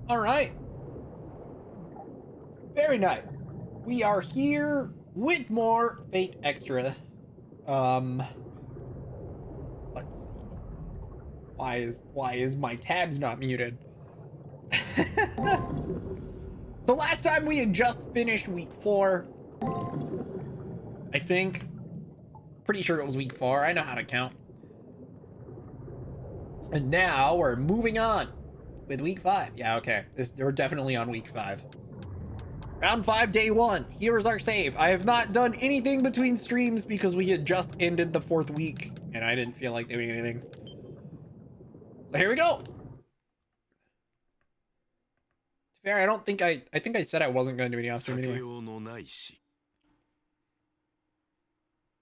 All right. Very nice. We are here with more Fate Extra. Let's see. Why is my tabs not muted? So last time we had just finished week 4. I think. Pretty sure it was week 4. I know how to count. And now we're moving on with week 5. Yeah, okay. We're definitely on week 5. Round 5, day 1. Here's our save. I have not done anything between streams because we had just ended the 4th week and I didn't feel like doing anything. So here we go. Fair, I think I said I wasn't going to do any off stream anyway.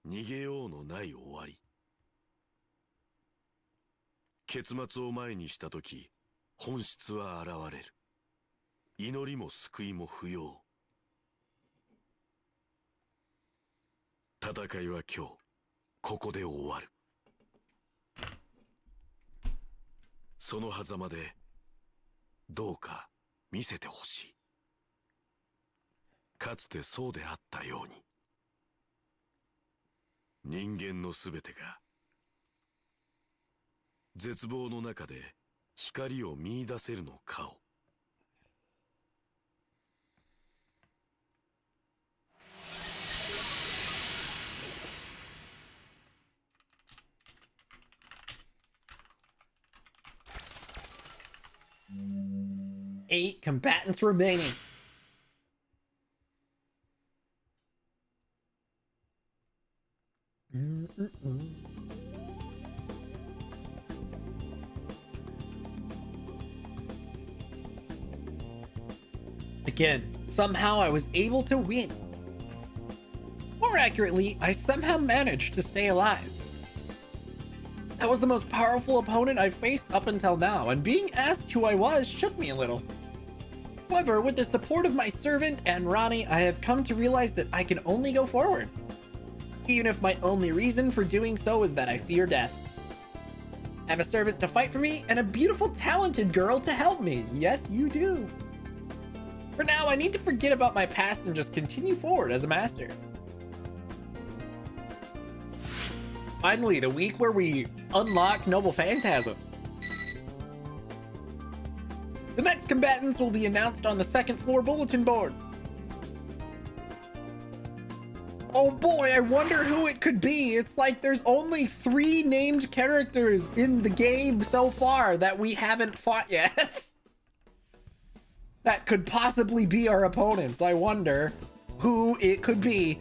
逃げようのない終わり。結末を前にしたとき、本質は現れる。祈りも救いも不要。戦いは今日、ここで終わる。その狭間で、どうか見せてほしい。かつてそうであったように。人間のすべてが絶望の中で光を見出せるのかを。8 combatants remaining. Again, somehow I was able to win. More accurately, I somehow managed to stay alive. That was the most powerful opponent I've faced up until now, and being asked who I was shook me a little. However, with the support of my servant and Rani, I have come to realize that I can only go forward. Even if my only reason for doing so is that I fear death. I have a servant to fight for me and a beautiful, talented girl to help me. Yes, you do. For now, I need to forget about my past and just continue forward as a master. Finally, the week where we unlock Noble Phantasm. The next combatants will be announced on the 2nd floor bulletin board. Oh boy, I wonder who it could be. It's like there's only 3 named characters in the game so far that we haven't fought yet. That could possibly be our opponents. I wonder who it could be.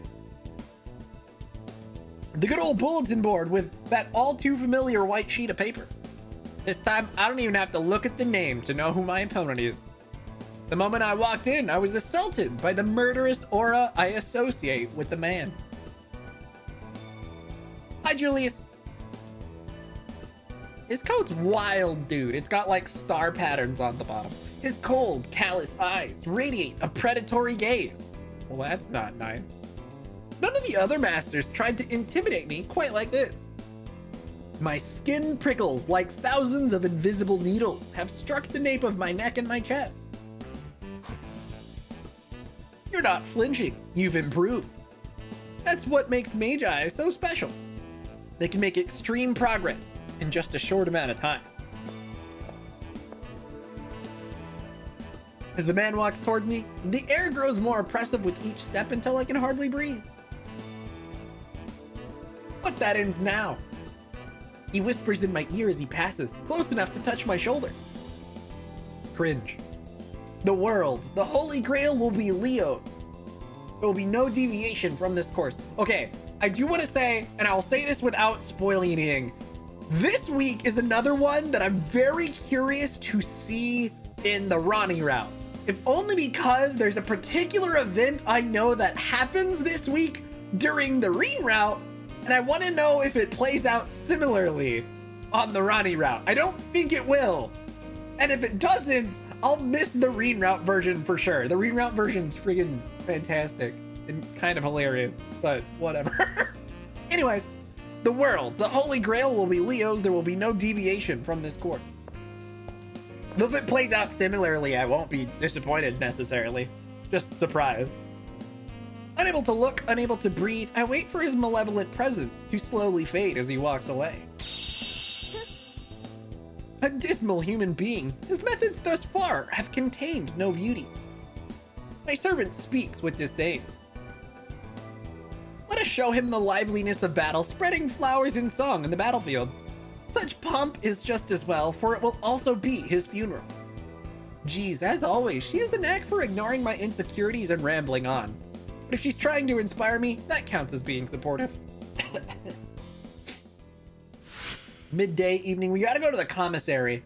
The good old bulletin board with that all too familiar white sheet of paper. This time, I don't even have to look at the name to know who my opponent is. The moment I walked in, I was assaulted by the murderous aura I associate with the man. Hi, Julius. His coat's wild, dude. It's got like star patterns on the bottom. His cold, callous eyes radiate a predatory gaze. Well, that's not nice. None of the other masters tried to intimidate me quite like this. My skin prickles like thousands of invisible needles have struck the nape of my neck and my chest. You're not flinching. You've improved. That's what makes Magi so special. They can make extreme progress in just a short amount of time. As the man walks toward me, the air grows more oppressive with each step until I can hardly breathe. But that ends now. He whispers in my ear as he passes, close enough to touch my shoulder. Cringe. The world, the Holy Grail will be Leo. There will be no deviation from this course. Okay, I do want to say, and I'll say this without spoiling anything, this week is another one that I'm very curious to see in the Rani route. If only because there's a particular event I know that happens this week during the Reen route, and I want to know if it plays out similarly on the Rani route. I don't think it will. And if it doesn't, I'll miss the Reen route version for sure. The Reen route version's friggin' fantastic and kind of hilarious, but whatever. Anyways, the world, the Holy Grail will be Leo's. There will be no deviation from this course. If it plays out similarly, I won't be disappointed necessarily. Just surprised. Unable to look, unable to breathe, I wait for his malevolent presence to slowly fade as he walks away. A dismal human being, his methods thus far have contained no beauty. My servant speaks with disdain. Let us show him the liveliness of battle, spreading flowers in song in the battlefield. Such pomp is just as well, for it will also be his funeral. Geez, as always, she has a knack for ignoring my insecurities and rambling on. But if she's trying to inspire me, that counts as being supportive. Midday, evening, we gotta go to the commissary.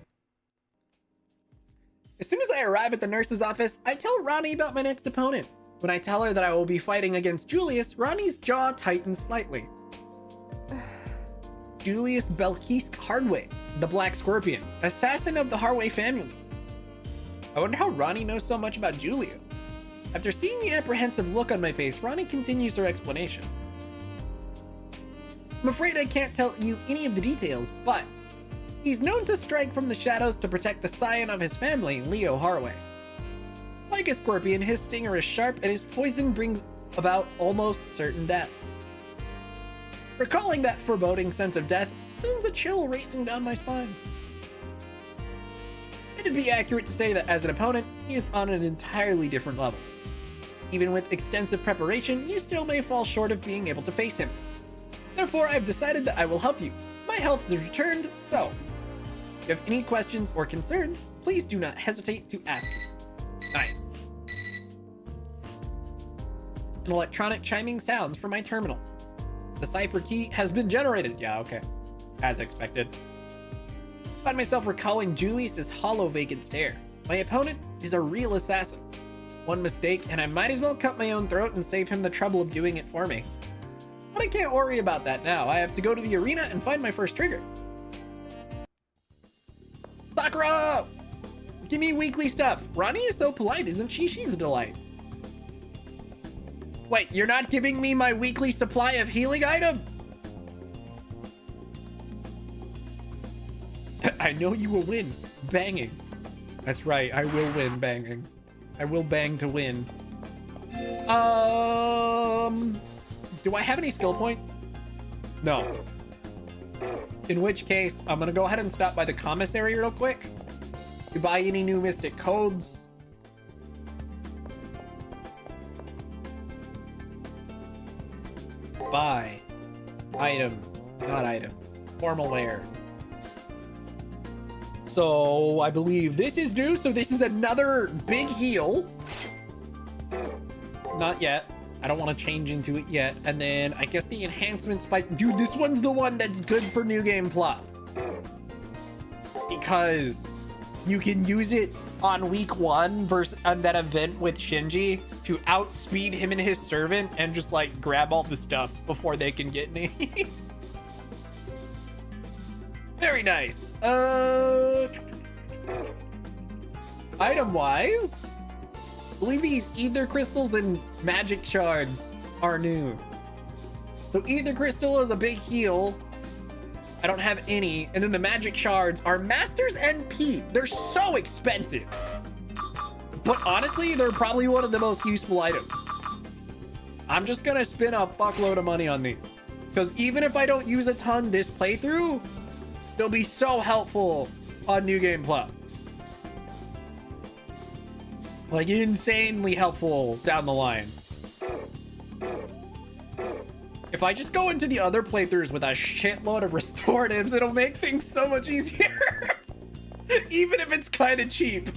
As soon as I arrive at the nurse's office, I tell Rani about my next opponent. When I tell her that I will be fighting against Julius, Rani's jaw tightens slightly. Julius Belkis Hardway, the Black Scorpion, assassin of the Harway family. I wonder how Rani knows so much about Julius. After seeing the apprehensive look on my face, Rani continues her explanation. I'm afraid I can't tell you any of the details, but he's known to strike from the shadows to protect the scion of his family, Leo Harway. Like a scorpion, his stinger is sharp and his poison brings about almost certain death. Recalling that foreboding sense of death sends a chill racing down my spine. It'd be accurate to say that as an opponent, he is on an entirely different level. Even with extensive preparation, you still may fall short of being able to face him. Therefore, I've decided that I will help you. My health is returned, so if you have any questions or concerns, please do not hesitate to ask. Nice. An electronic chiming sounds from my terminal. The cipher key has been generated. Yeah, okay. As expected. Find myself recalling Julius's hollow, vacant stare. My opponent is a real assassin. One mistake, and I might as well cut my own throat and save him the trouble of doing it for me. But I can't worry about that now. I have to go to the arena and find my first trigger. Sakura! Give me weekly stuff. Rani is so polite, isn't she? She's a delight. Wait, you're not giving me my weekly supply of healing items? I know you will win. Banging. That's right, I will win banging. I will bang to win. Do I have any skill points? No. In which case, I'm gonna go ahead and stop by the commissary real quick. To buy any new mystic codes. Buy. Item. Not item. Formal wear. So I believe this is new. So this is another big heal. Not yet. I don't want to change into it yet. And then I guess the enhancement spike. Dude, this one's the one that's good for New Game Plus. Because you can use it on week 1 versus on that event with Shinji to outspeed him and his servant and just like grab all the stuff before they can get any. Very nice. Item wise, I believe these ether crystals and magic shards are new. So ether crystal is a big heal. I don't have any. And then the magic shards are Masters NP. They're so expensive. But honestly, they're probably one of the most useful items. I'm just gonna spend a fuckload of money on these. Because even if I don't use a ton this playthrough, they'll be so helpful on New Game Plus. Like insanely helpful down the line. If I just go into the other playthroughs with a shitload of restoratives, it'll make things so much easier. Even if it's kind of cheap.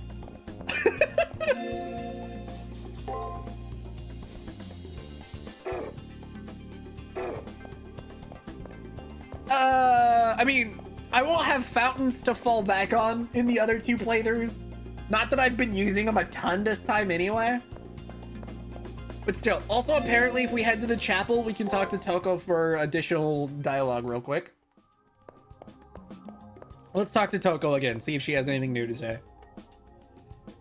I mean, I won't have fountains to fall back on in the other 2 playthroughs. Not that I've been using them a ton this time anyway. But still, also apparently if we head to the chapel, we can talk to Toko for additional dialogue real quick. Let's talk to Toko again, see if she has anything new to say.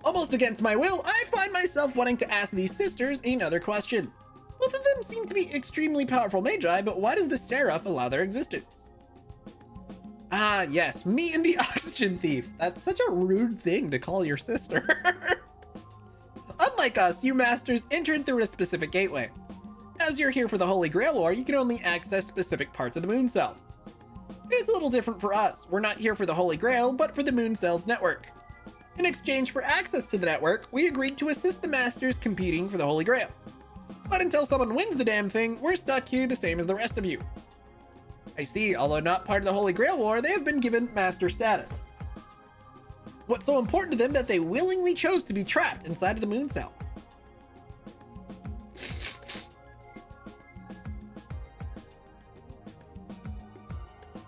Almost against my will, I find myself wanting to ask these sisters another question. Both of them seem to be extremely powerful magi, but why does the Seraph allow their existence? Ah, yes, me and the oxygen Fortune thief. That's such a rude thing to call your sister. Unlike us, you masters entered through a specific gateway. As you're here for the Holy Grail War, you can only access specific parts of the moon cell. It's a little different for us. We're not here for the Holy Grail, but for the moon cell's network. In exchange for access to the network, we agreed to assist the masters competing for the Holy Grail. But until someone wins the damn thing, we're stuck here the same as the rest of you. I see, although not part of the Holy Grail War, they have been given master status. What's so important to them that they willingly chose to be trapped inside of the moon cell?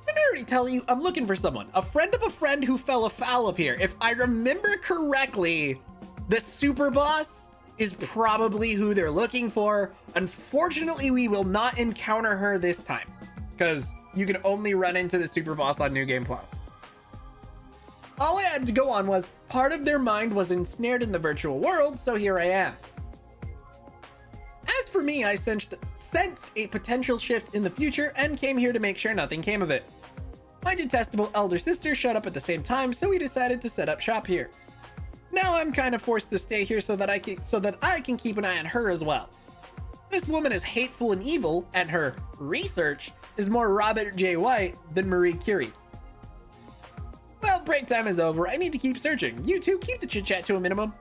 Didn't I already tell you? I'm looking for someone. A friend of a friend who fell afoul of here. If I remember correctly, the super boss is probably who they're looking for. Unfortunately, we will not encounter her this time, because you can only run into the super boss on New Game Plus. All I had to go on was part of their mind was ensnared in the virtual world, so here I am. As for me, I sensed a potential shift in the future and came here to make sure nothing came of it. My detestable elder sister showed up at the same time, so we decided to set up shop here. Now I'm kind of forced to stay here so that I can keep an eye on her as well. This woman is hateful and evil, and her research is more Robert J. White than Marie Curie. Well, break time is over. I need to keep searching. You two keep the chit-chat to a minimum.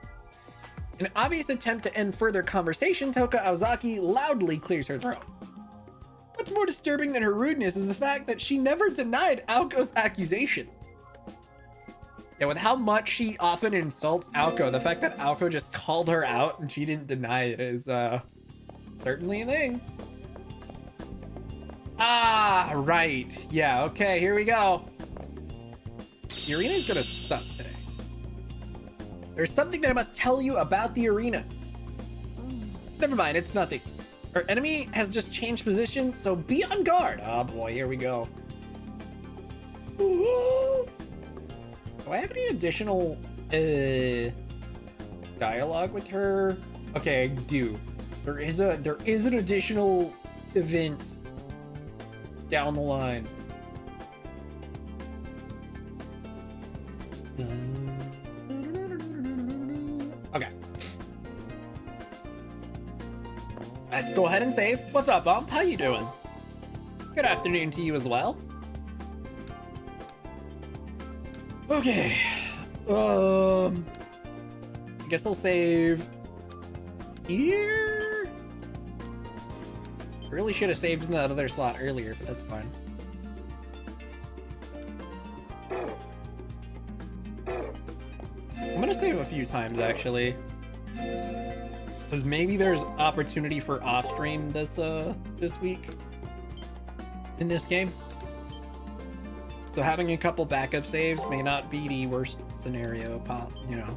In an obvious attempt to end further conversation, Toka Aozaki loudly clears her throat. What's more disturbing than her rudeness is the fact that she never denied Aoko's accusation. Yeah, with how much she often insults Aoko, the fact that Aoko just called her out and she didn't deny it is certainly a thing. Ah, right. Yeah, okay, here we go. The arena's gonna suck today. There's something that I must tell you about the arena. Never mind, it's nothing. Our enemy has just changed position, so be on guard. Oh boy, here we go. Ooh. Do I have any additional dialogue with her? Okay, I do. There is an additional event down the line. Okay. Let's go ahead and save. What's up, Bump? How you doing? Good afternoon to you as well. Okay. I guess I'll save here. Really should have saved in that other slot earlier, but that's fine. I'm gonna save a few times actually, because maybe there's opportunity for off stream this week in this game. So having a couple backup saves may not be the worst scenario, you know.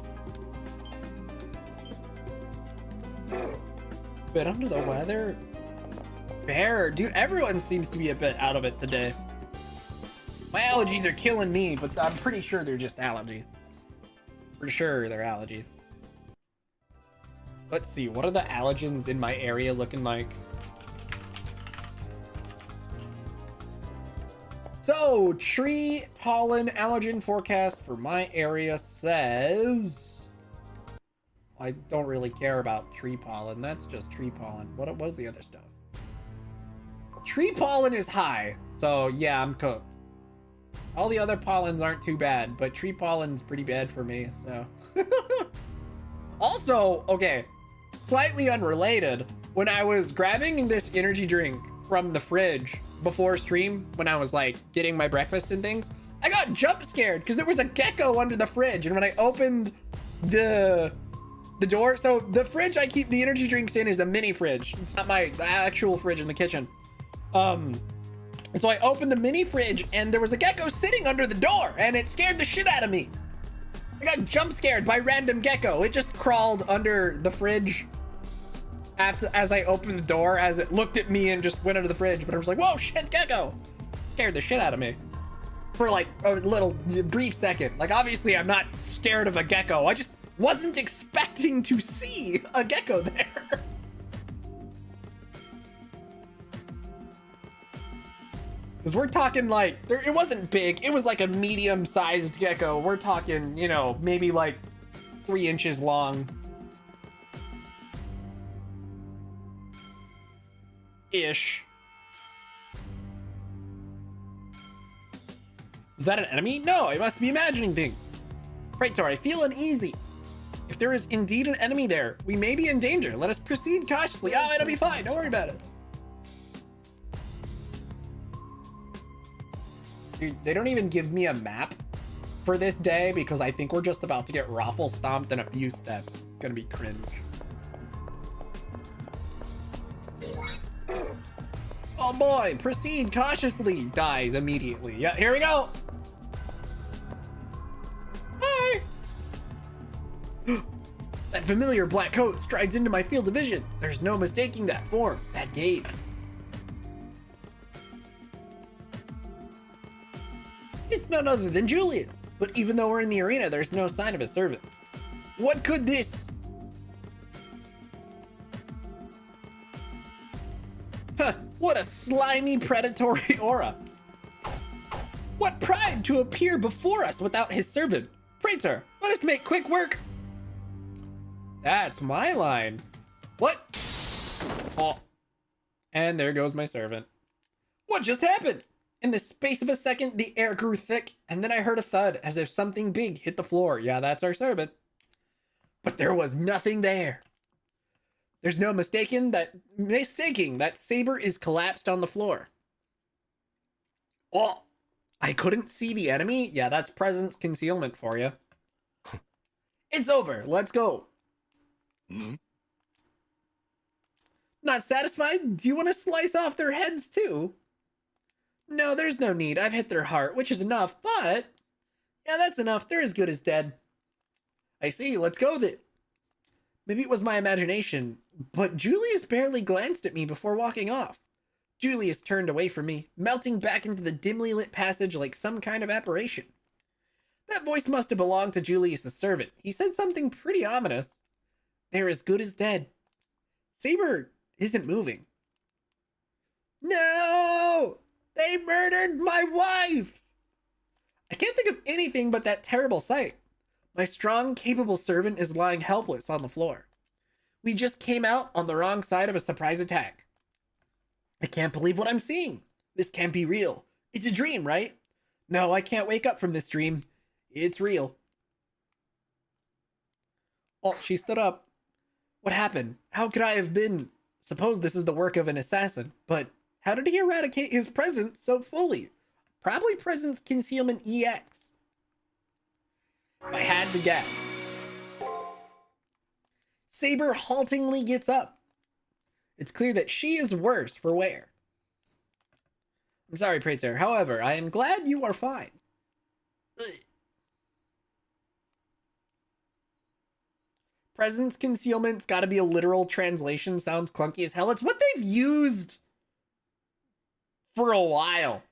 Bit under the weather. Bear, dude, everyone seems to be a bit out of it today. My allergies are killing me, but I'm pretty sure they're just allergies. For sure, they're allergies. Let's see, what are the allergens in my area looking like? So, tree pollen allergen forecast for my area says... I don't really care about tree pollen. That's just tree pollen. What was the other stuff? Tree pollen is high, so yeah, I'm cooked. All the other pollens aren't too bad, but tree pollen's pretty bad for me, so. Also, okay, slightly unrelated, when I was grabbing this energy drink from the fridge before stream, when I was like getting my breakfast and things, I got jump scared because there was a gecko under the fridge, and when I opened the door, so the fridge I keep the energy drinks in is a mini fridge. It's not my actual fridge in the kitchen. And so I opened the mini fridge and there was a gecko sitting under the door and it scared the shit out of me. I got jump scared by random gecko. It just crawled under the fridge as I opened the door, as it looked at me and just went under the fridge. But I was like, whoa, shit, gecko. Scared the shit out of me for like a little brief second. Like, obviously I'm not scared of a gecko. I just wasn't expecting to see a gecko there. Because we're talking like, it wasn't big. It was like a medium-sized gecko. We're talking, you know, maybe like 3 inches long. Ish. Is that an enemy? No, I must be imagining things. Praetor, I feel uneasy. If there is indeed an enemy there, we may be in danger. Let us proceed cautiously. Oh, it'll be fine. Don't worry about it. Dude, they don't even give me a map for this day because I think we're just about to get raffle stomped in a few steps. It's gonna be cringe. Oh boy, proceed cautiously. Dies immediately. Yeah, here we go. Hi. That familiar black coat strides into my field of vision. There's no mistaking that form, that gaze. It's none other than Julius. But even though we're in the arena, there's no sign of a servant. What could this? Huh, what a slimy predatory aura. What pride to appear before us without his servant. Praetor, let us make quick work. That's my line. What? Oh. And there goes my servant. What just happened? In the space of a second, the air grew thick, and then I heard a thud as if something big hit the floor. Yeah, that's our servant. But there was nothing there. There's no mistaking that Saber is collapsed on the floor. Oh, I couldn't see the enemy? Yeah, that's presence concealment for you. It's over. Let's go. Not satisfied? Do you want to slice off their heads too? No, there's no need. I've hit their heart, which is enough, but... Yeah, that's enough. They're as good as dead. I see. Let's go with it. Maybe it was my imagination, but Julius barely glanced at me before walking off. Julius turned away from me, melting back into the dimly lit passage like some kind of apparition. That voice must have belonged to Julius's servant. He said something pretty ominous. They're as good as dead. Saber isn't moving. No! They murdered my wife! I can't think of anything but that terrible sight. My strong, capable servant is lying helpless on the floor. We just came out on the wrong side of a surprise attack. I can't believe what I'm seeing. This can't be real. It's a dream, right? No, I can't wake up from this dream. It's real. Oh, she stood up. What happened? How could I have been? Suppose this is the work of an assassin, but how did he eradicate his presence so fully? Probably presence concealment EX. If I had to guess. Saber haltingly gets up. It's clear that she is worse for wear. I'm sorry, Praetor. However, I am glad you are fine. Ugh. Presence concealment's gotta be a literal translation. Sounds clunky as hell. It's what they've used for a while.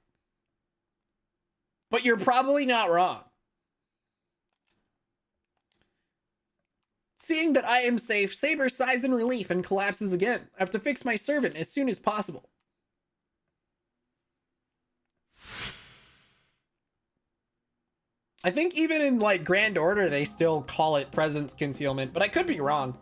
But you're probably not wrong. Seeing that I am safe, Saber sighs in relief and collapses again. I have to fix my servant as soon as possible. I think even in like Grand Order, they still call it presence concealment, but I could be wrong.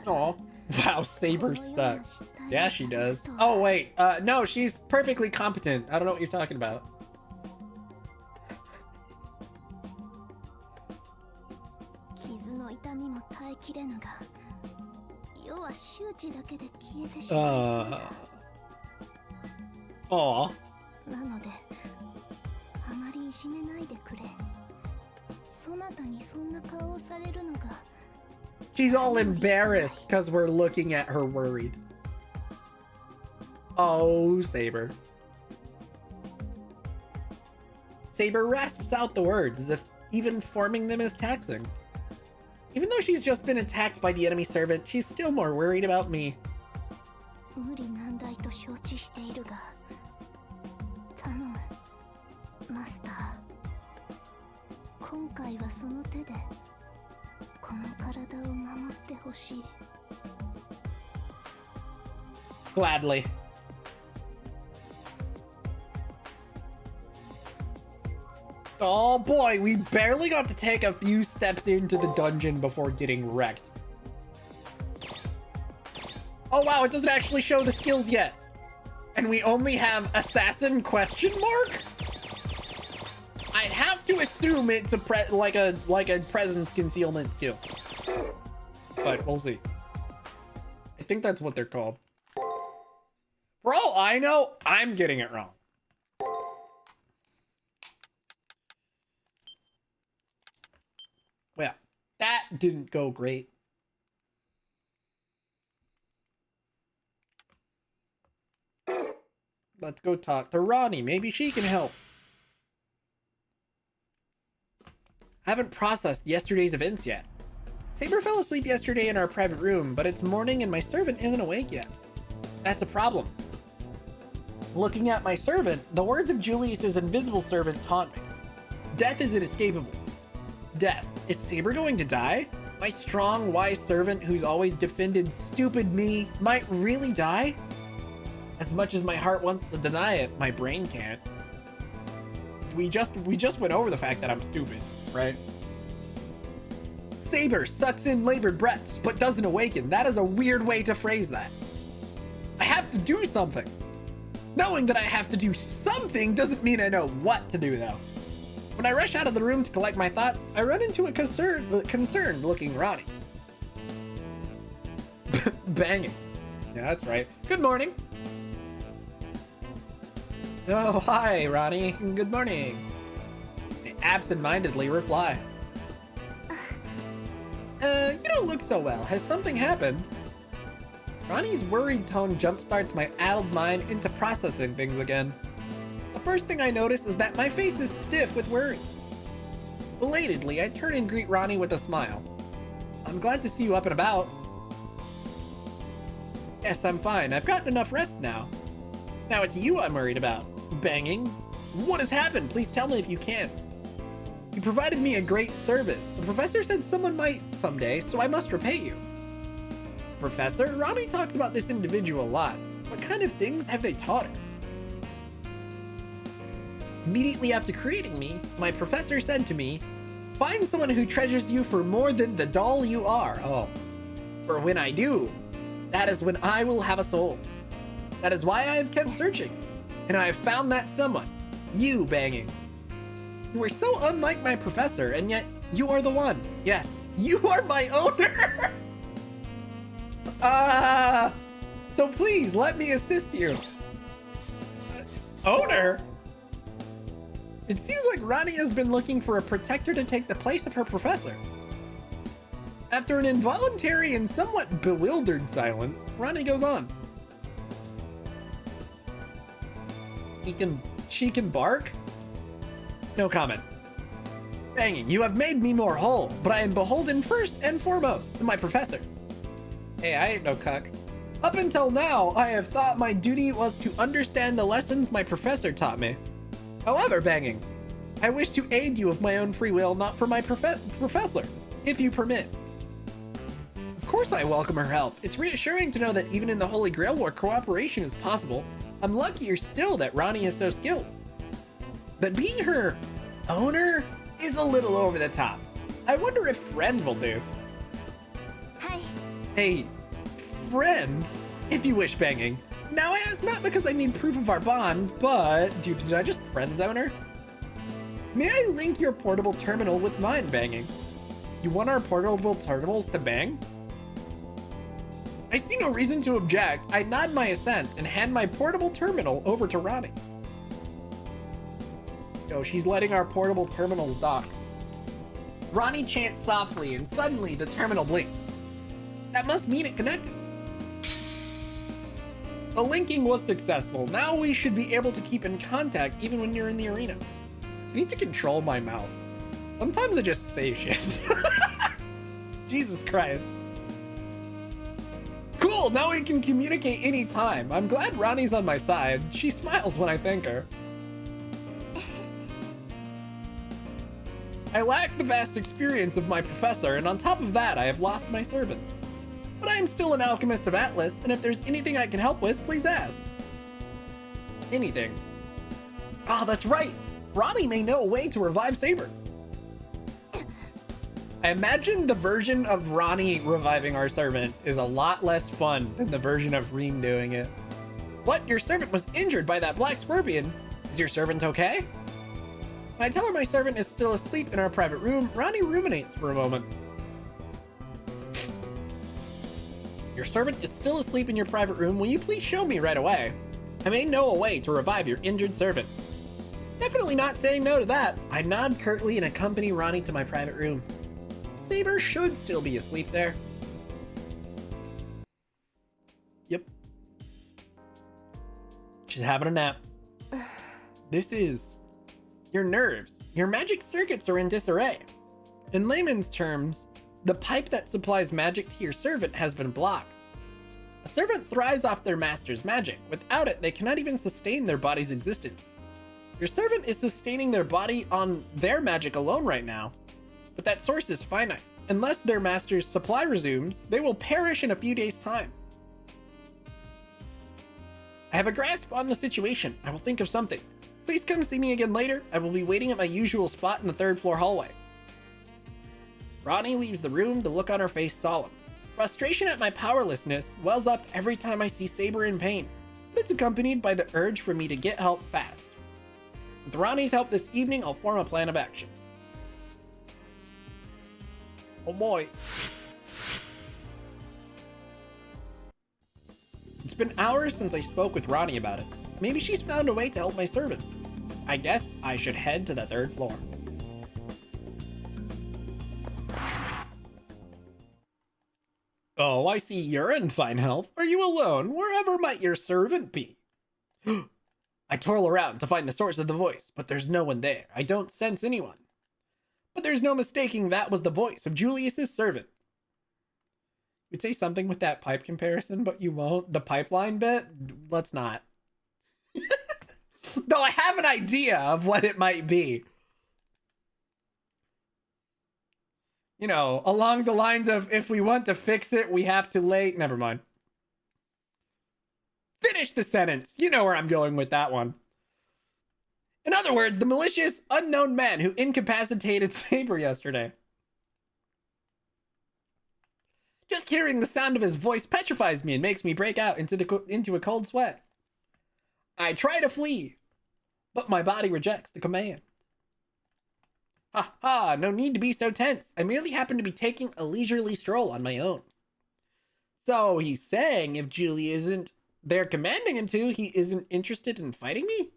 Oh, wow, Saber sucks. Yeah, she does. Oh, wait. No, she's perfectly competent. I don't know what you're talking about. Aw. She's all embarrassed because we're looking at her worried. Oh, Saber. Saber rasps out the words as if even forming them is taxing. Even though she's just been attacked by the enemy servant, she's still more worried about me. 今回はその手でこの体を守ってほしい。 Gladly. Oh boy, we barely got to take a few steps into the dungeon before getting wrecked. Oh wow, it doesn't actually show the skills yet. And we only have assassin question mark? I have to assume it's a like a presence concealment skill. But we'll see. I think that's what they're called. For all I know, I'm getting it wrong. Well, that didn't go great. Let's go talk to Rani. Maybe she can help. I haven't processed yesterday's events yet. Saber fell asleep yesterday in our private room, but it's morning and my servant isn't awake yet. That's a problem. Looking at my servant, the words of Julius's invisible servant taunt me. Death is inescapable. Death. Is Saber going to die? My strong, wise servant who's always defended stupid me might really die? As much as my heart wants to deny it, my brain can't. We just went over the fact that I'm stupid, right? Saber sucks in labored breaths, but doesn't awaken. That is a weird way to phrase that. I have to do something. Knowing that I have to do something doesn't mean I know what to do, though. When I rush out of the room to collect my thoughts, I run into a concerned-looking Rani. Banging. Yeah, that's right. Good morning. Oh, hi, Rani. Good morning. I absent-mindedly reply. You don't look so well. Has something happened? Rani's worried tone jumpstarts my addled mind into processing things again. The first thing I notice is that my face is stiff with worry. Belatedly, I turn and greet Rani with a smile. I'm glad to see you up and about. Yes, I'm fine. I've gotten enough rest now. Now it's you I'm worried about. Banging. What has happened? Please tell me if you can. You provided me a great service. The professor said someone might someday, so I must repay you. Professor? Rani talks about this individual a lot. What kind of things have they taught her? Immediately after creating me, my professor said to me, find someone who treasures you for more than the doll you are. Oh. For when I do, that is when I will have a soul. That is why I have kept searching. And I have found that someone. You, Banging. You are so unlike my professor, and yet you are the one. Yes, you are my owner. So please let me assist you. Owner? It seems like Rani has been looking for a protector to take the place of her professor. After an involuntary and somewhat bewildered silence, Rani goes on. She can bark? No comment. Banging, you have made me more whole, but I am beholden first and foremost to my professor. Hey, I ain't no cuck. Up until now, I have thought my duty was to understand the lessons my professor taught me. However, Banging, I wish to aid you of my own free will, not for my professor, if you permit. Of course I welcome her help. It's reassuring to know that even in the Holy Grail War, cooperation is possible. I'm luckier still that Rani is so skilled. But being her owner is a little over the top. I wonder if friend will do. Hi. Hey, friend, if you wish, Banging. Now I ask not because I need proof of our bond, but did I just friend zone her? May I link your portable terminal with mine, Banging? You want our portable terminals to bang? I see no reason to object. I nod my assent and hand my portable terminal over to Rani. Oh, she's letting our portable terminals dock. Rani chants softly and suddenly the terminal blinks. That must mean it connected. The linking was successful. Now we should be able to keep in contact even when you're in the arena. I need to control my mouth. Sometimes I just say shit. Jesus Christ. Cool, now we can communicate anytime. I'm glad Rani's on my side. She smiles when I thank her. I lack the vast experience of my professor, and on top of that, I have lost my servant. But I am still an alchemist of Atlas, and if there's anything I can help with, please ask. Anything. Ah, that's right! Rani may know a way to revive Saber. I imagine the version of Rani reviving our servant is a lot less fun than the version of Reem doing it. What? Your servant was injured by that black scorpion? Is your servant okay? When I tell her my servant is still asleep in our private room, Rani ruminates for a moment. Your servant is still asleep in your private room. Will you please show me right away? I may know a way to revive your injured servant. Definitely not saying no to that. I nod curtly and accompany Rani to my private room. Saber should still be asleep there. Yep. She's having a nap. This is... your nerves. Your magic circuits are in disarray. In layman's terms, the pipe that supplies magic to your servant has been blocked. A servant thrives off their master's magic. Without it, they cannot even sustain their body's existence. Your servant is sustaining their body on their magic alone right now, but that source is finite. Unless their master's supply resumes, they will perish in a few days' time. I have a grasp on the situation. I will think of something. Please come see me again later. I will be waiting at my usual spot in the 3rd floor hallway. Rani leaves the room, the look on her face solemn. Frustration at my powerlessness wells up every time I see Saber in pain, but it's accompanied by the urge for me to get help fast. With Rani's help this evening, I'll form a plan of action. Oh boy. It's been hours since I spoke with Rani about it. Maybe she's found a way to help my servant. I guess I should head to the 3rd floor. Oh, I see you're in fine health. Are you alone? Wherever might your servant be? I twirl around to find the source of the voice, but there's no one there. I don't sense anyone. But there's no mistaking that was the voice of Julius's servant. You'd say something with that pipe comparison, but you won't. The pipeline bit? Let's not. Though I have an idea of what it might be. You know, along the lines of, if we want to fix it, we have to lay... Never mind. Finish the sentence. You know where I'm going with that one. In other words, the malicious, unknown man who incapacitated Saber yesterday. Just hearing the sound of his voice petrifies me and makes me break out into a cold sweat. I try to flee, but my body rejects the command. Ha ha, no need to be so tense. I merely happen to be taking a leisurely stroll on my own. So he's saying if Julie isn't there commanding him to, he isn't interested in fighting me?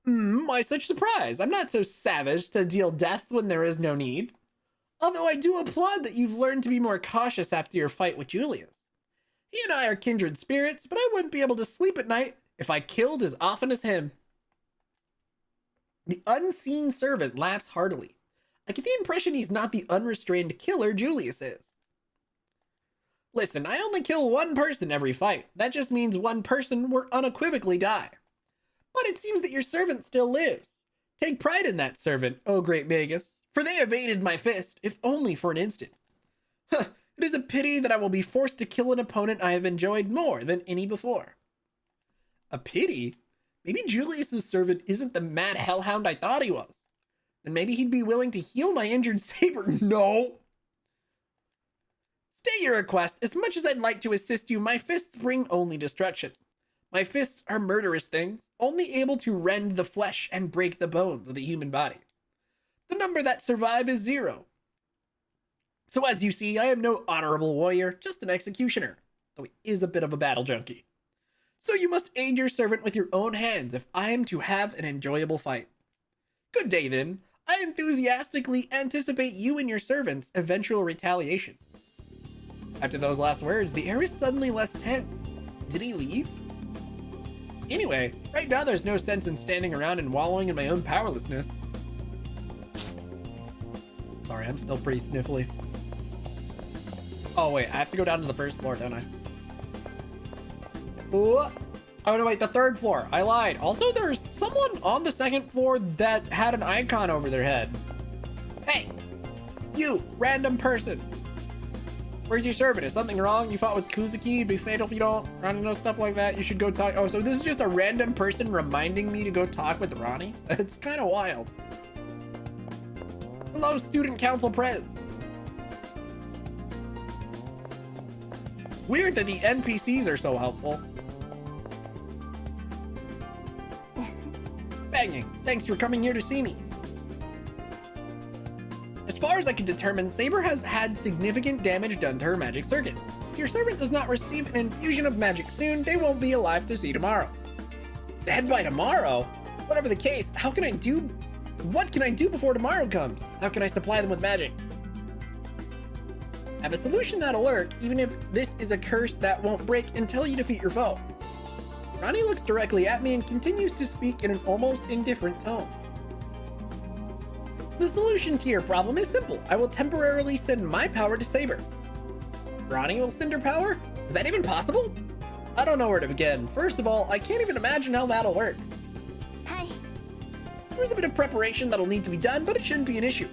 Why such surprise? I'm not so savage to deal death when there is no need. Although I do applaud that you've learned to be more cautious after your fight with Julius. He and I are kindred spirits, but I wouldn't be able to sleep at night if I killed as often as him. The unseen servant laughs heartily. I get the impression he's not the unrestrained killer Julius is. Listen, I only kill one person every fight. That just means one person will unequivocally die. But it seems that your servant still lives. Take pride in that servant, O great Magus, for they evaded my fist, if only for an instant. It is a pity that I will be forced to kill an opponent I have enjoyed more than any before. A pity? Maybe Julius's servant isn't the mad hellhound I thought he was. Then maybe he'd be willing to heal my injured Saber. No! Stay your request. As much as I'd like to assist you, my fists bring only destruction. My fists are murderous things, only able to rend the flesh and break the bones of the human body. The number that survive is 0. So as you see, I am no honorable warrior, just an executioner, though he is a bit of a battle junkie. So you must aid your servant with your own hands if I am to have an enjoyable fight. Good day then. I enthusiastically anticipate you and your servant's eventual retaliation. After those last words, the air is suddenly less tense. Did he leave? Anyway, right now there's no sense in standing around and wallowing in my own powerlessness. Sorry, I'm still pretty sniffly. Oh wait, I have to go down to the 1st floor, don't I? Oh, Oh no, wait, the third floor. I lied. Also, there's someone on the second floor that had an icon over their head. Hey, you random person. Where's your servant? Is something wrong? You fought with Kuzuki. It'd be fatal if you don't. Rani knows stuff like that. You should go talk. Oh, so this is just a random person reminding me to go talk with Rani? It's kind of wild. Hello, student council prez. Weird that the NPCs are so helpful. Banging. Thanks for coming here to see me. As far as I can determine, Saber has had significant damage done to her magic circuit. If your servant does not receive an infusion of magic soon, they won't be alive to see tomorrow. Dead by tomorrow? Whatever the case, what can I do before tomorrow comes? How can I supply them with magic? I have a solution that'll work, even if this is a curse that won't break until you defeat your foe. Rani looks directly at me and continues to speak in an almost indifferent tone. The solution to your problem is simple. I will temporarily send my power to Saber. Rani will send her power? Is that even possible? I don't know where to begin. First of all, I can't even imagine how that'll work. Hi. There's a bit of preparation that'll need to be done, but it shouldn't be an issue.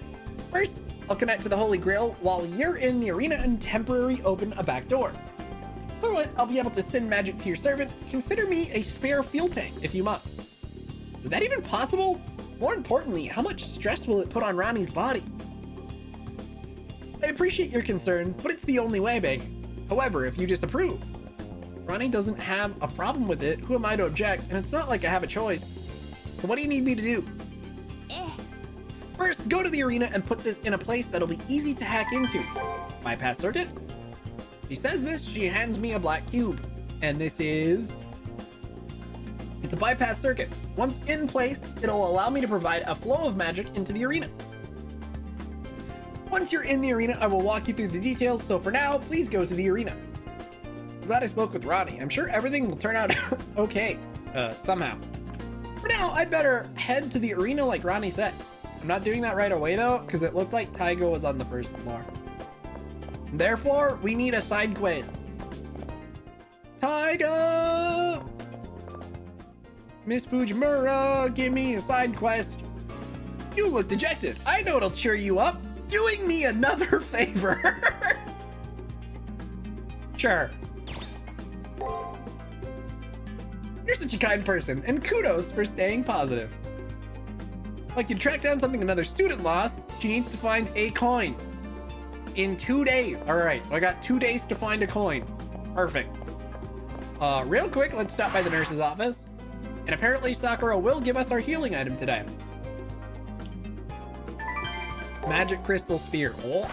First, I'll connect to the Holy Grail while you're in the arena and temporarily open a back door. Through it, I'll be able to send magic to your servant. Consider me a spare fuel tank if you must. Is that even possible? More importantly, how much stress will it put on Rani's body? I appreciate your concern, but it's the only way, Bang. However, if you disapprove, Rani doesn't have a problem with it. Who am I to object? And it's not like I have a choice. So what do you need me to do? First, go to the arena and put this in a place that'll be easy to hack into. Bypass circuit? She says this, she hands me a black cube. And this is... It's a bypass circuit. Once in place, it'll allow me to provide a flow of magic into the arena. Once you're in the arena, I will walk you through the details, so for now, please go to the arena. I'm glad I spoke with Rani. I'm sure everything will turn out okay, somehow. For now, I'd better head to the arena like Rani said. I'm not doing that right away though, because it looked like Taiga was on the first floor. Therefore, we need a side quest. Taiga! Miss Fujimura, give me a side quest. You look dejected. I know it'll cheer you up. Doing me another favor. Sure. You're such a kind person, and kudos for staying positive. Like you track down something another student lost, she needs to find a coin. In 2 days. Alright, so I got 2 days to find a coin. Perfect. Real quick, let's stop by the nurse's office. And apparently Sakura will give us our healing item today. Magic crystal sphere. Oh.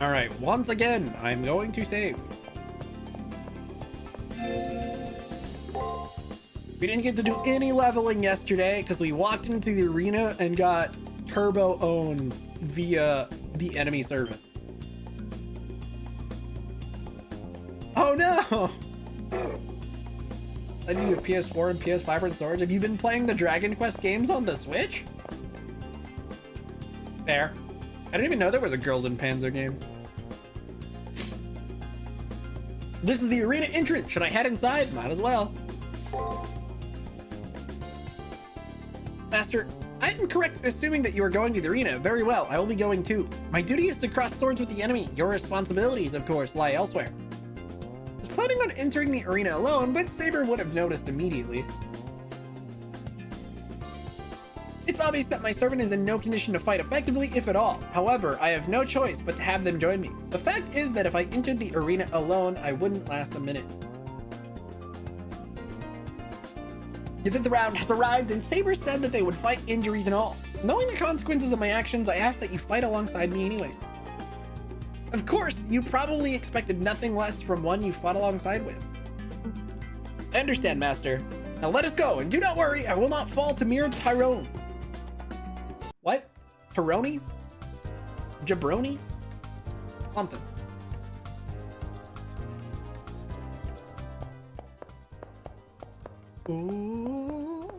Alright, once again, I'm going to save. We didn't get to do any leveling yesterday because we walked into the arena and got turbo owned via the enemy servant. Oh no! I need a PS4 and PS5 in storage. Have you been playing the Dragon Quest games on the Switch? Fair. I didn't even know there was a Girls in Panzer game. This is the arena entrance. Should I head inside? Might as well. Master, I am correct in assuming that you are going to the arena. Very well, I will be going too. My duty is to cross swords with the enemy. Your responsibilities, of course, lie elsewhere. I was planning on entering the arena alone, but Saber would have noticed immediately. It's obvious that my servant is in no condition to fight effectively, if at all. However, I have no choice but to have them join me. The fact is that if I entered the arena alone, I wouldn't last a minute. The 5th round has arrived, and Saber said that they would fight injuries and all. Knowing the consequences of my actions, I ask that you fight alongside me anyway. Of course, you probably expected nothing less from one you fought alongside with. I understand, Master. Now let us go, and do not worry, I will not fall to mere Tyrone. What? Tyrone? Jabroni? Something. Ooh.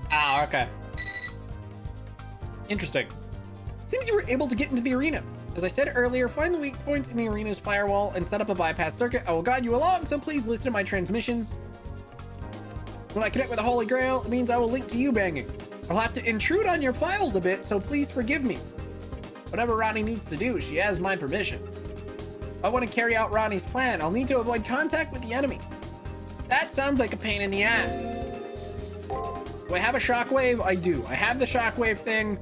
Ah, okay. Interesting. Seems you were able to get into the arena. As I said earlier, find the weak points in the arena's firewall and set up a bypass circuit. I will guide you along, so please listen to my transmissions. When I connect with the Holy Grail, it means I will link to you banging. I'll have to intrude on your files a bit, so please forgive me. Whatever Rani needs to do, she has my permission. If I want to carry out Rani's plan, I'll need to avoid contact with the enemy. That sounds like a pain in the ass. Do I have a shockwave? I do. I have the shockwave thing.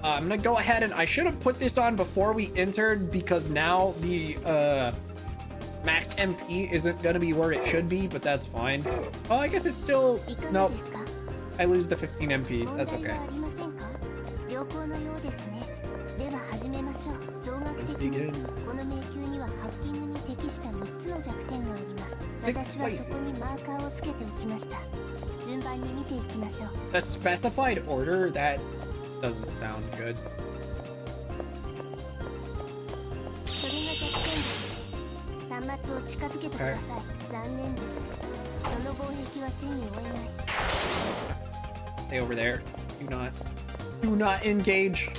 I'm gonna go ahead and I should have put this on before we entered because now the max MP isn't gonna be where it should be, but that's fine. Oh, I guess it's still... Nope. I lose the 15 MP. That's okay. Let's begin. 6 places. The specified order? That doesn't sound good. Okay. Stay over there. Do not engage.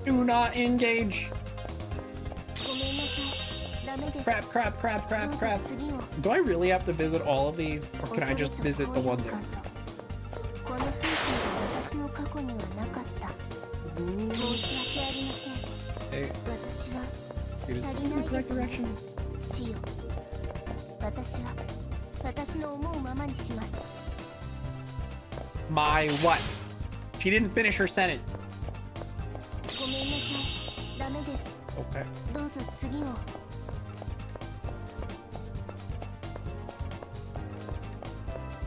Do not engage. Crap. Do I really have to visit all of these? Or can I just visit the ones that... Hey. Dude, is this in the correct direction? My what? She didn't finish her sentence. Okay.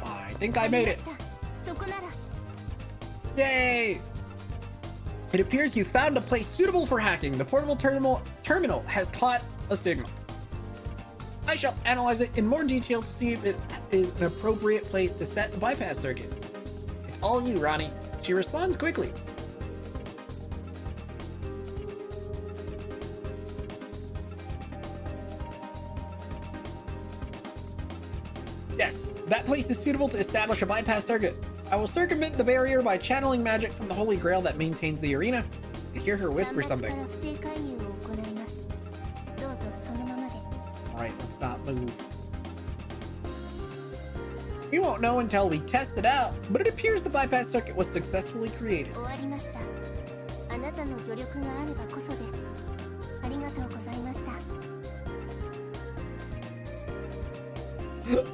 I think I made it. Yay! It appears you found a place suitable for hacking. The portable terminal has caught a signal. I shall analyze it in more detail to see if it is an appropriate place to set the bypass circuit. It's all you, Rani. She responds quickly. Yes, that place is suitable to establish a bypass circuit. I will circumvent the barrier by channeling magic from the Holy Grail that maintains the arena. I hear her whisper something. Alright, let's not move. We won't know until we test it out, but it appears the bypass circuit was successfully created.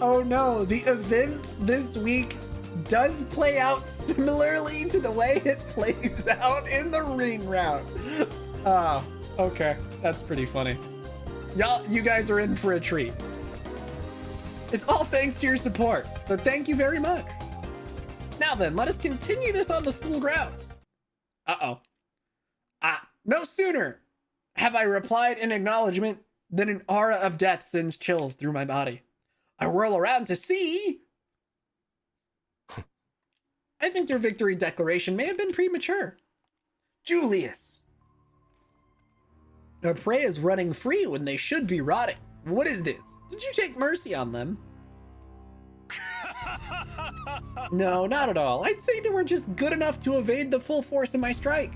Oh no, the event this week does play out similarly to the way it plays out in the ring round. Oh, okay. That's pretty funny. You guys are in for a treat. It's all thanks to your support, so thank you very much. Now then, let us continue this on the school ground. Uh-oh. No sooner have I replied in acknowledgement than an aura of death sends chills through my body. I whirl around to see... I think your victory declaration may have been premature. Julius! Our prey is running free when they should be rotting. What is this? Did you take mercy on them? No, not at all. I'd say they were just good enough to evade the full force of my strike.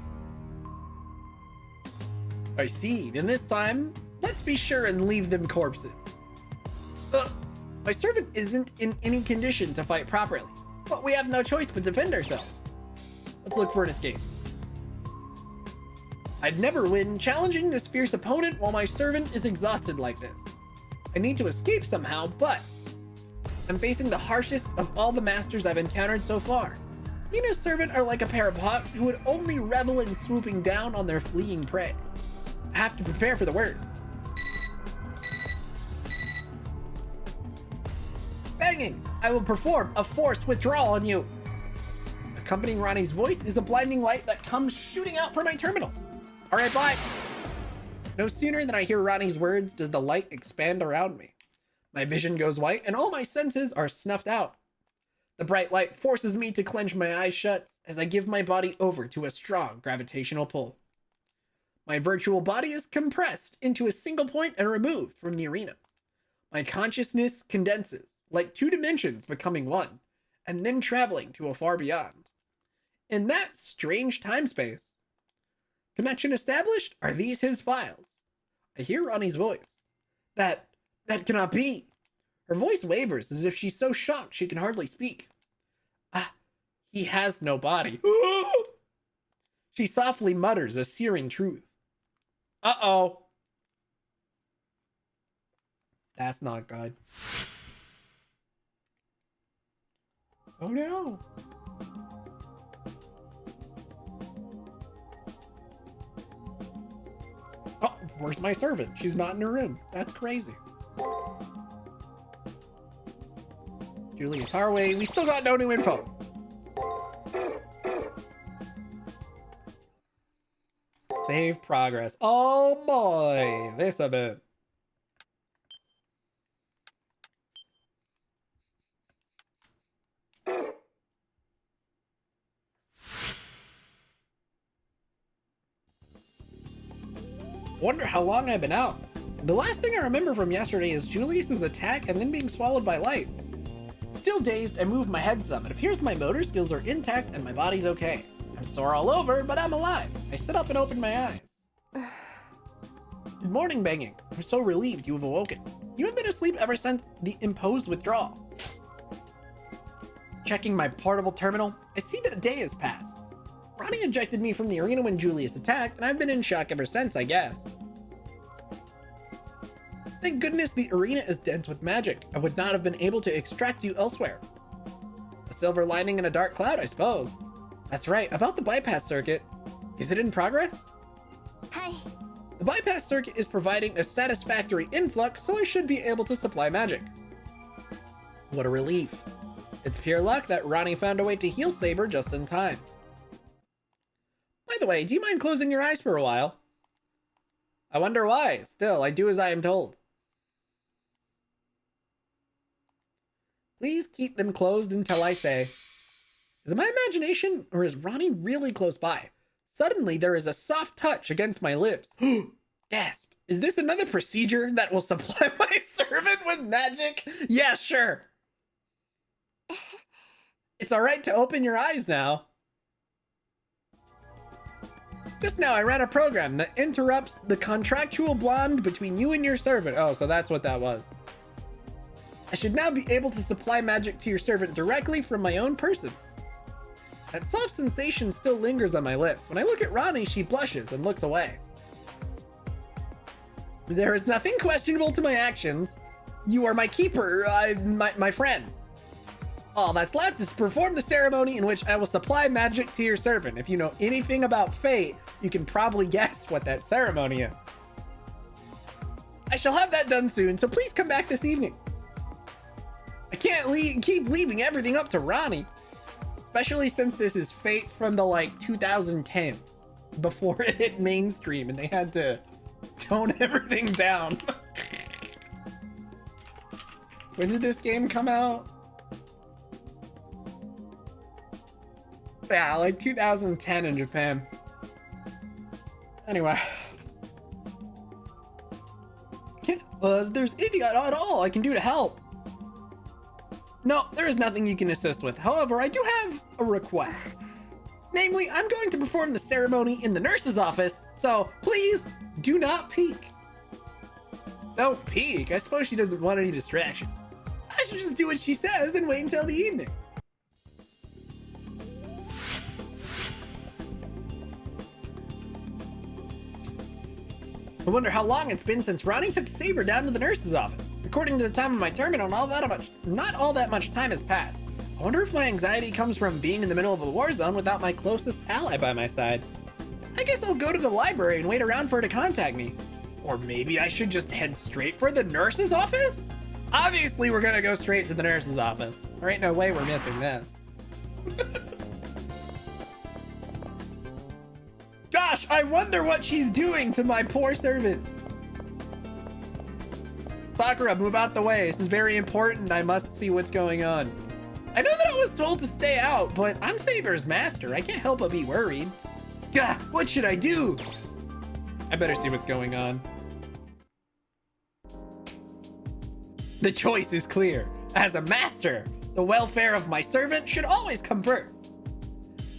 I see. Then this time, let's be sure and leave them corpses. My servant isn't in any condition to fight properly, but we have no choice but defend ourselves. Let's look for an escape. I'd never win challenging this fierce opponent while my servant is exhausted like this. I need to escape somehow, but I'm facing the harshest of all the masters I've encountered so far. He and his servant are like a pair of hawks who would only revel in swooping down on their fleeing prey. I have to prepare for the worst. Banging! I will perform a forced withdrawal on you. Accompanying Rani's voice is a blinding light that comes shooting out from my terminal. All right, bye. No sooner than I hear Rani's words does the light expand around me. My vision goes white and all my senses are snuffed out. The bright light forces me to clench my eyes shut as I give my body over to a strong gravitational pull. My virtual body is compressed into a single point and removed from the arena. My consciousness condenses, like two dimensions becoming one, and then traveling to a far beyond. In that strange time space. Connection established? Are these his files? I hear Rani's voice. That cannot be. Her voice wavers as if she's so shocked she can hardly speak. Ah, he has no body. She softly mutters a searing truth. Uh-oh. That's not good. Oh no. Oh, where's my servant? She's not in her room. That's crazy. Julius Harway, we still got no new info. Save progress. Oh boy, this a bit. Wonder how long I've been out. The last thing I remember from yesterday is Julius's attack and then being swallowed by light. Still dazed, I move my head some. It appears my motor skills are intact and my body's okay. I'm sore all over, but I'm alive. I sit up and open my eyes. Good morning, Banging. I'm so relieved you have awoken. You have been asleep ever since the imposed withdrawal. Checking my portable terminal, I see that a day has passed. Rani ejected me from the arena when Julius attacked, and I've been in shock ever since, I guess. Thank goodness the arena is dense with magic. I would not have been able to extract you elsewhere. A silver lining in a dark cloud, I suppose. That's right, about the bypass circuit. Is it in progress? Hi. The bypass circuit is providing a satisfactory influx, so I should be able to supply magic. What a relief. It's pure luck that Rani found a way to heal Saber just in time. By the way, do you mind closing your eyes for a while? I wonder why. Still, I do as I am told. Please keep them closed until I say. Is it my imagination, or is Rani really close by? Suddenly, there is a soft touch against my lips. Gasp. Is this another procedure that will supply my servant with magic? Yeah, sure. It's alright to open your eyes now. Just now, I ran a program that interrupts the contractual bond between you and your servant. Oh, so that's what that was. I should now be able to supply magic to your servant directly from my own person. That soft sensation still lingers on my lips. When I look at Rani, she blushes and looks away. There is nothing questionable to my actions. You are my keeper, my friend. All that's left is to perform the ceremony in which I will supply magic to your servant. If you know anything about fate, you can probably guess what that ceremony is. I shall have that done soon, so please come back this evening. I can't keep leaving everything up to Rani. Especially since this is Fate from the, 2010. Before it hit mainstream and they had to tone everything down. When did this game come out? Yeah, 2010 in Japan. Anyway. There's anything at all I can do to help. No, there is nothing you can assist with. However, I do have a request. Namely, I'm going to perform the ceremony in the nurse's office, so please do not peek. Don't peek? I suppose she doesn't want any distraction. I should just do what she says and wait until the evening. I wonder how long it's been since Rani took Saber down to the nurse's office. According to the time of my terminal, not all that much time has passed. I wonder if my anxiety comes from being in the middle of a war zone without my closest ally by my side. I guess I'll go to the library and wait around for her to contact me. Or maybe I should just head straight for the nurse's office? Obviously, we're gonna go straight to the nurse's office. There ain't no way we're missing this. Gosh, I wonder what she's doing to my poor servant. Sakura, move out the way. This is very important. I must see what's going on. I know that I was told to stay out, but I'm Saber's master. I can't help but be worried. Gah, what should I do? I better see what's going on. The choice is clear. As a master, the welfare of my servant should always come first.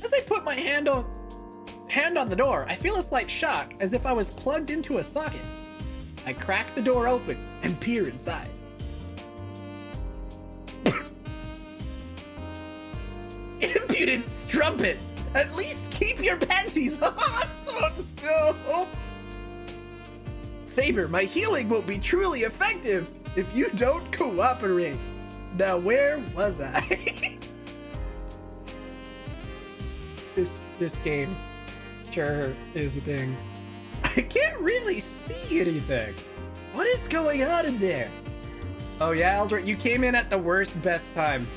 As I put my hand on the door, I feel a slight shock, as if I was plugged into a socket. I crack the door open and peer inside. Impudent strumpet! At least keep your panties on! Oh no! Saber, my healing won't be truly effective if you don't cooperate. Now where was I? This game sure is a thing. I can't really see anything. What is going on in there? Oh yeah, Eldra, you came in at the worst best time.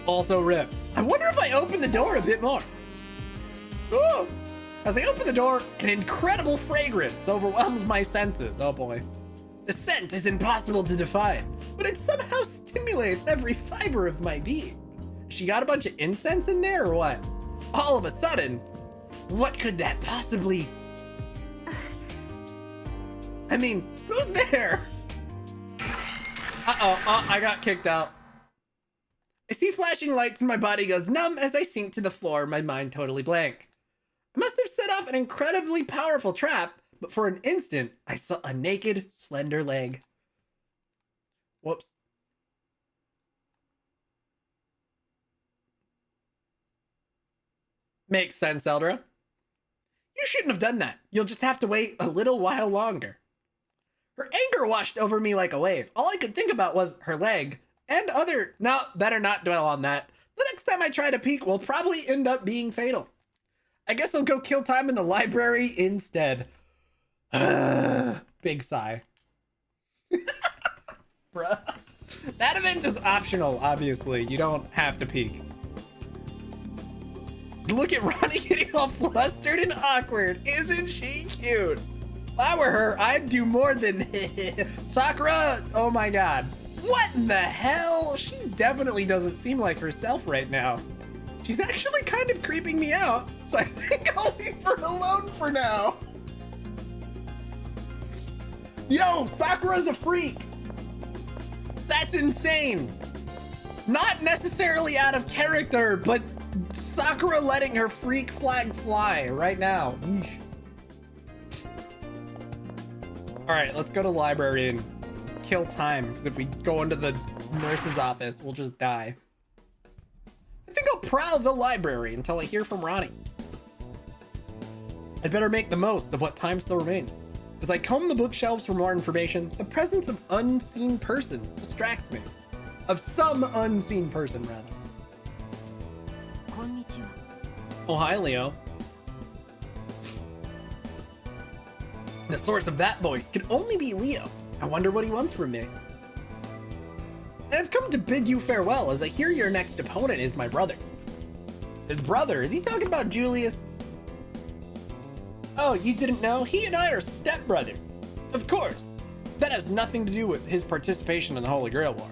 Also rip. I wonder if I open the door a bit more. Oh! As I open the door, an incredible fragrance overwhelms my senses. Oh boy. The scent is impossible to define, but it somehow stimulates every fiber of my being. She got a bunch of incense in there or what? All of a sudden, what could that possibly... I mean, who's there? Uh-oh, oh, I got kicked out. I see flashing lights and my body goes numb as I sink to the floor, my mind totally blank. I must have set off an incredibly powerful trap, but for an instant, I saw a naked, slender leg. Whoops. Makes sense, Eldra. You shouldn't have done that. You'll just have to wait a little while longer. Her anger washed over me like a wave. All I could think about was her leg and other... No, better not dwell on that. The next time I try to peek will probably end up being fatal. I guess I'll go kill time in the library instead. Big sigh. Bruh. That event is optional, obviously. You don't have to peek. Look at Rani getting all flustered and awkward. Isn't she cute? If I were her, I'd do more than Sakura. Oh my god. What in the hell? She definitely doesn't seem like herself right now. She's actually kind of creeping me out, so I think I'll leave her alone for now. Yo, Sakura's a freak. That's insane. Not necessarily out of character, but Sakura letting her freak flag fly right now. Yeesh. All right, let's go to the library and kill time, because if we go into the nurse's office, we'll just die. I think I'll prowl the library until I hear from Rani. I'd better make the most of what time still remains. As I comb the bookshelves for more information, the presence of unseen person distracts me. Of some unseen person, rather. Konnichiwa. Oh, hi, Leo. The source of that voice could only be Leo. I wonder what he wants from me. I've come to bid you farewell, as I hear your next opponent is my brother. His brother? Is he talking about Julius? Oh, you didn't know? He and I are stepbrothers. Of course. That has nothing to do with his participation in the Holy Grail War.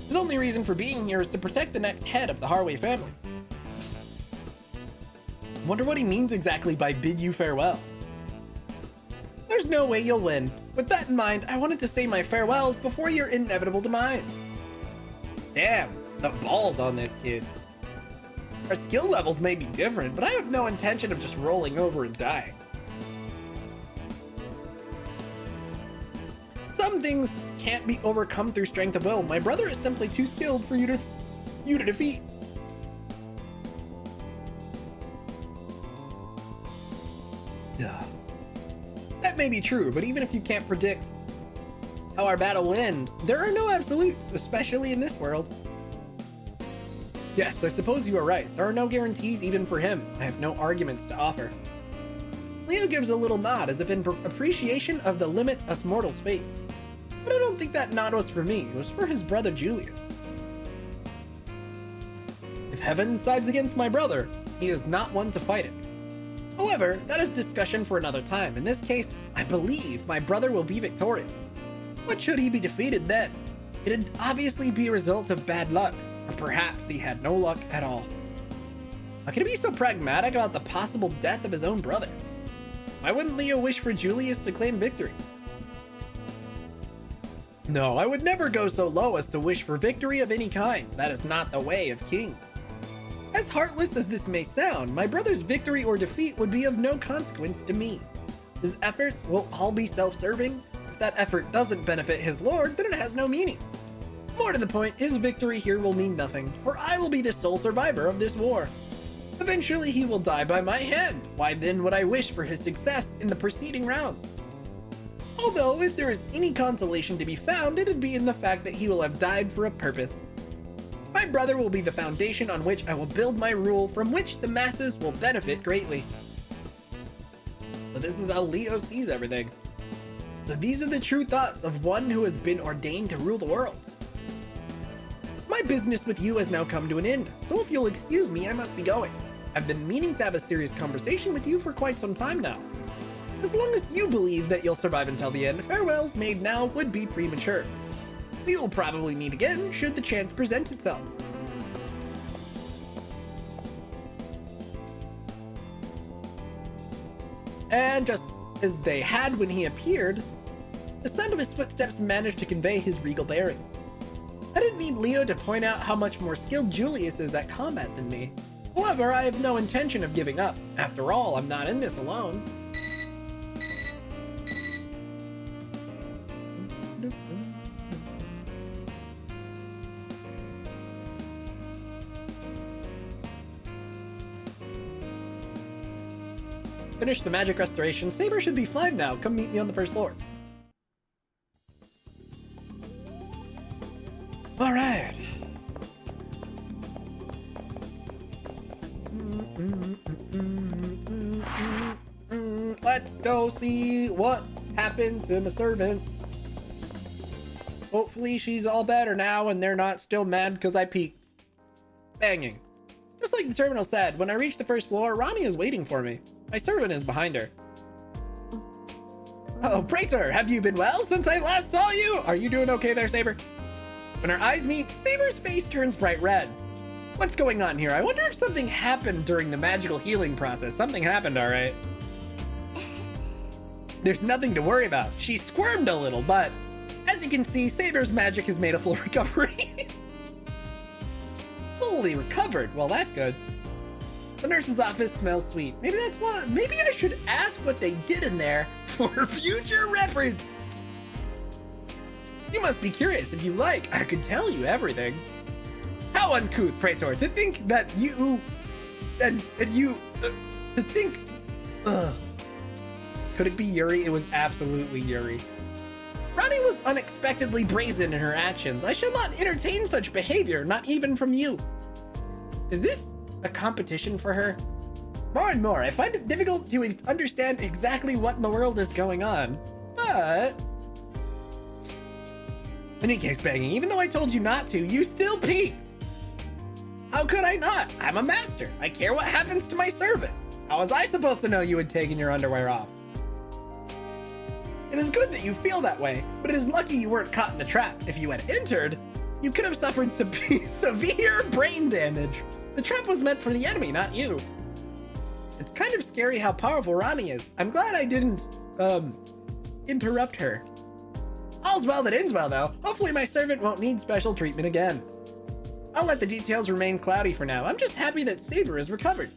His only reason for being here is to protect the next head of the Harway family. Wonder what he means exactly by bid you farewell. There's no way you'll win. With that in mind, I wanted to say my farewells before your inevitable demise. Damn, the balls on this kid. Our skill levels may be different, but I have no intention of just rolling over and dying. Some things can't be overcome through strength of will. My brother is simply too skilled for you to defeat. Ugh. That may be true, but even if you can't predict how our battle will end, there are no absolutes, especially in this world. Yes, I suppose you are right. There are no guarantees even for him. I have no arguments to offer. Leo gives a little nod as if in appreciation of the limit us mortals face. But I don't think that nod was for me. It was for his brother Julius. If heaven sides against my brother, he is not one to fight it. However, that is discussion for another time. In this case, I believe my brother will be victorious. What should he be defeated then? It'd obviously be a result of bad luck, or perhaps he had no luck at all. How can he be so pragmatic about the possible death of his own brother? Why wouldn't Leo wish for Julius to claim victory? No, I would never go so low as to wish for victory of any kind. That is not the way of kings. As heartless as this may sound, my brother's victory or defeat would be of no consequence to me. His efforts will all be self-serving. If that effort doesn't benefit his lord, then it has no meaning. More to the point, his victory here will mean nothing, for I will be the sole survivor of this war. Eventually he will die by my hand. Why then would I wish for his success in the preceding round? Although, if there is any consolation to be found, it'd be in the fact that he will have died for a purpose. My brother will be the foundation on which I will build my rule, from which the masses will benefit greatly. So this is how Leo sees everything. So these are the true thoughts of one who has been ordained to rule the world. My business with you has now come to an end, so if you'll excuse me, I must be going. I've been meaning to have a serious conversation with you for quite some time now. As long as you believe that you'll survive until the end, farewells made now would be premature. We will probably meet again should the chance present itself. And just as they had when he appeared, the sound of his footsteps managed to convey his regal bearing. I didn't need Leo to point out how much more skilled Julius is at combat than me. However, I have no intention of giving up. After all, I'm not in this alone. Finish the magic restoration. Saber should be fine now. Come meet me on the first floor. All right. Let's go see what happened to my servant. Hopefully she's all better now and they're not still mad because I peeked. Banging. Just like the terminal said, when I reached the first floor, Rani is waiting for me. My servant is behind her. Oh, Praetor, have you been well since I last saw you? Are you doing okay there, Saber? When our eyes meet, Saber's face turns bright red. What's going on here? I wonder if something happened during the magical healing process. Something happened, all right. There's nothing to worry about. She squirmed a little, but as you can see, Saber's magic has made a full recovery. Fully recovered. Well, that's good. The nurse's office smells sweet. Maybe that's what. Maybe I should ask what they did in there for future reference. You must be curious. If you like, I could tell you everything. How uncouth, Praetor, to think that you... to think... Could it be Yuri? It was absolutely Yuri. Rani was unexpectedly brazen in her actions. I should not entertain such behavior, not even from you. Is this a competition for her? More and more, I find it difficult to understand exactly what in the world is going on. But... in any case, Banging, even though I told you not to, you still peeked. How could I not? I'm a master. I care what happens to my servant. How was I supposed to know you had taken your underwear off? It is good that you feel that way, but it is lucky you weren't caught in the trap. If you had entered, you could have suffered severe brain damage. The trap was meant for the enemy, not you. It's kind of scary how powerful Rani is. I'm glad I didn't, interrupt her. All's well that ends well, though. Hopefully my servant won't need special treatment again. I'll let the details remain cloudy for now. I'm just happy that Saber is recovered.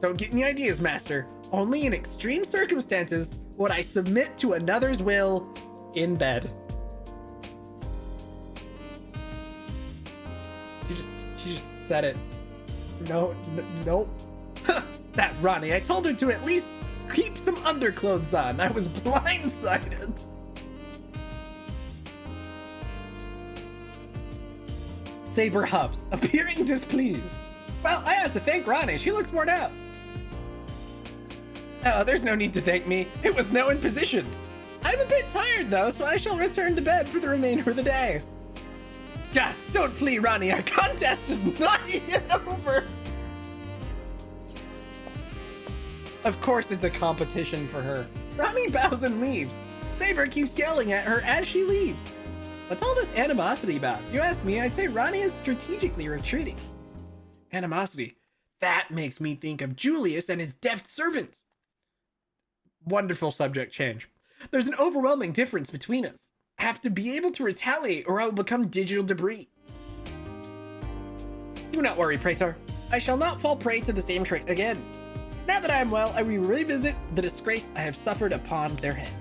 Don't get any ideas, Master. Only in extreme circumstances would I submit to another's will in bed. She just said it. No. That Rani. I told her to at least keep some underclothes on. I was blindsided. Saber huffs, appearing displeased. Well, I have to thank Rani. She looks worn out. Oh, there's no need to thank me. It was no imposition. I'm a bit tired, though, so I shall return to bed for the remainder of the day. God, don't flee, Rani. Our contest is not yet over. Of course it's a competition for her. Rani bows and leaves. Saber keeps yelling at her as she leaves. What's all this animosity about? You ask me, I'd say Rani is strategically retreating. Animosity. That makes me think of Julius and his deft servant. Wonderful subject change. There's an overwhelming difference between us. I have to be able to retaliate or I will become digital debris. Do not worry, Praetor. I shall not fall prey to the same trait again. Now that I am well, I will revisit the disgrace I have suffered upon their head.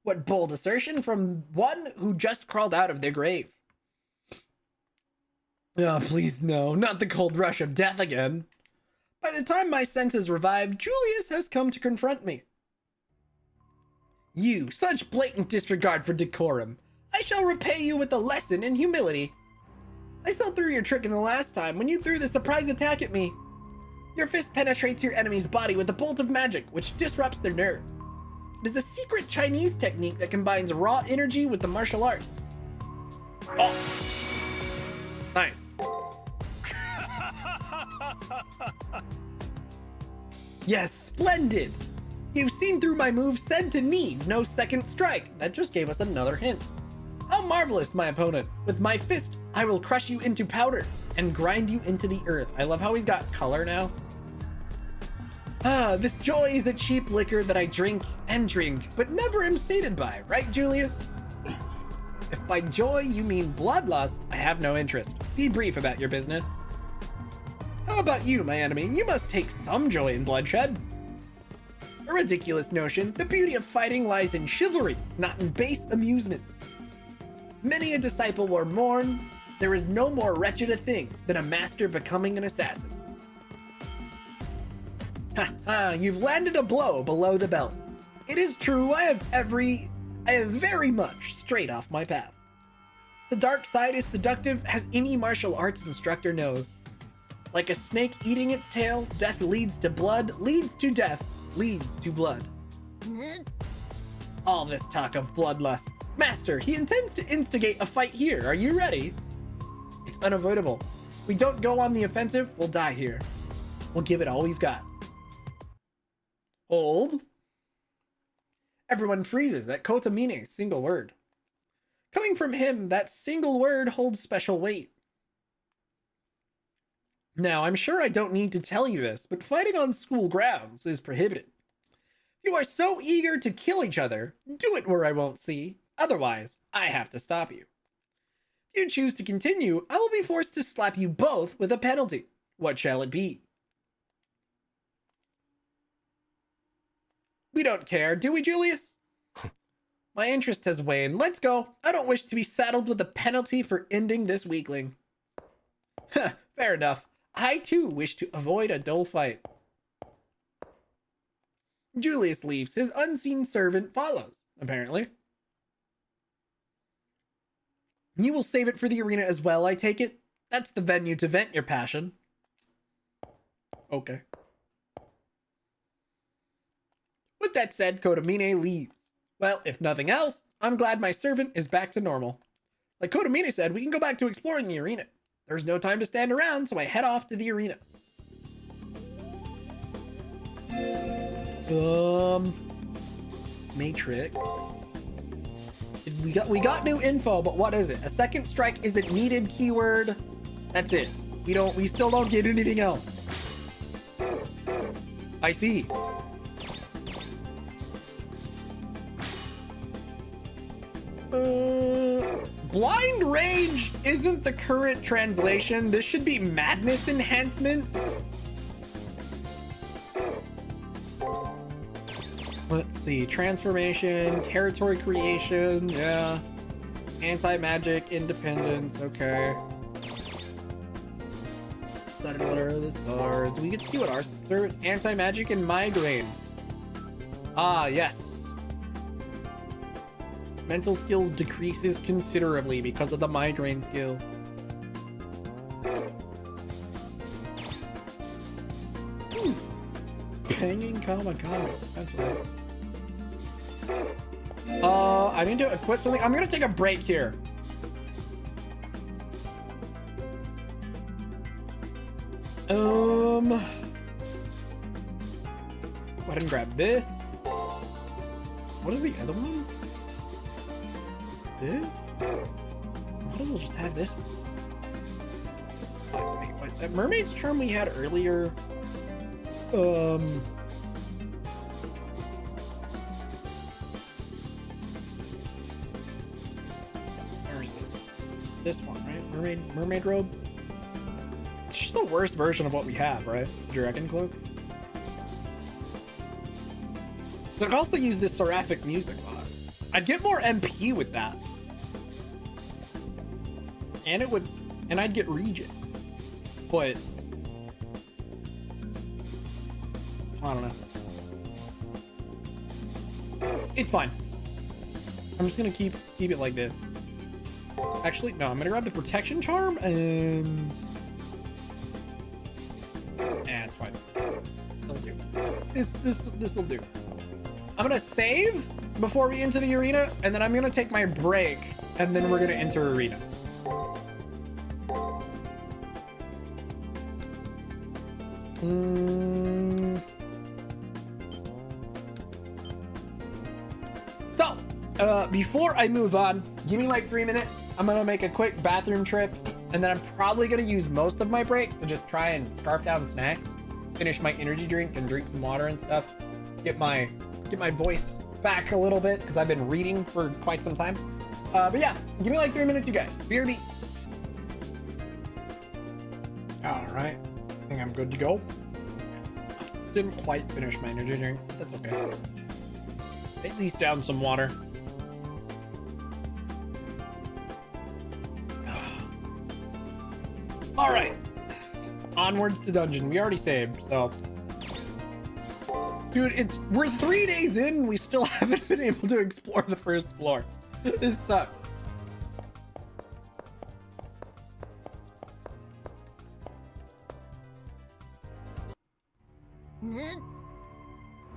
What bold assertion from one who just crawled out of their grave. Oh, please no, not the cold rush of death again. By the time my senses revived, Julius has come to confront me. You, such blatant disregard for decorum. I shall repay you with a lesson in humility. I saw through your trick in the last time when you threw the surprise attack at me. Your fist penetrates your enemy's body with a bolt of magic, which disrupts their nerves. It is a secret Chinese technique that combines raw energy with the martial arts. Oh. Nice. Yes, splendid. You've seen through my move said to need no second strike. That just gave us another hint. How marvelous, my opponent. With my fist, I will crush you into powder and grind you into the earth. I love how he's got color now. This joy is a cheap liquor that I drink and drink, but never am sated by, right, Julia? If by joy you mean bloodlust, I have no interest. Be brief about your business. How about you, my enemy? You must take some joy in bloodshed. A ridiculous notion. The beauty of fighting lies in chivalry, not in base amusement. Many a disciple will mourn. There is no more wretched a thing than a master becoming an assassin. Ha ha, you've landed a blow below the belt. It is true, I have very much strayed off my path. The dark side is seductive, as any martial arts instructor knows. Like a snake eating its tail, death leads to blood, leads to death, leads to blood. All this talk of bloodlust. Master, he intends to instigate a fight here. Are you ready? It's unavoidable. We don't go on the offensive, we'll die here. We'll give it all we've got. Hold. Everyone freezes at Kotomine's single word. Coming from him, that single word holds special weight. Now, I'm sure I don't need to tell you this, but fighting on school grounds is prohibited. You are so eager to kill each other, do it where I won't see. Otherwise, I have to stop you. If you choose to continue, I will be forced to slap you both with a penalty. What shall it be? We don't care, do we, Julius? My interest has waned. Let's go. I don't wish to be saddled with a penalty for ending this weakling. Fair enough. I too wish to avoid a dull fight. Julius leaves. His unseen servant follows, apparently. You will save it for the arena as well, I take it? That's the venue to vent your passion. Okay. With that said, Kotomine leaves. Well, if nothing else, I'm glad my servant is back to normal. Like Kotomine said, we can go back to exploring the arena. There's no time to stand around, so I head off to the arena. Matrix. We got new info, but what is it? A second strike isn't needed keyword. That's it. We still don't get anything else. I see. Blind Rage isn't the current translation. This should be Madness Enhancement. Let's see. Transformation, territory creation, yeah. Anti-magic, independence, okay. Settler of the Stars. Do we get to see what ours are? Anti-magic and migraine. Ah, yes. Mental skills decreases considerably because of the migraine skill. Banging Kamikami. That's right. I need to equip something. I'm gonna take a break here. Go ahead and grab this. What is the other one? This? Might as well just have this one. Wait, what? That mermaid's charm we had earlier. this one, right? Mermaid robe. It's just the worst version of what we have, right? Dragon cloak. I could also use this seraphic music mod. I'd get more MP with that. And I'd get regen. But I don't know. It's fine. I'm just gonna keep it like this. Actually, no, I'm gonna grab the protection charm and it's fine. It'll do. This will do. I'm gonna save before we enter the arena, and then I'm gonna take my break, and then we're gonna enter arena. So, before I move on, give me like 3 minutes. I'm gonna make a quick bathroom trip, and then I'm probably gonna use most of my break to just try and scarf down snacks, finish my energy drink, and drink some water and stuff. Get my voice back a little bit because I've been reading for quite some time. But yeah, give me like 3 minutes, you guys. BRB. All right, I think I'm good to go. Didn't quite finish my energy drink. That's okay. At least down some water. All right, onwards to dungeon. We already saved, so. Dude, we're 3 days in, we still haven't been able to explore the first floor. This sucks.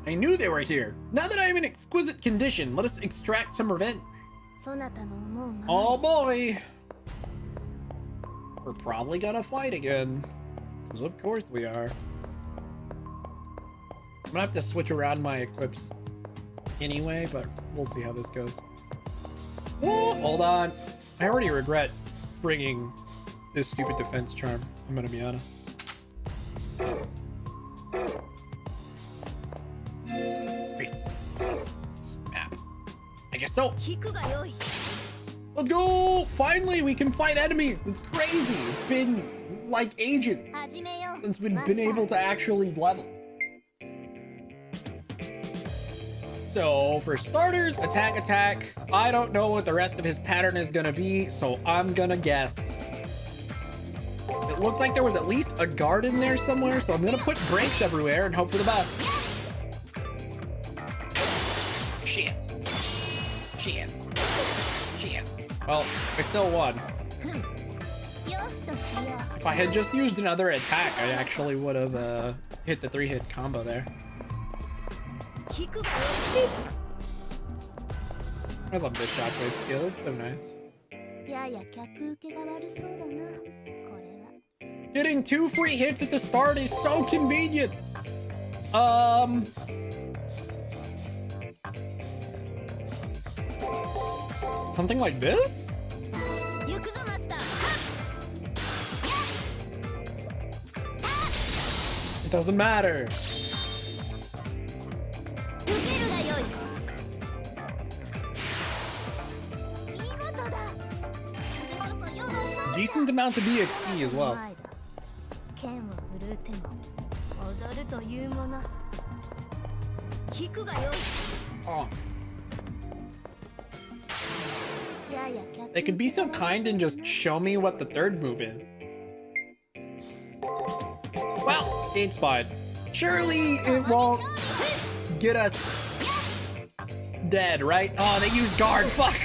I knew they were here. Now that I am in exquisite condition, let us extract some revenge. Oh boy. We're probably gonna fight again. Because of course we are. I'm gonna have to switch around my equips anyway, but we'll see how this goes. Oh, hold on. I already regret bringing this stupid defense charm. I'm gonna be honest. Wait. Snap. I guess so. Let's go! Finally, we can fight enemies. It's crazy. It's been like ages since we've been able to actually level. So for starters, attack. I don't know what the rest of his pattern is gonna be, so I'm gonna guess. It looked like there was at least a guard in there somewhere, so I'm gonna put breaks everywhere and hope for the best. Shit. Well, I still won. If I had just used another attack, I actually would have hit the 3-hit combo there. I love this shockwave skill, it's so nice. Getting 2 free hits at the start is so convenient. Something like this? It doesn't matter. Decent amount to be a key as well. Oh. They could be so kind and just show me what the third move is. Well, it's fine. Surely it won't get us dead, right? Oh, they used guard. Fuck.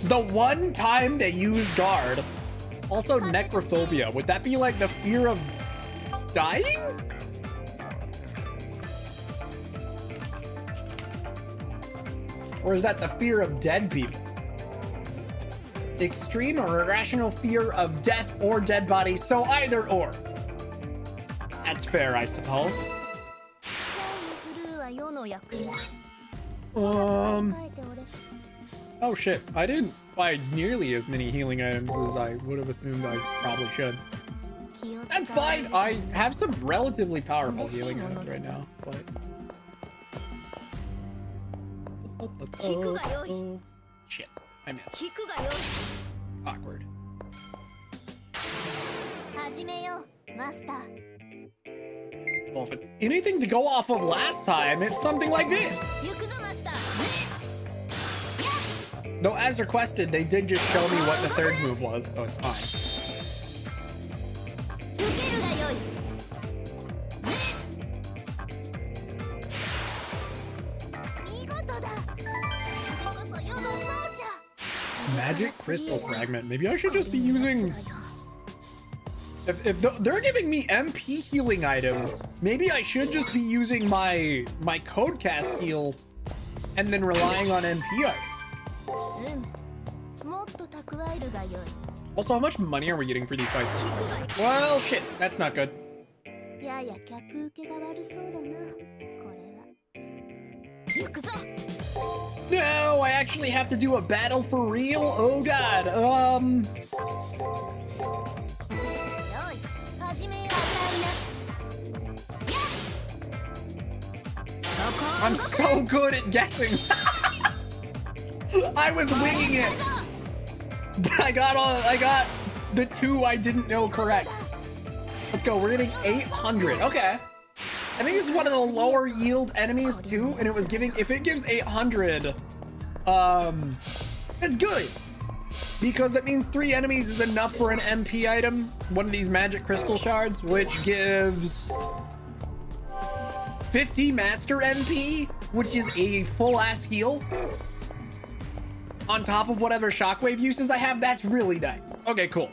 The one time they used guard. Also, necrophobia. Would that be like the fear of dying? Or is that the fear of dead people? Extreme or irrational fear of death or dead bodies, so either or. That's fair, I suppose. Oh shit, I didn't buy nearly as many healing items as I would have assumed I probably should. That's fine, I have some relatively powerful healing items right now, but Shit, I missed. Awkward. 始めようマスター Well, if it's anything to go off of last time, it's something like this. 行くぞマスター Though, as requested, they did just show me what the third move was, so it's fine. 受けるがよい 見事だ Magic crystal fragment. Maybe I should just be using. If they're giving me MP healing item, maybe I should just be using my code cast heal, and then relying on MP items. もっと蓄えるがよい Also, how much money are we getting for these fights? Well, shit, that's not good. やや客受けが悪そうだなこれは行くぞ No, I actually have to do a battle for real? Oh god, よい始めよう I'm so good at guessing. I was winging it, but I got the two I didn't know correct. Let's go. We're getting 800. Okay. I think this is one of the lower yield enemies too, and it was giving. If it gives 800, it's good because that means 3 enemies is enough for an MP item. One of these magic crystal shards, which gives 50 master MP, which is a full ass heal. On top of whatever shockwave uses I have, that's really nice. Okay, cool.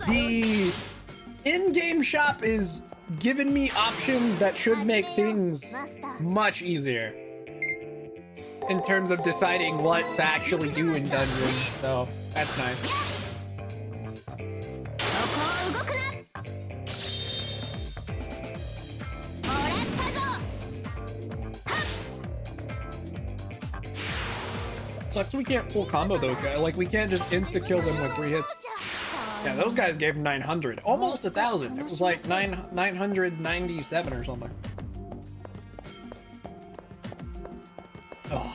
The in-game shop is giving me options that should make things much easier in terms of deciding what to actually do in dungeons. So that's nice. Sucks we can't full combo those guys. Like, we can't just insta kill them with 3 hits. Yeah, those guys gave 900. Almost 1,000. It was like 997 or something. Oh.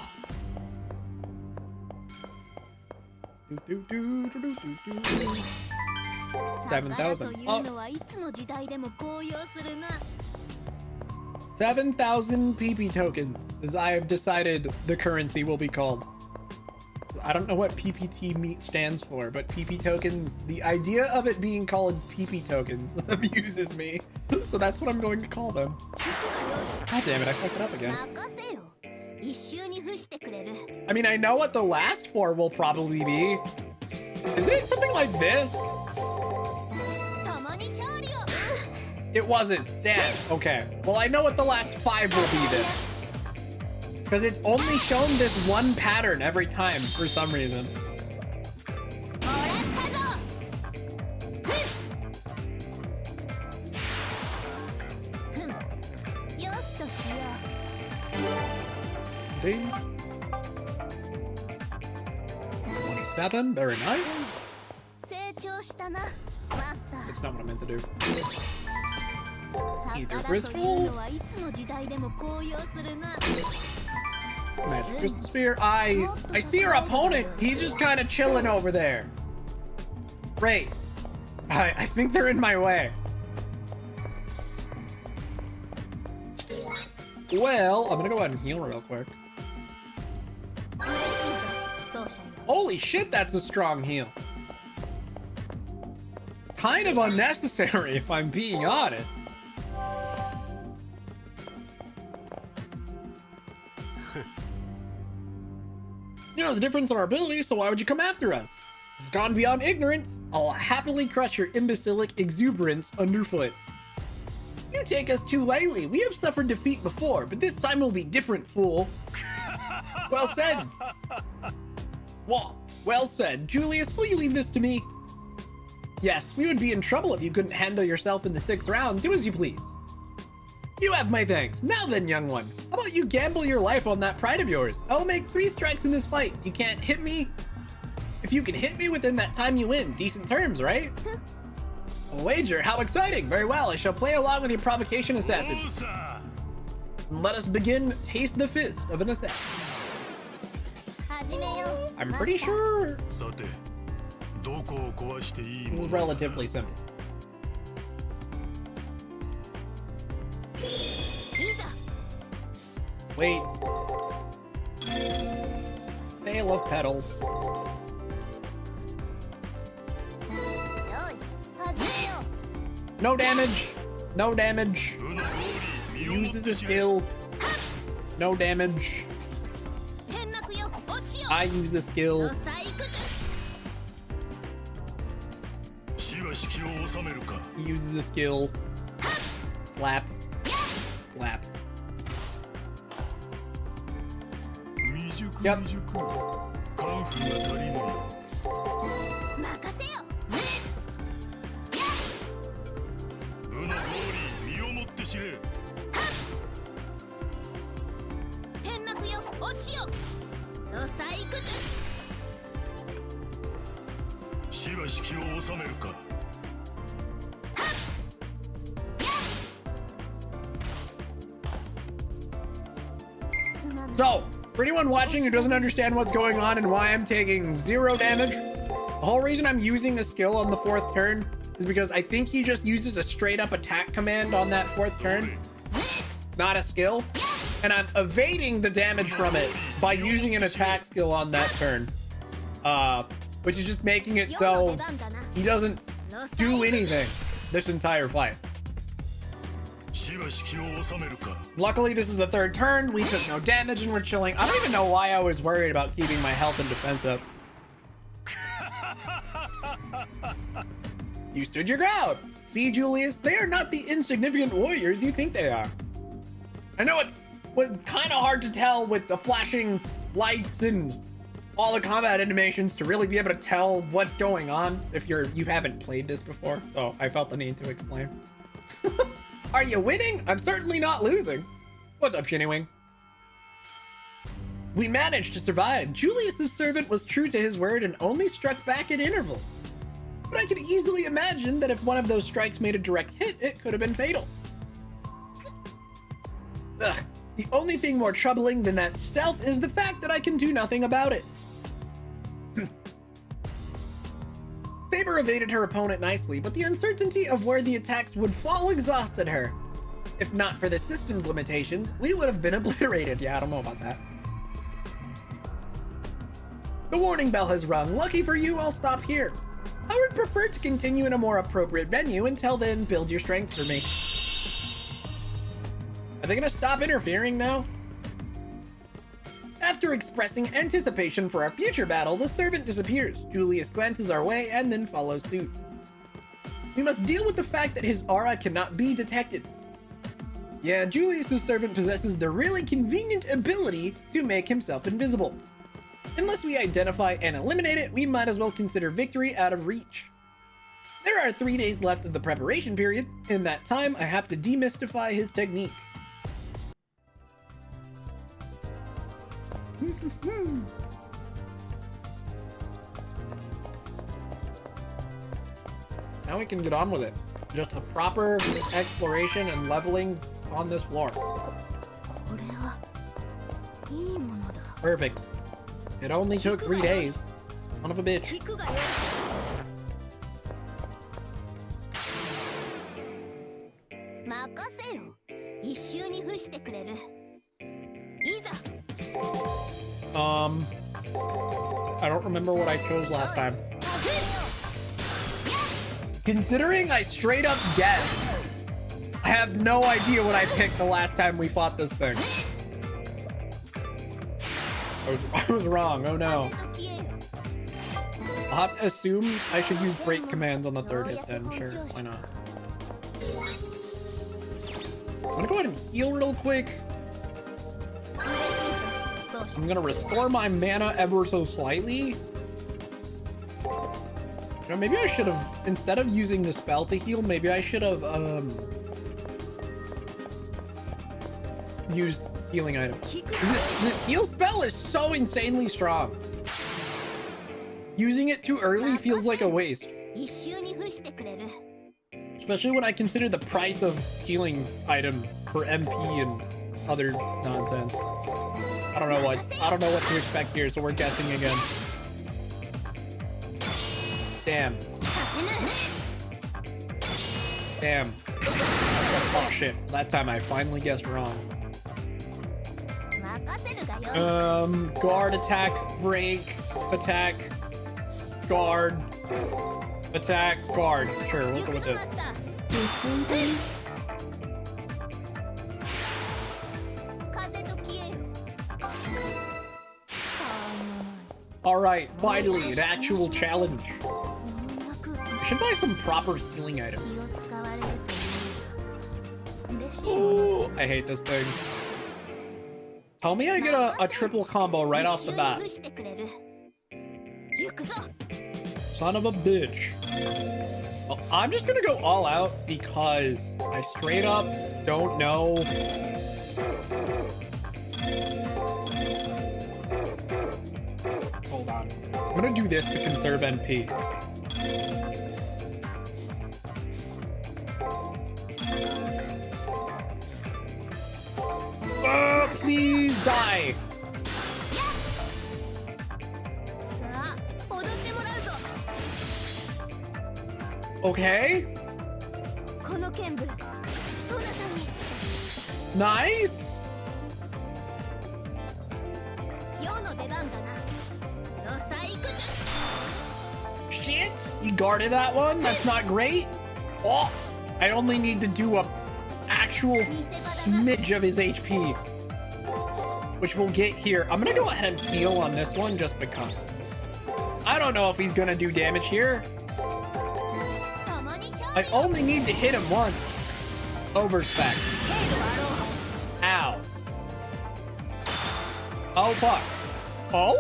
7,000. Oh. 7,000 PP tokens, as I have decided the currency will be called. I don't know what PPT stands for, but PP tokens, the idea of it being called PP tokens amuses me. So that's what I'm going to call them. God damn it, I fucked it up again. I mean, I know what the last 4 will probably be. Is it something like this? It wasn't. Damn. Okay. Well, I know what the last 5 will be then. Because it's only shown this one pattern every time for some reason. Ding. 27. Very nice. It's not what I meant to do. Ether crystal. Magic crystal sphere. I see our opponent. He's just kind of chilling over there. Great. I think they're in my way. Well, I'm gonna go ahead and heal real quick. Holy shit, that's a strong heal. Kind of unnecessary, if I'm being honest. You know the difference in our abilities, so why would you come after us? It's gone beyond ignorance. I'll happily crush your imbecilic exuberance underfoot. You take us too lightly. We have suffered defeat before, but this time will be different, fool. Well said. Well said. Julius, will you leave this to me? Yes, we would be in trouble if you couldn't handle yourself in the 6th round. Do as you please. You have my thanks. Now then, young one, how about you gamble your life on that pride of yours? I'll make 3 strikes in this fight. You can't hit me. If you can hit me within that time, you win. Decent terms, right? A wager. How exciting. Very well. I shall play along with your provocation assassin. Let us begin Taste the Fist of an Assassin. 始めよう I'm pretty sure さてどこを壊していい this も is の relatively simple. いざ Wait. Veil of Petals. よい始めよ No damage. No damage. うの通り身をもっ Uses て a 知れ skill. No damage. う天幕よ落ちよ I use the skill. の細工死は式を収めるか He uses a skill. Slap. Slap. 未熟 Yep. 未熟カンフーが足りない任せようの通り身をもって知れ天幕よ落ちよの細工死は式を収めるか So, for anyone watching who doesn't understand what's going on and why I'm taking 0 damage, the whole reason I'm using the skill on the 4th turn is because I think he just uses a straight up attack command on that 4th turn, not a skill. And I'm evading the damage from it by using an attack skill on that turn. Which is just making it 世の so 出番だな he doesn't の細 do 工 anything this entire fight. 死は式を収めるか Luckily, this is the 3rd turn. We took no damage and we're chilling. I don't even know why I was worried about keeping my health and defense up. You stood your ground. See, Julius, they are not the insignificant warriors you think they are. I know it was kind of hard to tell with the flashing lights and all the combat animations to really be able to tell what's going on if you haven't played this before. So I felt the need to explain. Are you winning? I'm certainly not losing. What's up, Shinnywing? We managed to survive. Julius's servant was true to his word and only struck back at intervals. But I could easily imagine that if one of those strikes made a direct hit, it could have been fatal. Ugh. The only thing more troubling than that stealth is the fact that I can do nothing about it. Saber evaded her opponent nicely, but the uncertainty of where the attacks would fall exhausted her. If not for the system's limitations, we would have been obliterated. Yeah, I don't know about that. The warning bell has rung. Lucky for you, I'll stop here. I would prefer to continue in a more appropriate venue. Until then, build your strength for me. Are they gonna stop interfering now? After expressing anticipation for our future battle, the servant disappears. Julius glances our way and then follows suit. We must deal with the fact that his aura cannot be detected. Yeah, Julius's servant possesses the really convenient ability to make himself invisible. Unless we identify and eliminate it, we might as well consider victory out of reach. There are 3 days left of the preparation period. In that time, I have to demystify his technique. Now we can get on with it. Just a proper exploration and leveling on this floor. これはいいものだ Perfect. It only took 3 days. Son of a bitch. 聞くがよ任せよ一周に付してくれるいざ I don't remember what I chose last time. Considering I straight up guessed, I have no idea what I picked the last time we fought this thing. I was wrong. Oh no. I'll have to assume I should use break commands on the 3rd hit then. Sure, why not? I'm gonna go ahead and heal real quick. I'm gonna restore my mana ever so slightly. You know, maybe I should have, instead of using the spell to heal, maybe I should have used healing item. This heal spell is so insanely strong. Using it too early feels like a waste. 一周に付してくれる Especially when I consider the price of healing items per MP and other nonsense. I don't know what to expect here, so we're guessing again. Damn. Damn. Oh shit. That time I finally guessed wrong. Guard, attack, break, attack, guard, attack, guard. Sure, we'll go with this. Alright, finally, an actual challenge. I should buy some proper healing items. Ooh, I hate this thing. Tell me I get a triple combo right off the bat. Son of a bitch. Well, I'm just gonna go all out because I straight up don't know. Hold on. I'm gonna do this to conserve NP. Please die. Okay. Nice. Shit, you guarded that one. That's not great. Oh, I only need to do a actual smidge of his HP, which we'll get here. I'm gonna go ahead and heal on this one just because. I don't know if he's gonna do damage here. I only need to hit him once. Overspec. Ow. Oh fuck. Oh?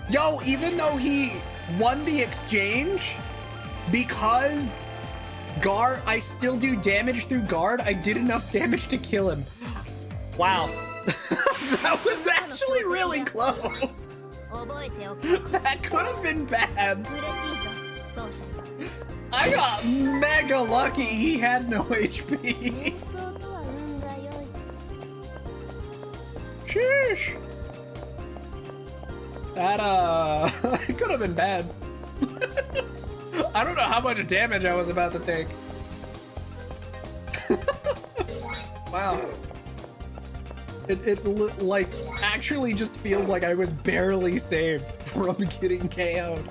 Yo, even though he won the exchange, because guard, I still do damage through guard. I did enough damage to kill him. Wow. That was actually really close. That could have been bad. I got mega lucky he had no HP. Sheesh. That it could have been bad. I don't know how much damage I was about to take. Wow. It like actually just feels like I was barely saved from getting KO'd.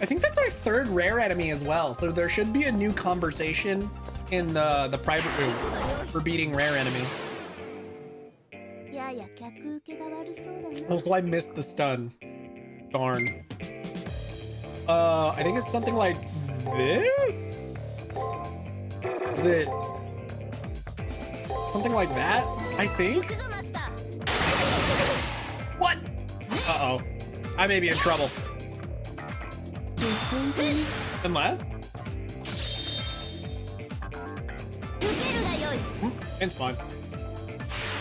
I think that's our third rare enemy as well, so there should be a new conversation in the private room for beating rare enemy. Also, I missed the stun. Darn. I think it's something like this? Is it something like that? I think? What? Uh-oh. I may be in trouble. Unless? It's fine.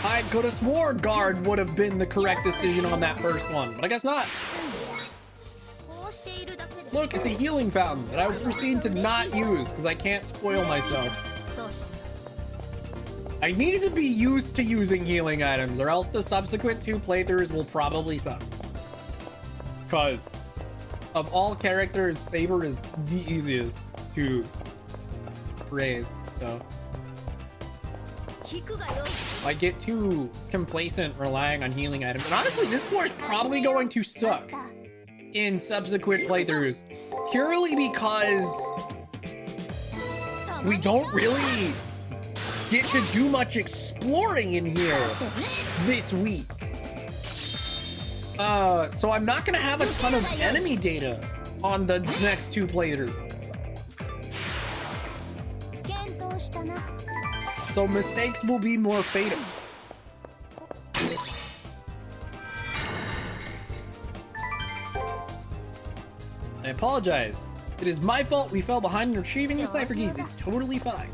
I could have swore guard would have been the correct decision on that first one, but I guess not. Look, it's a healing fountain that I was proceeding to not use because I can't spoil myself. I needed to be used to using healing items, or else the subsequent 2 playthroughs will probably suck. Because of all characters, Saber is the easiest to raise, so I get too complacent relying on healing items. And honestly, this floor is probably going to suck in subsequent playthroughs, purely because we don't really get to do much exploring in here this week. So I'm not gonna have a ton of enemy data on the next 2 playthroughs. So mistakes will be more fatal. I apologize. It is my fault we fell behind in retrieving the cipher keys. It's totally fine.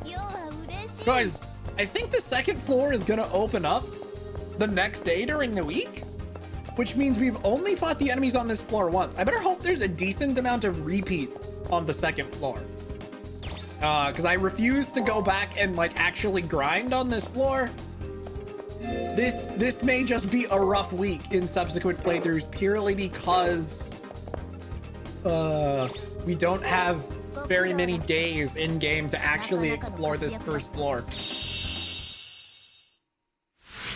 Guys, I think the second floor is gonna open up the next day during the week, which means we've only fought the enemies on this floor once. I better hope there's a decent amount of repeats on the second floor. because I refuse to go back and like actually grind on this floor. This may just be a rough week in subsequent playthroughs purely because we don't have very many days in game to actually explore this first floor.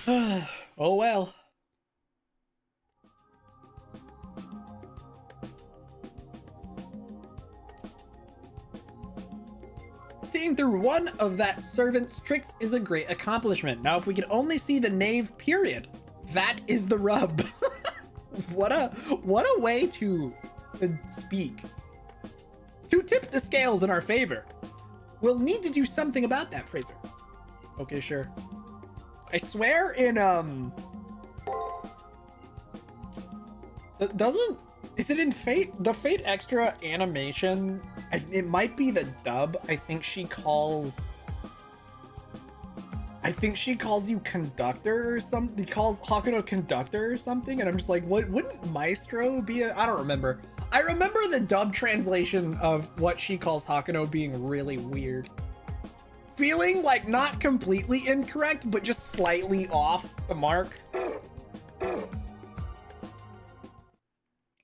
Oh well. Seeing through one of that servant's tricks is a great accomplishment. Now, if we could only see the knave, period. That is the rub. What a way to speak. To tip the scales in our favor. We'll need to do something about that, Fraser. Okay, sure. I swear in, is it in Fate? The Fate Extra animation, it might be the dub. I think she calls you conductor or something. He calls Hakuno conductor or something. And I'm just like, what, wouldn't Maestro be I don't remember. I remember the dub translation of what she calls Hakuno being really weird. Feeling like not completely incorrect, but just slightly off the mark.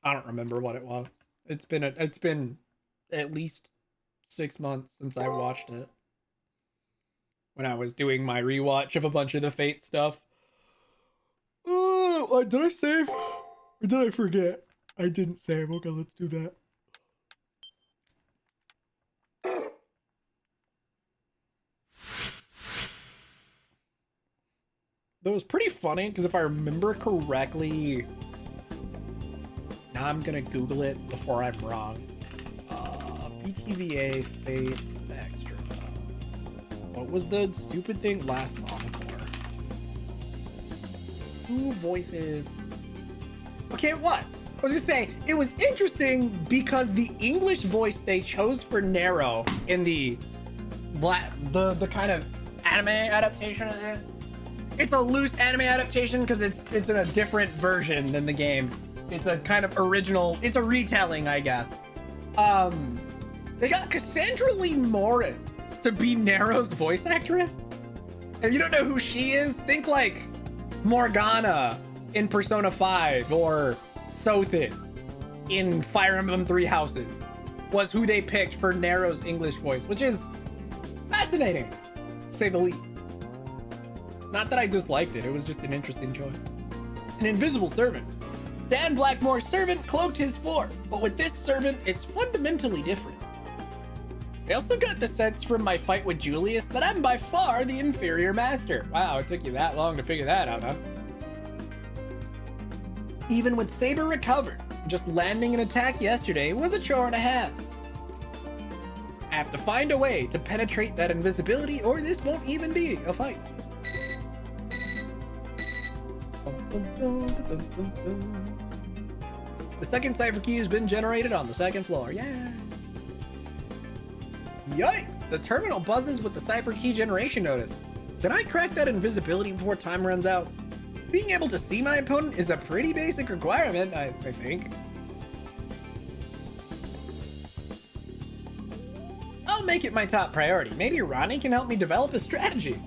I don't remember what it was. It's been at least 6 months since I watched it. When I was doing my rewatch of a bunch of the Fate stuff. Oh, did I save? Or did I forget? I didn't save. Okay, let's do that. That was pretty funny, because if I remember correctly... Now I'm gonna Google it before I'm wrong. BTVA Fate Extra. What was the stupid thing? Last Encore. Who voices... Okay, what? I was gonna say, it was interesting because the English voice they chose for Nero in the kind of anime adaptation of this. It's a loose anime adaptation because it's in a different version than the game. It's a kind of original, it's a retelling, I guess. They got Cassandra Lee Morris to be Nero's voice actress. If you don't know who she is, think like Morgana in Persona 5 or Sothis in Fire Emblem Three Houses was who they picked for Nero's English voice, which is fascinating, to say the least. Not that I disliked it, it was just an interesting choice. An invisible servant. Dan Blackmore's servant cloaked his form, but with this servant, it's fundamentally different. I also got the sense from my fight with Julius that I'm by far the inferior master. Wow, it took you that long to figure that out, huh? Even with Saber recovered, just landing an attack yesterday was a chore and a half. I have to find a way to penetrate that invisibility or this won't even be a fight. The second cipher key has been generated on the second floor. Yeah. Yikes! The terminal buzzes with the cipher key generation notice. Can I crack that invisibility before time runs out? Being able to see my opponent is a pretty basic requirement, I think. I'll make it my top priority. Maybe Rani can help me develop a strategy.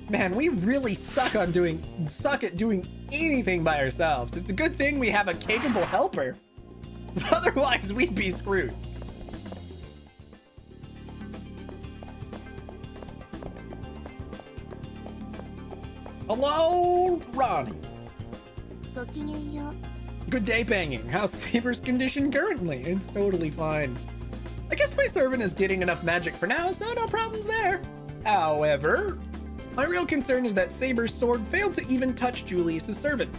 Man, we really suck at doing anything by ourselves. It's a good thing we have a capable helper. Otherwise, we'd be screwed. Hello, Rani. Good day, banging. How's Saber's condition currently? It's totally fine. I guess my servant is getting enough magic for now, so no problems there. However, my real concern is that Saber's sword failed to even touch Julius's servant.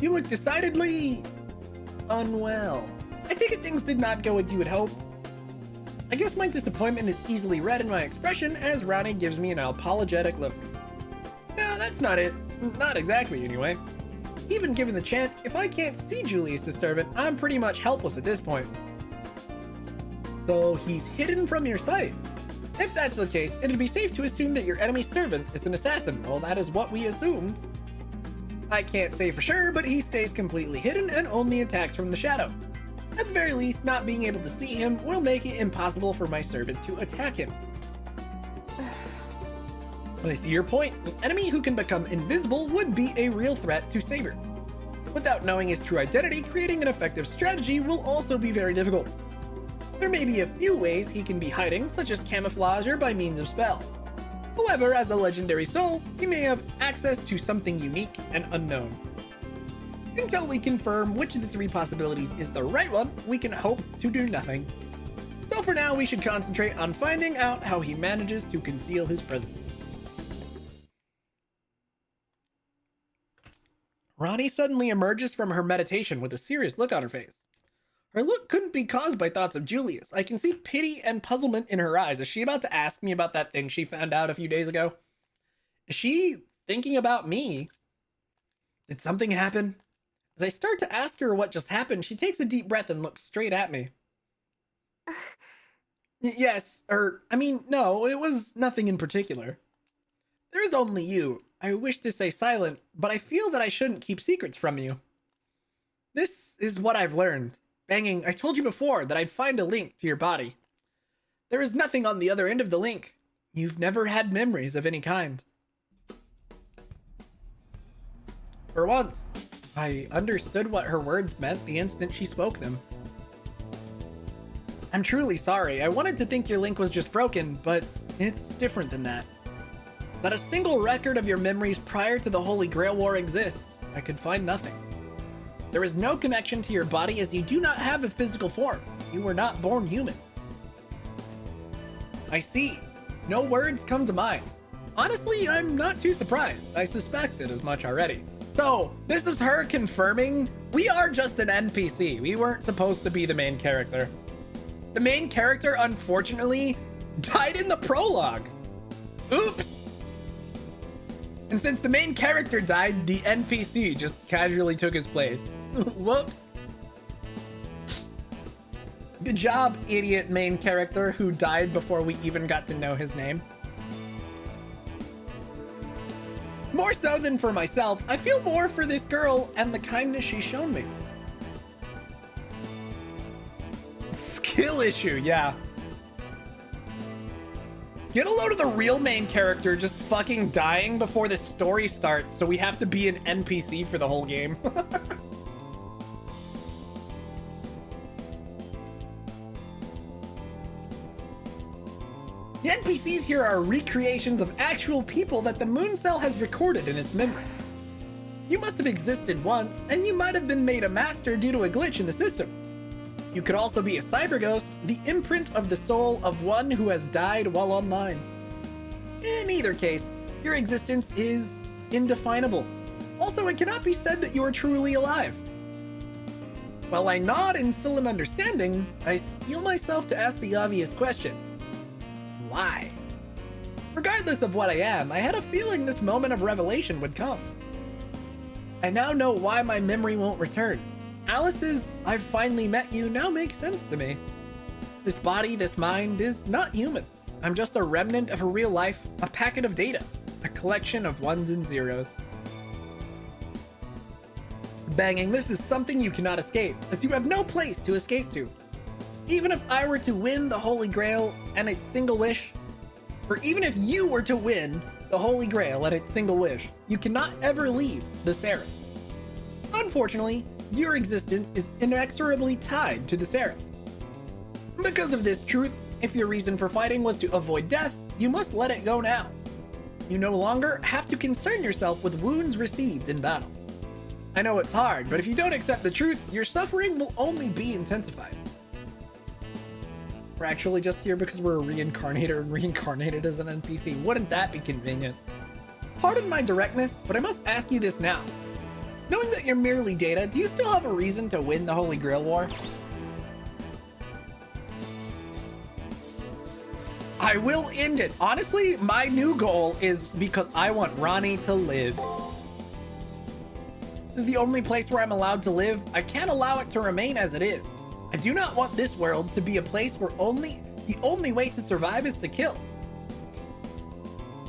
You look decidedly unwell. I take it things did not go as you had hoped. I guess my disappointment is easily read in my expression as Rani gives me an apologetic look. No, that's not it. Not exactly, anyway. Even given the chance, if I can't see Julius's servant, I'm pretty much helpless at this point. So he's hidden from your sight. If that's the case, it'd be safe to assume that your enemy's servant is an assassin. Well, that is what we assumed. I can't say for sure, but he stays completely hidden and only attacks from the shadows. At the very least, not being able to see him will make it impossible for my servant to attack him. I see your point. An enemy who can become invisible would be a real threat to Saber. Without knowing his true identity, creating an effective strategy will also be very difficult. There may be a few ways he can be hiding, such as camouflage or by means of spell. However, as a legendary soul, he may have access to something unique and unknown. Until we confirm which of the three possibilities is the right one, we can hope to do nothing. So for now, we should concentrate on finding out how he manages to conceal his presence. Rani suddenly emerges from her meditation with a serious look on her face. Her look couldn't be caused by thoughts of Julius. I can see pity and puzzlement in her eyes. Is she about to ask me about that thing she found out a few days ago? Is she thinking about me? Did something happen? As I start to ask her what just happened, she takes a deep breath and looks straight at me. Yes, no, it was nothing in particular. There is only you. I wish to stay silent, but I feel that I shouldn't keep secrets from you. This is what I've learned. Banging, I told you before that I'd find a link to your body. There is nothing on the other end of the link. You've never had memories of any kind. For once, I understood what her words meant the instant she spoke them. I'm truly sorry. I wanted to think your link was just broken, but it's different than that. Not a single record of your memories prior to the Holy Grail War exists. I could find nothing. There is no connection to your body as you do not have a physical form. You were not born human. I see. No words come to mind. Honestly, I'm not too surprised. I suspected as much already. So, this is her confirming we are just an NPC. We weren't supposed to be the main character. The main character, unfortunately, died in the prologue. Oops. And since the main character died, the NPC just casually took his place. Whoops. Good job, idiot main character who died before we even got to know his name. More so than for myself, I feel more for this girl and the kindness she's shown me. Skill issue, yeah. Get a load of the real main character just fucking dying before the story starts, so we have to be an NPC for the whole game. The NPCs here are recreations of actual people that the Moon Cell has recorded in its memory. You must have existed once, and you might have been made a master due to a glitch in the system. You could also be a cyber ghost, the imprint of the soul of one who has died while online. In either case, your existence is indefinable. Also, it cannot be said that you are truly alive. While I nod in sullen understanding, I steel myself to ask the obvious question. Why? Regardless of what I am, I had a feeling this moment of revelation would come. I now know why my memory won't return. Alice's "I've finally met you" now makes sense to me. This body, this mind, is not human. I'm just a remnant of a real life, a packet of data, a collection of ones and zeros. Banging, this is something you cannot escape, as you have no place to escape to. Even if I were to win the Holy Grail and its single wish, or even if you were to win the Holy Grail and its single wish, you cannot ever leave the Seraph. Unfortunately, your existence is inexorably tied to the Seraph. Because of this truth, if your reason for fighting was to avoid death, you must let it go now. You no longer have to concern yourself with wounds received in battle. I know it's hard, but if you don't accept the truth, your suffering will only be intensified. We're actually just here because we're a reincarnator and reincarnated as an NPC. Wouldn't that be convenient? Pardon my directness, but I must ask you this now. Knowing that you're merely data, do you still have a reason to win the Holy Grail War? I will end it. Honestly, my new goal is because I want Rani to live. This is the only place where I'm allowed to live. I can't allow it to remain as it is. I do not want this world to be a place where the only way to survive is to kill.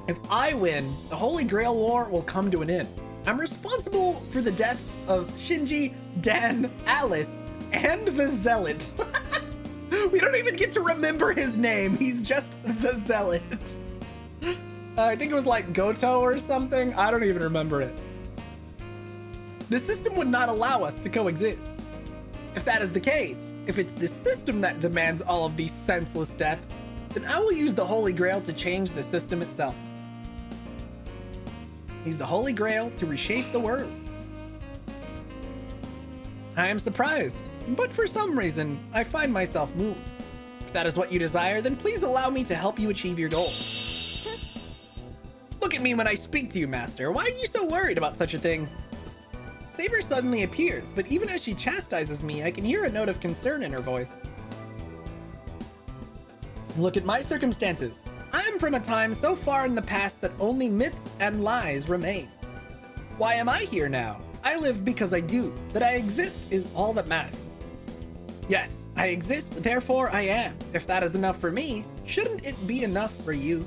If I win, the Holy Grail War will come to an end. I'm responsible for the deaths of Shinji, Dan, Alice, And the Zealot. We don't even get to remember his name. He's just the Zealot. I think it was like Goto or something. I don't even remember it. The system would not allow us to coexist. If that is the case, if it's the system that demands all of these senseless deaths, then I will use the Holy Grail to change the system itself. Use the Holy Grail to reshape the world. I am surprised, but for some reason, I find myself moved. If that is what you desire, then please allow me to help you achieve your goal. Look at me when I speak to you, Master. Why are you so worried about such a thing? Saber suddenly appears, but even as she chastises me, I can hear a note of concern in her voice. Look at my circumstances. I am from a time so far in the past that only myths and lies remain. Why am I here now? I live because I do. That I exist is all that matters. Yes, I exist, therefore I am. If that is enough for me, shouldn't it be enough for you?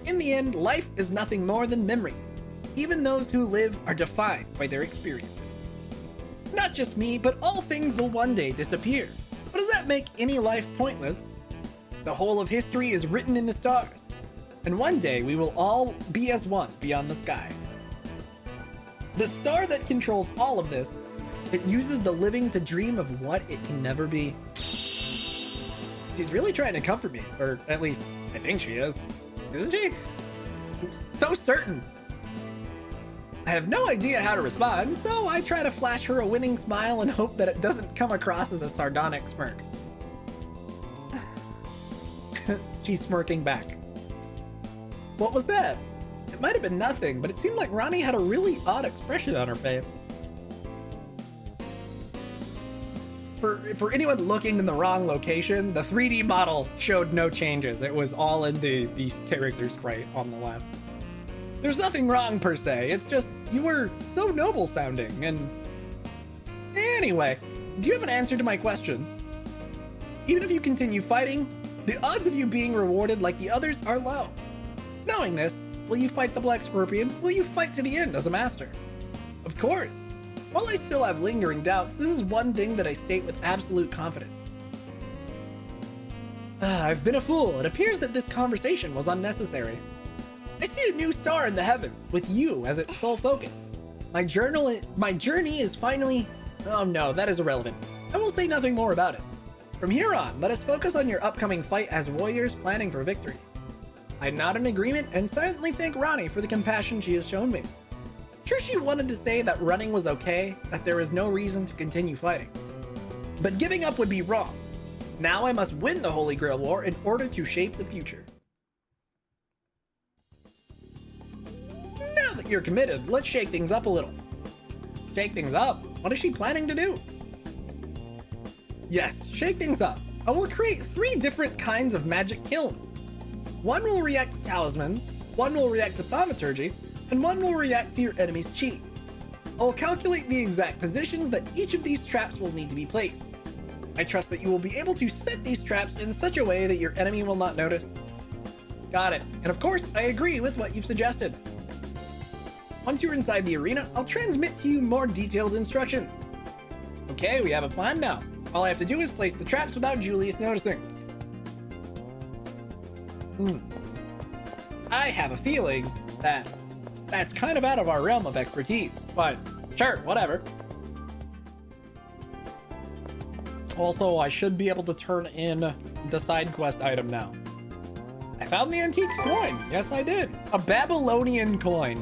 In the end, life is nothing more than memory. Even those who live are defined by their experiences. Not just me, but all things will one day disappear. But does that make any life pointless? The whole of history is written in the stars. And one day we will all be as one beyond the sky. The star that controls all of this, it uses the living to dream of what it can never be. She's really trying to comfort me, or at least I think she is. Isn't she? So certain. I have no idea how to respond, so I try to flash her a winning smile and hope that it doesn't come across as a sardonic smirk. She's smirking back. What was that? It might have been nothing, but it seemed like Rani had a really odd expression on her face. For anyone looking in the wrong location, the 3D model showed no changes. It was all in the character sprite on the left. There's nothing wrong per se, it's just you were so noble sounding, and... Anyway, do you have an answer to my question? Even if you continue fighting, the odds of you being rewarded like the others are low. Knowing this, will you fight the Black Scorpion? Will you fight to the end as a master? Of course. While I still have lingering doubts, this is one thing that I state with absolute confidence. I've been a fool. It appears that this conversation was unnecessary. I see a new star in the heavens, with you as its sole focus. My journey is finally... Oh no, that is irrelevant. I will say nothing more about it. From here on, let us focus on your upcoming fight as warriors planning for victory. I nod in agreement and silently thank Rani for the compassion she has shown me. Sure, she wanted to say that running was okay, that there is no reason to continue fighting. But giving up would be wrong. Now I must win the Holy Grail War in order to shape the future. Now that you're committed, let's shake things up a little. Shake things up? What is she planning to do? Yes, shake things up. I will create 3 different kinds of magic kilns. One will react to talismans, one will react to thaumaturgy, and one will react to your enemy's chi. I will calculate the exact positions that each of these traps will need to be placed. I trust that you will be able to set these traps in such a way that your enemy will not notice. Got it. And of course, I agree with what you've suggested. Once you're inside the arena, I'll transmit to you more detailed instructions. Okay, we have a plan now. All I have to do is place the traps without Julius noticing. I have a feeling that that's kind of out of our realm of expertise, but sure, whatever. Also, I should be able to turn in the side quest item now. I found the antique coin. Yes, I did. A Babylonian coin.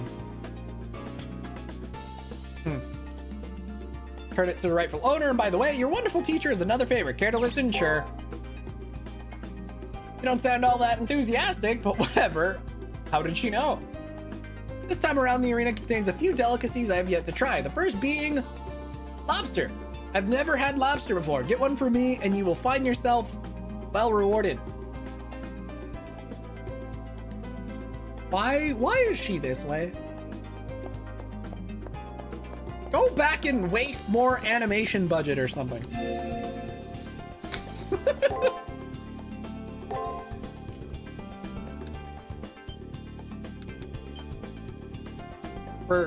Turn it to the rightful owner, and by the way, your wonderful teacher is another favorite. Care to listen? Sure. You don't sound all that enthusiastic, but whatever. How did she know? This time around, the arena contains a few delicacies I have yet to try. The first being lobster. I've never had lobster before. Get one for me and you will find yourself well rewarded. Why is she this way? Go back and waste more animation budget or something.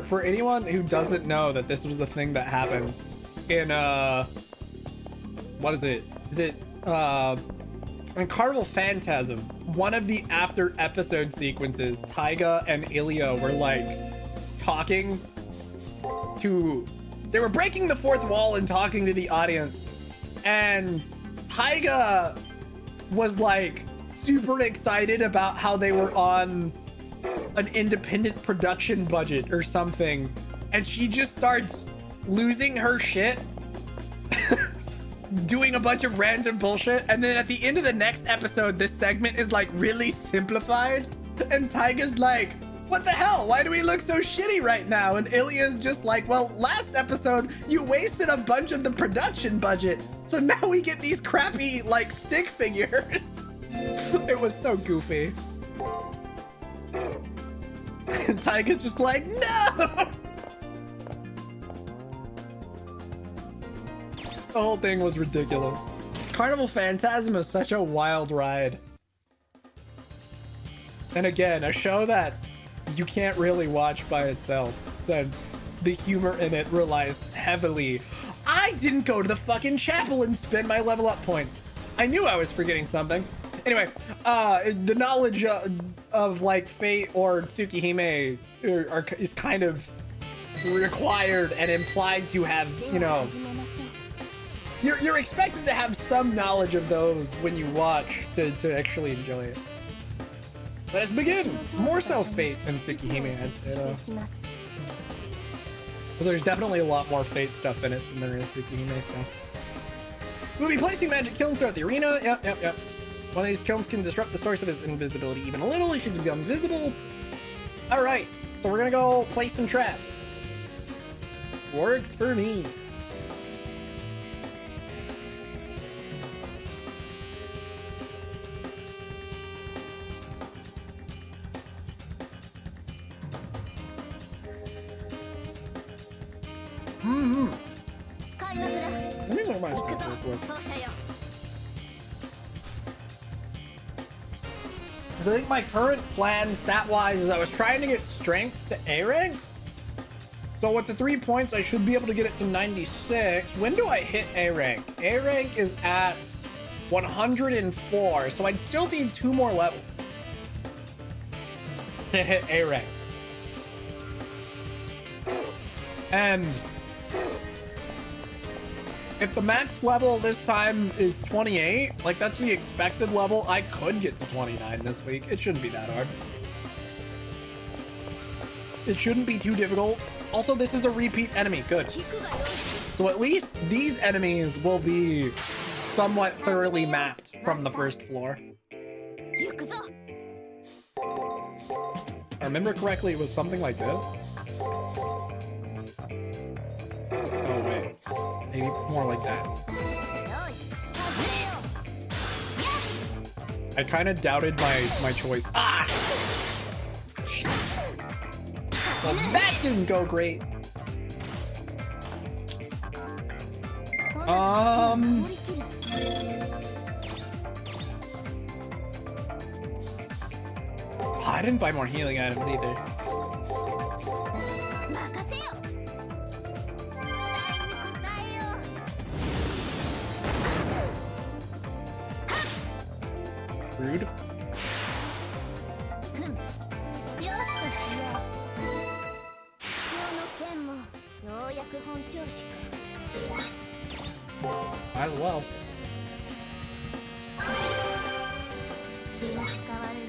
For anyone who doesn't know that this was the thing that happened in what is it? Is it in Carnival Phantasm, one of the after episode sequences, Taiga and Ilya were like talking to, they were breaking the fourth wall and talking to the audience, and Taiga was like super excited about how they were on an independent production budget or something, and she just starts losing her shit doing a bunch of random bullshit, and then at the end of the next episode this segment is like really simplified and Taiga's like, what the hell, why do we look so shitty right now? And Ilya's just like, well, last episode you wasted a bunch of the production budget, so now we get these crappy like stick figures. It was so goofy. And Taiga's just like, no. The whole thing was ridiculous. Carnival Phantasm is such a wild ride. And again, a show that you can't really watch by itself, since the humor in it relies heavily. I didn't go to the fucking chapel and spend my level up points. I knew I was forgetting something. Anyway, the knowledge of like Fate or Tsukihime is kind of required and implied to have, you know, you're expected to have some knowledge of those when you watch to actually enjoy it. Let us begin! More so Fate than Tsukihime, I'd say, though. But there's definitely a lot more Fate stuff in it than there is Tsukihime stuff. We'll be placing magic kilns throughout the arena. Yep. One of these kilns can disrupt the source of his invisibility even a little. He should become invisible. Alright, so we're gonna go place some traps. Works for me. Let me look my stuff real quick. So I think my current plan stat-wise is I was trying to get strength to A rank. So with the 3 points, I should be able to get it to 96. When do I hit A rank? A rank is at 104, so I'd still need 2 more levels to hit A rank. And if the max level this time is 28, like that's the expected level, I could get to 29 this week. It shouldn't be that hard. It shouldn't be too difficult. Also, this is a repeat enemy. Good. So at least these enemies will be somewhat thoroughly mapped from the first floor. If I remember correctly, it was something like this. Oh, wait. Maybe more like that. I kind of doubted my choice. Ah! Well, that didn't go great. I didn't buy more healing items either. Rude. Might as well.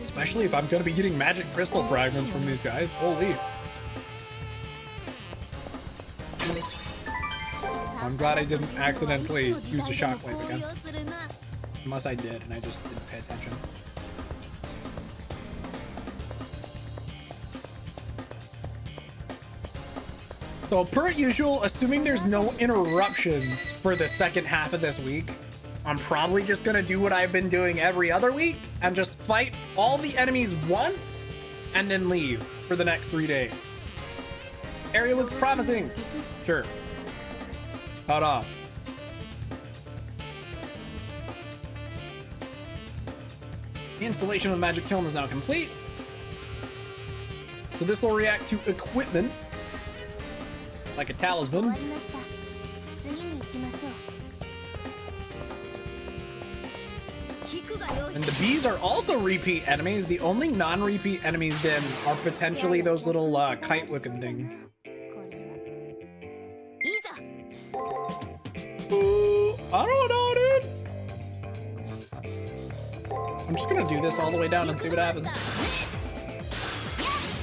Especially if I'm going to be getting magic crystal fragments from these guys. Holy. I'm glad I didn't accidentally use a shockwave again. Unless I did and I just didn't pay attention. So per usual, assuming there's no interruption for the second half of this week, I'm probably just gonna do what I've been doing every other week and just fight all the enemies once and then leave for the next 3 days. Area looks promising. Sure. Hold on. The installation of the magic kiln is now complete. So this will react to equipment like a talisman. And the bees are also repeat enemies. The only non-repeat enemies then are potentially those little kite-looking things. Ooh, I don't know, dude. I'm just gonna do this all the way down and see what happens.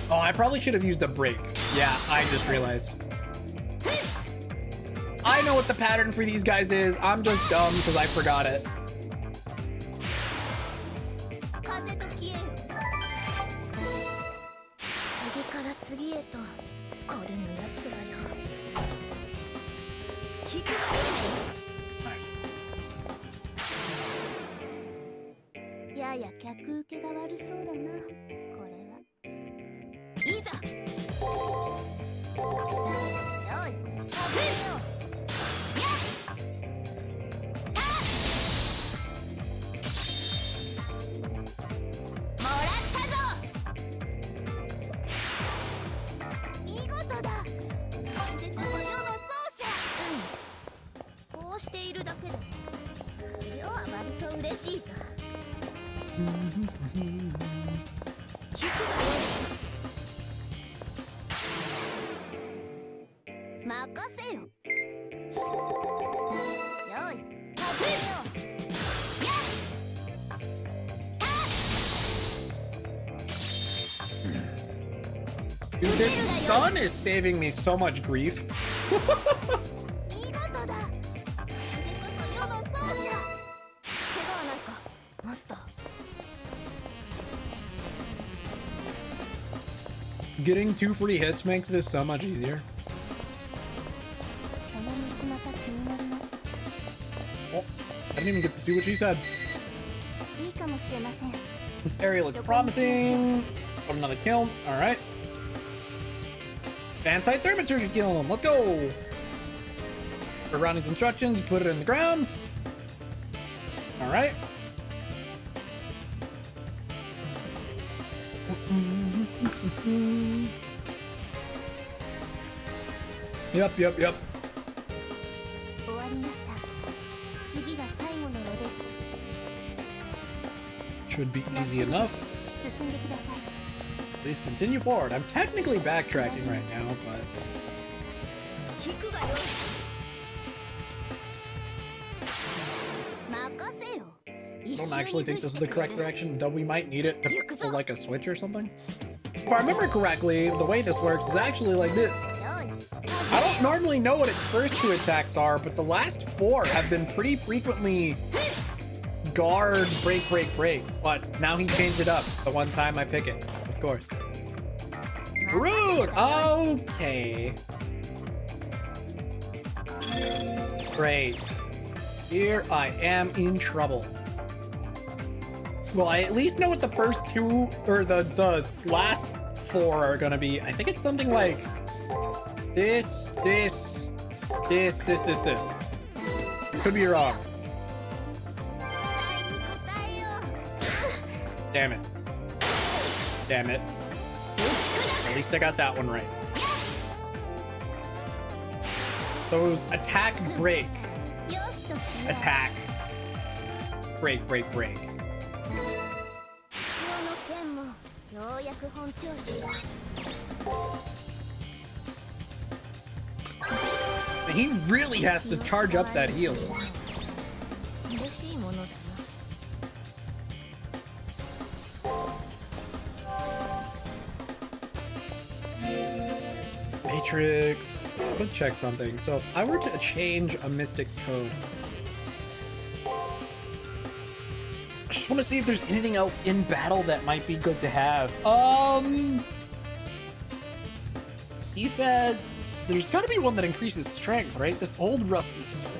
Oh, I probably should have used a break. Yeah, I just realized. I know what the pattern for these guys is. I'm just dumb because I forgot it. Dude, this sun is saving me so much grief. Getting 2 free hits makes this so much easier. Oh, I didn't even get to see what she said. This area looks promising. Got another kill. All right. Anti-thermaturgy kill him. Let's go. For Rani's instructions, put it in the ground. All right. Yep. Should be easy enough. Please continue forward. I'm technically backtracking right now, but... I don't actually think this is the correct direction, though we might need it to pull like a switch or something. If I remember correctly, the way this works is actually like this. I don't normally know what its first 2 attacks are, but the last 4 have been pretty frequently guard, break. But now he changed it up the one time I pick it, of course. Rude! Okay. Great. Here I am in trouble. Well, I at least know what the first 2, or the last 4 are gonna be. I think it's something like this. Could be wrong. Damn it. At least I got that one right. So it was attack, break. Attack. Break. He really has to charge up that heal. Matrix. Let's check something. So if I were to change a mystic code, I just want to see if there's anything else in battle that might be good to have. Defense. There's got to be one that increases strength, right? This old rusty sword.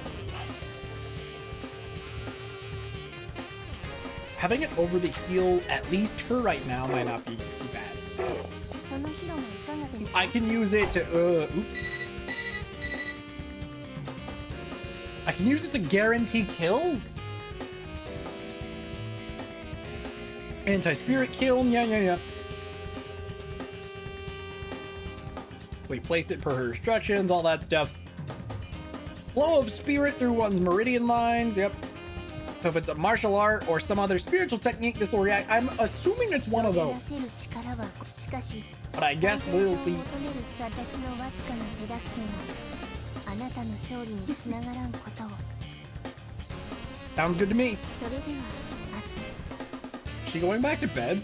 Having it over the heal, at least for right now, might not be too bad. I can use it to I can use it to guarantee kills. Anti-spirit kill, yeah. We place it per her instructions, all that stuff. Flow of spirit through one's meridian lines, yep. So if it's a martial art or some other spiritual technique, this will react. I'm assuming it's one of those. But I guess we'll see. Sounds good to me. Is she going back to bed?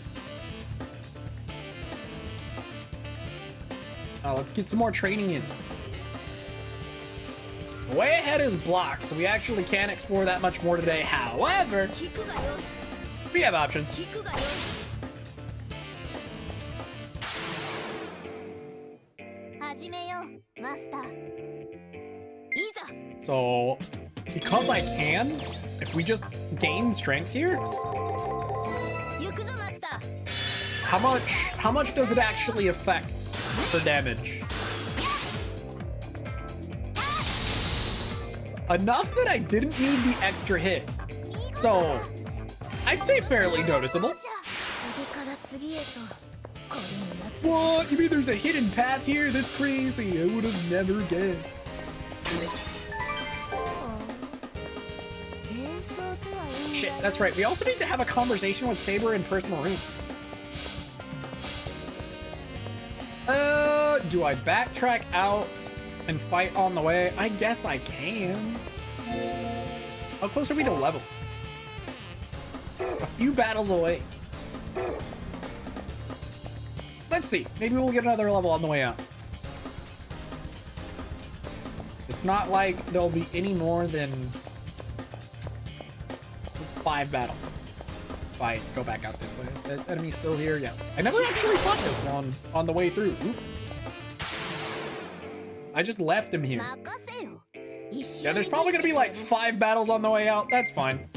Oh, let's get some more training in. The way ahead is blocked, so we actually can't explore that much more today. However, we have options. So, because I can, if we just gain strength here, how much does it actually affect for damage? Enough that I didn't need the extra hit. So, I'd say fairly noticeable. What? You mean there's a hidden path here? That's crazy. I would have never guessed. Shit, that's right. We also need to have a conversation with Saber in personal room. Do I backtrack out and fight on the way? I guess I can. How close are we to level? A few battles away. Let's see. Maybe we'll get another level on the way out. It's not like there'll be any more than 5 battles. If I go back out this way. Is enemy still here? Yeah. I never actually fought this one on the way through. Oop. I just left him here. Yeah, there's probably gonna be like 5 battles on the way out. That's fine.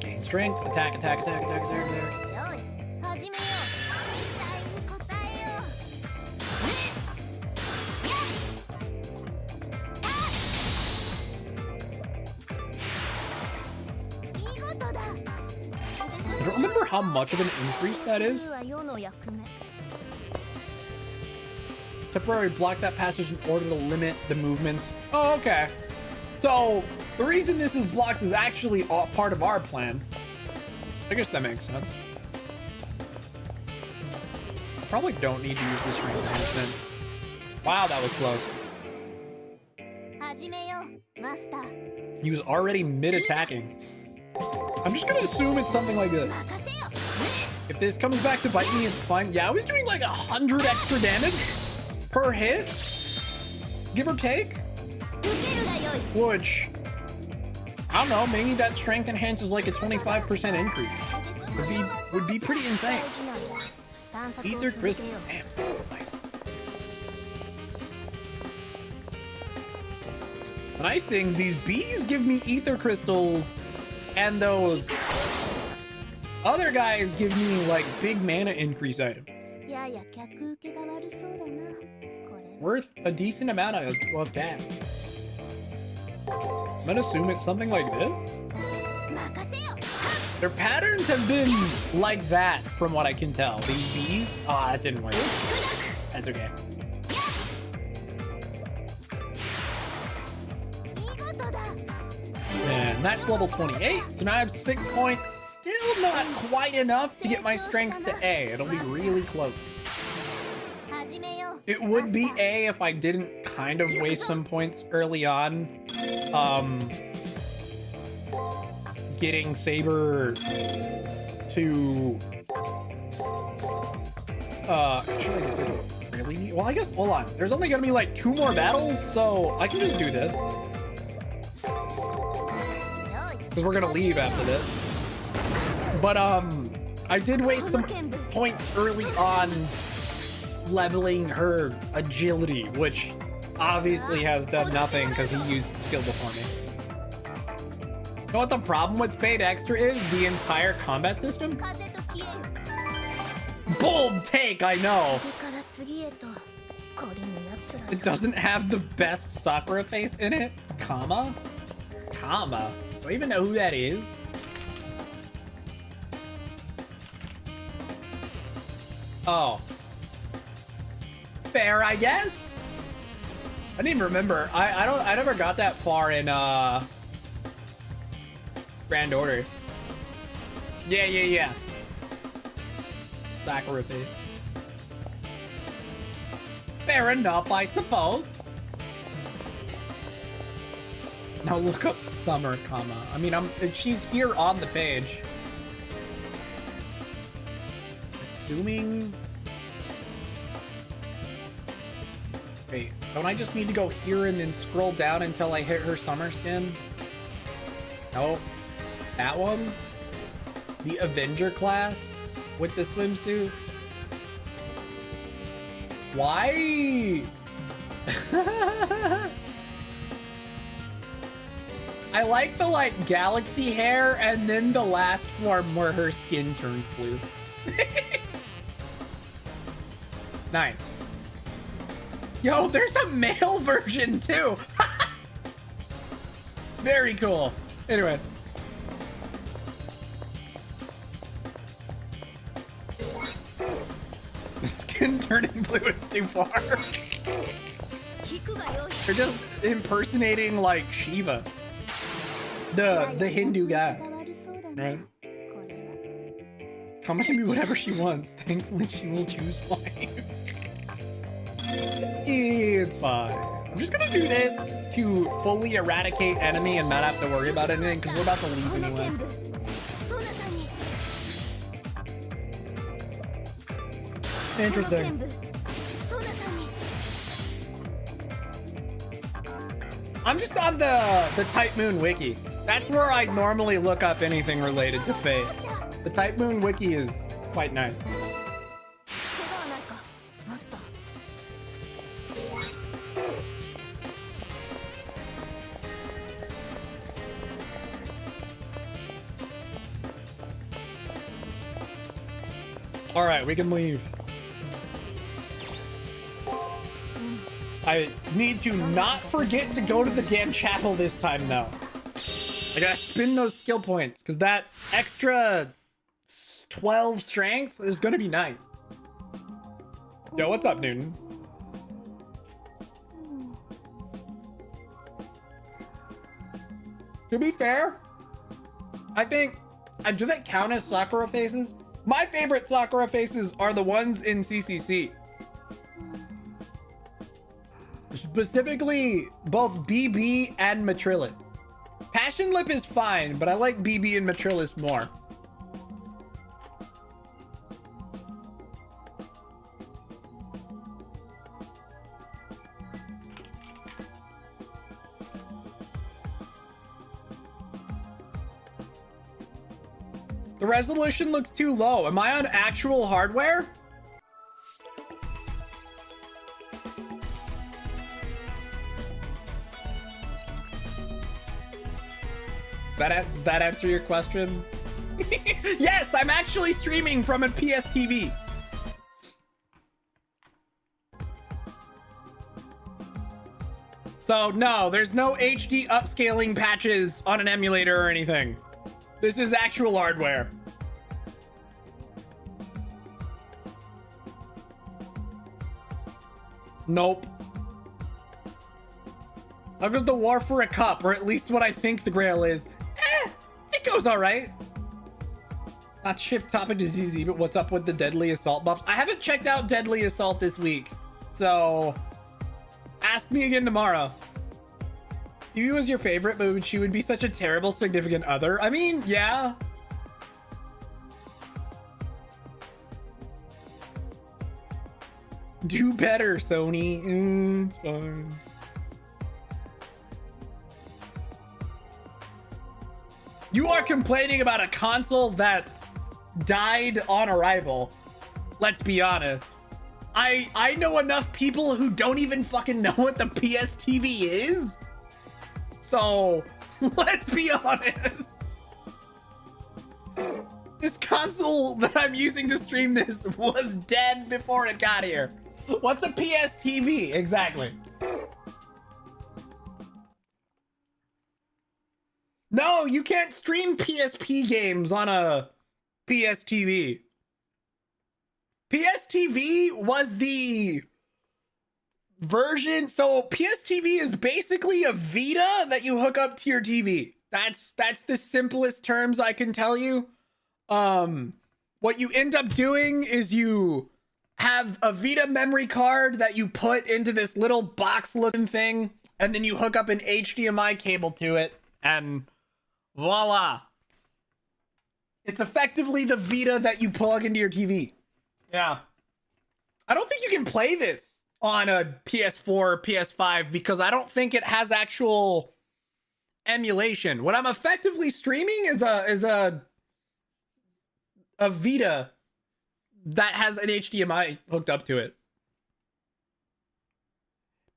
Gain strength. Attack, attack, attack, attack, attack, attack. I don't remember how much of an increase that is. Temporarily block that passage in order to limit the movements. Oh, okay. So the reason this is blocked is actually part of our plan. I guess that makes sense. I probably don't need to use this strength enhancement. Wow, that was close. He was already mid-attacking. I'm just gonna assume it's something like this. If this comes back to bite me, it's fine. Yeah, I was doing like 100 extra damage per hit, give or take. Which, I don't know, maybe that strength enhances like a 25% increase. Would be pretty insane. Ether crystal. Damn. The nice thing, these bees give me ether crystals, and those other guys give me like big mana increase items. Worth a decent amount of cash. I'm gonna assume it's something like this. Their patterns have been like that from what I can tell. These bees? Ah, that didn't work. That's okay. And that's level 28. So now I have 6 points. Still not quite enough to get my strength to A. It'll be really close. It would be A if I didn't kind of waste some points early on. Getting Saber to actually, does it really need, well, I guess, hold on, there's only gonna be like 2 more battles, so I can just do this because we're gonna leave after this. But I did waste some points early on leveling her agility, which obviously has done nothing because he used skill before me. You know what the problem with Fade Extra is? The entire combat system? Bold take, I know. It doesn't have the best Sakura face in it. Comma? Comma? Do I even know who that is? Oh. Fair, I guess? I didn't even remember. I never got that far in Grand Order. Yeah. Sakura face. Fair enough, I suppose. Now look up Summer, comma. I mean, she's here on the page. Assuming... Wait, don't I just need to go here and then scroll down until I hit her summer skin? No. That one? The Avenger class? With the swimsuit? Why? I like the, like, galaxy hair and then the last form where her skin turns blue. Nice. Yo, there's a male version too. Very cool. Anyway. The skin turning blue is too far. They're just impersonating like Shiva. The Hindu guy. Right? Come to me whatever she wants. Thankfully she will choose life. It's fine. I'm just gonna do this to fully eradicate enemy and not have to worry about anything because we're about to leave anyway. Interesting. I'm just on the Type Moon wiki. That's where I normally look up anything related to Faith. The Type Moon wiki is quite nice. All right, we can leave. I need to not forget to go to the damn chapel this time, though. I gotta spin those skill points, because that extra 12 strength is gonna be nice. Yo, what's up, Newton? To be fair, I think, does that count as Sakura faces? My favorite Sakura faces are the ones in CCC. Specifically, both BB and Matrilis. Passion Lip is fine, but I like BB and Matrilis more. The resolution looks too low. Am I on actual hardware? Does that answer your question? Yes, I'm actually streaming from a PSTV. So no, there's no HD upscaling patches on an emulator or anything. This is actual hardware. Nope. How goes the war for a cup, or at least what I think the Grail is? It goes all right. Not shift topic to ZZ, but what's up with the Deadly Assault buffs? I haven't checked out Deadly Assault this week, so ask me again tomorrow. Yui was your favorite, but she would be such a terrible significant other. I mean, yeah. Do better, Sony. It's fine. You are complaining about a console that died on arrival. Let's be honest. I know enough people who don't even fucking know what the PSTV is. So, let's be honest. This console that I'm using to stream this was dead before it got here. What's a PSTV? Exactly. No, you can't stream PSP games on a PSTV. PSTV was the version. So PSTV is basically a Vita that you hook up to your TV. That's the simplest terms I can tell you. What you end up doing is you have a Vita memory card that you put into this little box looking thing, and then you hook up an HDMI cable to it, and voila. It's effectively the Vita that you plug into your TV. Yeah. I don't think you can play this on a PS4 or PS5 because I don't think it has actual emulation. What I'm effectively streaming is a Vita that has an HDMI hooked up to it.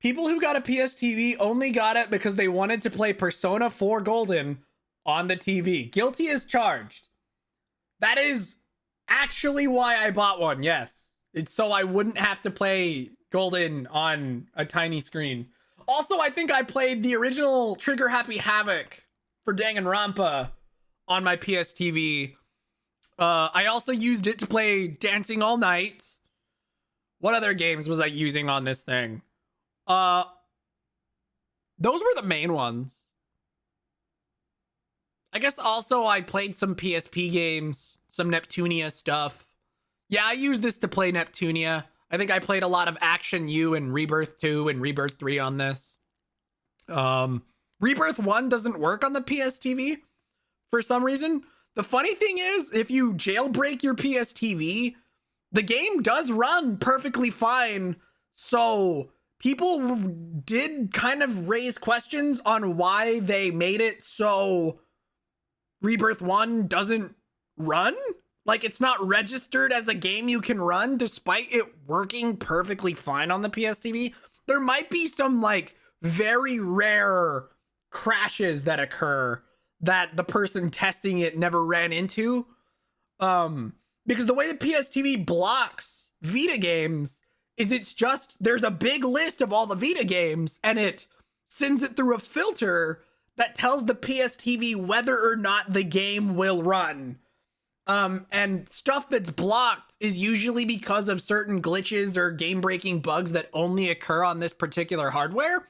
People who got a PSTV only got it because they wanted to play Persona 4 Golden on the TV. Guilty as charged. That is actually why I bought one, yes. It's so I wouldn't have to play Golden on a tiny screen. Also, I think I played the original Trigger Happy Havoc for Danganronpa on my PSTV. I also used it to play Dancing All Night. What other games was I using on this thing? Those were the main ones. I guess also I played some PSP games, some Neptunia stuff. Yeah, I used this to play Neptunia. I think I played a lot of Action U and Rebirth 2 and Rebirth 3 on this. Rebirth 1 doesn't work on the PSTV for some reason. The funny thing is, if you jailbreak your PSTV, the game does run perfectly fine. So people did kind of raise questions on why they made it so Rebirth 1 doesn't run. Like, it's not registered as a game you can run despite it working perfectly fine on the PSTV. There might be some like very rare crashes that occur that the person testing it never ran into. Because the way the PSTV blocks Vita games is it's just, there's a big list of all the Vita games and it sends it through a filter that tells the PSTV whether or not the game will run. And stuff that's blocked is usually because of certain glitches or game-breaking bugs that only occur on this particular hardware.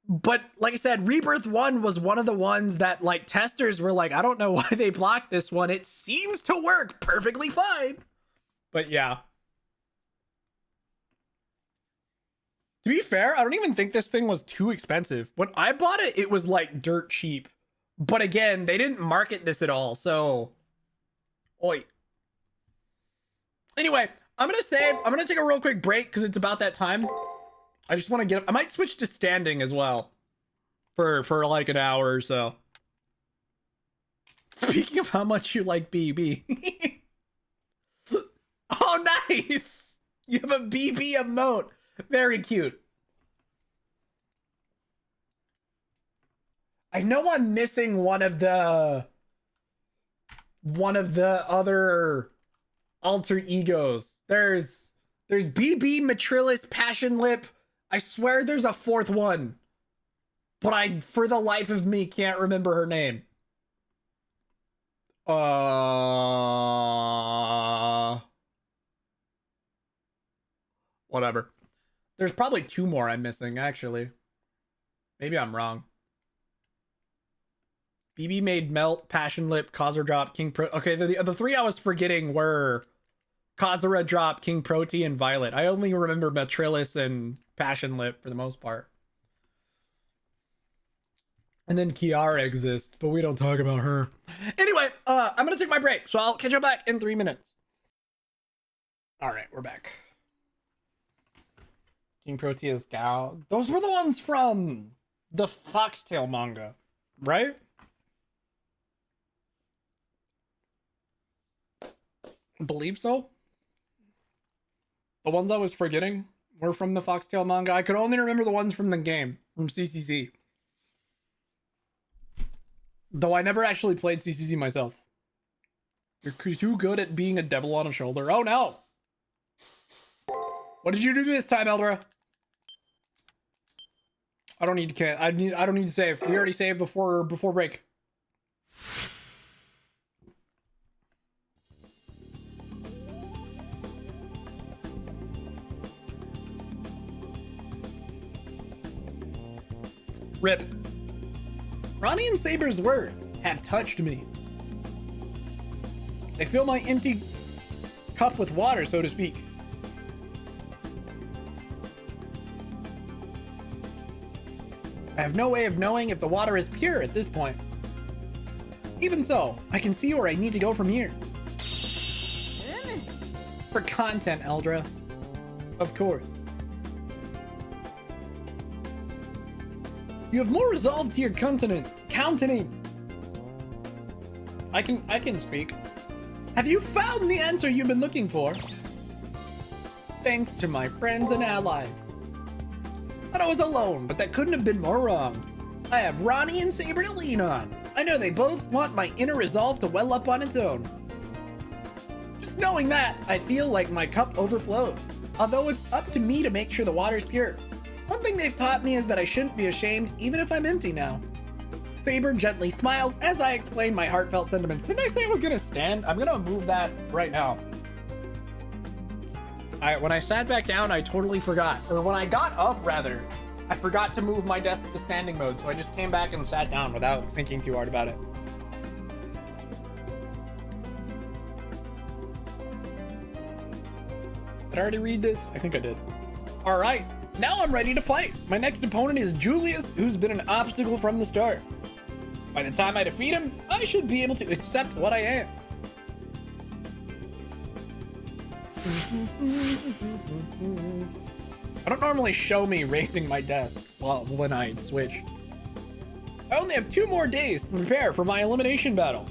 But like I said, Rebirth 1 was one of the ones that like testers were like, I don't know why they blocked this one. It seems to work perfectly fine. But yeah. To be fair, I don't even think this thing was too expensive. When I bought it, it was like dirt cheap. But again, they didn't market this at all, so... Oi. Anyway, I'm gonna save. I'm gonna take a real quick break because it's about that time. I just want to get... I might switch to standing as well. For like an hour or so. Speaking of how much you like BB. Oh, nice! You have a BB emote. Very cute. I know I'm missing one of the other alter egos. There's BB, Matrilis, Passion Lip. I swear there's a fourth one. But I, for the life of me, can't remember her name. Whatever. There's probably two more I'm missing, actually. Maybe I'm wrong. BB made Melt, Passion Lip, Kazura Drop, King Pro... Okay, the three I was forgetting were Kazura Drop, King Proti, and Violet. I only remember Matrilis and Passion Lip for the most part. And then Kiara exists, but we don't talk about her. Anyway, I'm gonna take my break, so I'll catch you back in 3 minutes. Alright, we're back. King Proti is Gao. Those were the ones from the Foxtail manga, right? Believe so. The ones I was forgetting were from the Foxtail manga. I could only remember the ones from the game, from CCC. Though I never actually played CCC myself. You're too good at being a devil on a shoulder. Oh no! What did you do this time, Eldra? I don't need to. I don't need to save. We already saved before break. Rip. Rani and Saber's words have touched me. They fill my empty cup with water, so to speak. I have no way of knowing if the water is pure at this point. Even so, I can see where I need to go from here. For content, Eldra. Of course. You have more resolve to your countenance. I can speak. Have you found the answer you've been looking for? Thanks to my friends and allies. Thought I was alone, but that couldn't have been more wrong. I have Rani and Saber to lean on. I know they both want my inner resolve to well up on its own. Just knowing that, I feel like my cup overflows. Although it's up to me to make sure the water's pure. One thing they've taught me is that I shouldn't be ashamed even if I'm empty now. Saber gently smiles as I explain my heartfelt sentiments. Didn't I say I was gonna stand? I'm gonna move that right now. When I sat back down, I totally forgot. Or when I got up, rather, I forgot to move my desk to standing mode, so I just came back and sat down without thinking too hard about it. Did I already read this? I think I did. All right, now I'm ready to fight. My next opponent is Julius, who's been an obstacle from the start. By the time I defeat him, I should be able to accept what I am. I don't normally show me raising my desk when I switch. I only have 2 more days to prepare for my elimination battle.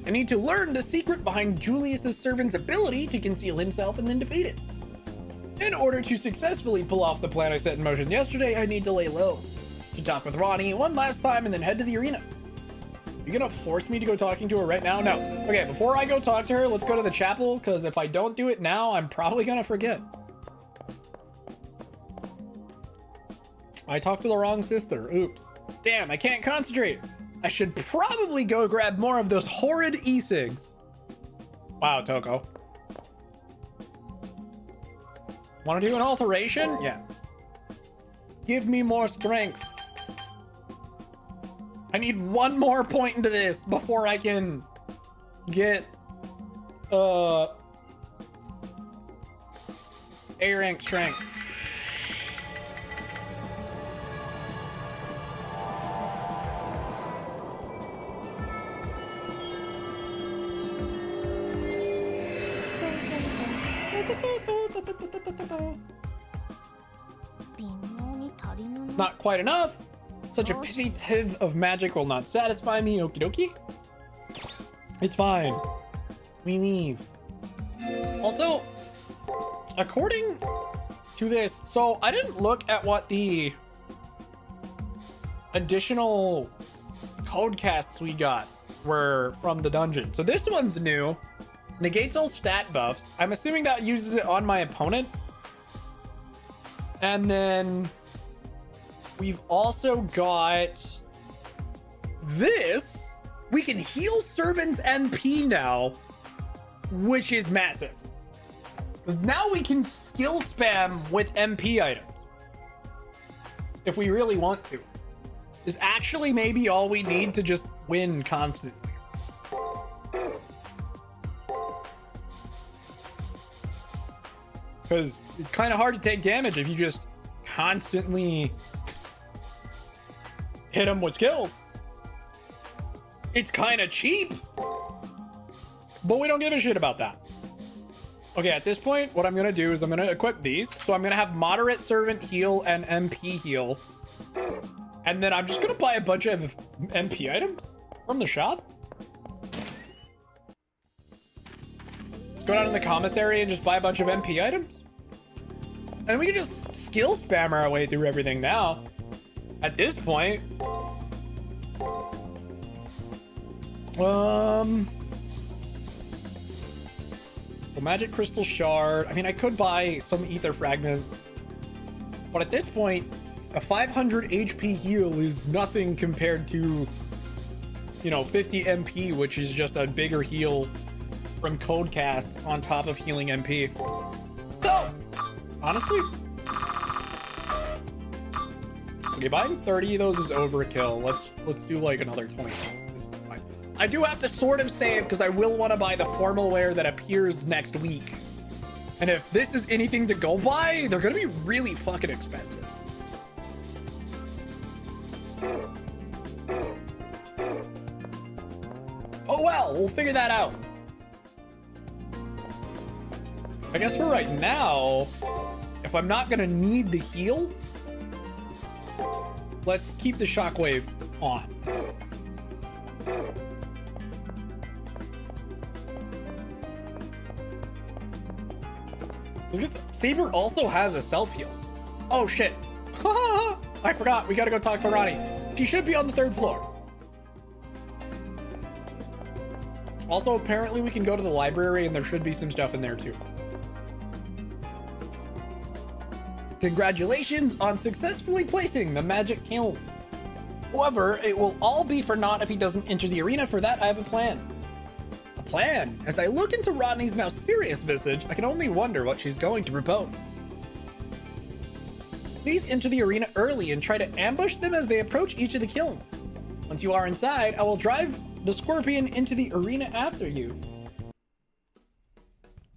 I need to learn the secret behind Julius's servant's ability to conceal himself and then defeat it. In order to successfully pull off the plan I set in motion yesterday, I need to lay low, to talk with Rani one last time and then head to the arena. You gonna force me to go talking to her right now? No. Okay, before I go talk to her, let's go to the chapel, because if I don't do it now, I'm probably gonna forget. I talked to the wrong sister. Oops. Damn, I can't concentrate. I should probably go grab more of those horrid e-cigs. Wow, Toko. Want to do an alteration? Yeah. Give me more strength. I need 1 more point into this before I can get A rank strength. Not quite enough. Such a pithy tiv of magic will not satisfy me. Okie dokie. It's fine. We leave. Also, according to this, so I didn't look at what the additional code casts we got were from the dungeon. So this one's new. Negates all stat buffs. I'm assuming that uses it on my opponent. And then we've also got this. We can heal servants MP now, which is massive. Because now we can skill spam with MP items. If we really want to. Is actually maybe all we need to just win constantly. Because it's kind of hard to take damage if you just constantly hit them with skills. It's kind of cheap, but we don't give a shit about that. Okay, at this point, what I'm going to do is I'm going to equip these. So I'm going to have moderate servant heal and MP heal. And then I'm just going to buy a bunch of MP items from the shop. Let's go down in the commissary and just buy a bunch of MP items. And we can just skill spam our way through everything now. At this point. So magic crystal shard. I mean, I could buy some ether fragments. But at this point, a 500 HP heal is nothing compared to, you know, 50 MP, which is just a bigger heal from Codecast on top of healing MP. So, honestly, Okay, buying 30 of those is overkill. Let's do like another 20. This is fine. I do have to sort of save because I will want to buy the formal wear that appears next week. And if this is anything to go by, they're gonna be really fucking expensive. Oh well, we'll figure that out. I guess for right now, if I'm not gonna need the heal, let's keep the shockwave on. Saber also has a self-heal. Oh shit. I forgot, we gotta go talk to Rani. She should be on the 3rd floor. Also, apparently we can go to the library and there should be some stuff in there too. Congratulations on successfully placing the magic kiln. However, it will all be for naught if he doesn't enter the arena. For that, I have a plan. A plan? As I look into Rodney's now serious visage, I can only wonder what she's going to propose. Please enter the arena early and try to ambush them as they approach each of the kilns. Once you are inside, I will drive the scorpion into the arena after you.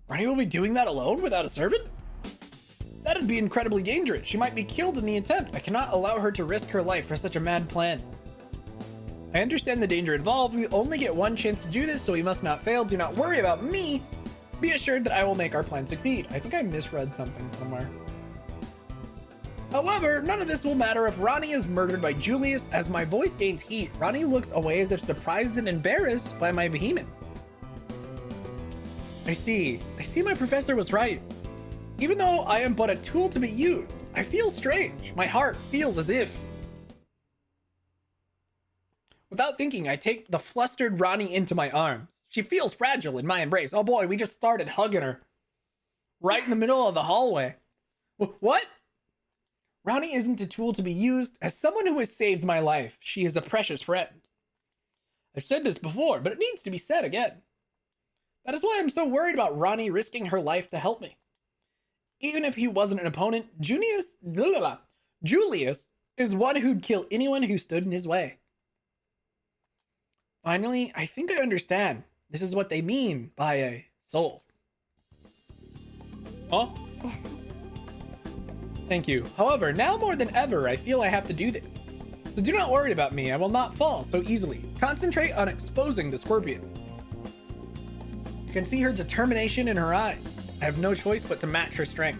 Rani will be doing that alone without a servant? That'd be incredibly dangerous. She might be killed in the attempt. I cannot allow her to risk her life for such a mad plan. I understand the danger involved. We only get one chance to do this, so we must not fail. Do not worry about me. Be assured that I will make our plan succeed. I think I misread something somewhere. However, none of this will matter if Rani is murdered by Julius. As my voice gains heat, Rani looks away as if surprised and embarrassed by my vehemence. I see my professor was right. Even though I am but a tool to be used, I feel strange. My heart feels as if... Without thinking, I take the flustered Rani into my arms. She feels fragile in my embrace. Oh boy, we just started hugging her. Right in the middle of the hallway. What? Rani isn't a tool to be used. As someone who has saved my life, she is a precious friend. I've said this before, but it needs to be said again. That is why I'm so worried about Rani risking her life to help me. Even if he wasn't an opponent, Julius is one who'd kill anyone who stood in his way. Finally, I think I understand. This is what they mean by a soul. Huh? Thank you. However, now more than ever, I feel I have to do this. So do not worry about me. I will not fall so easily. Concentrate on exposing the scorpion. You can see her determination in her eyes. I have no choice but to match her strength.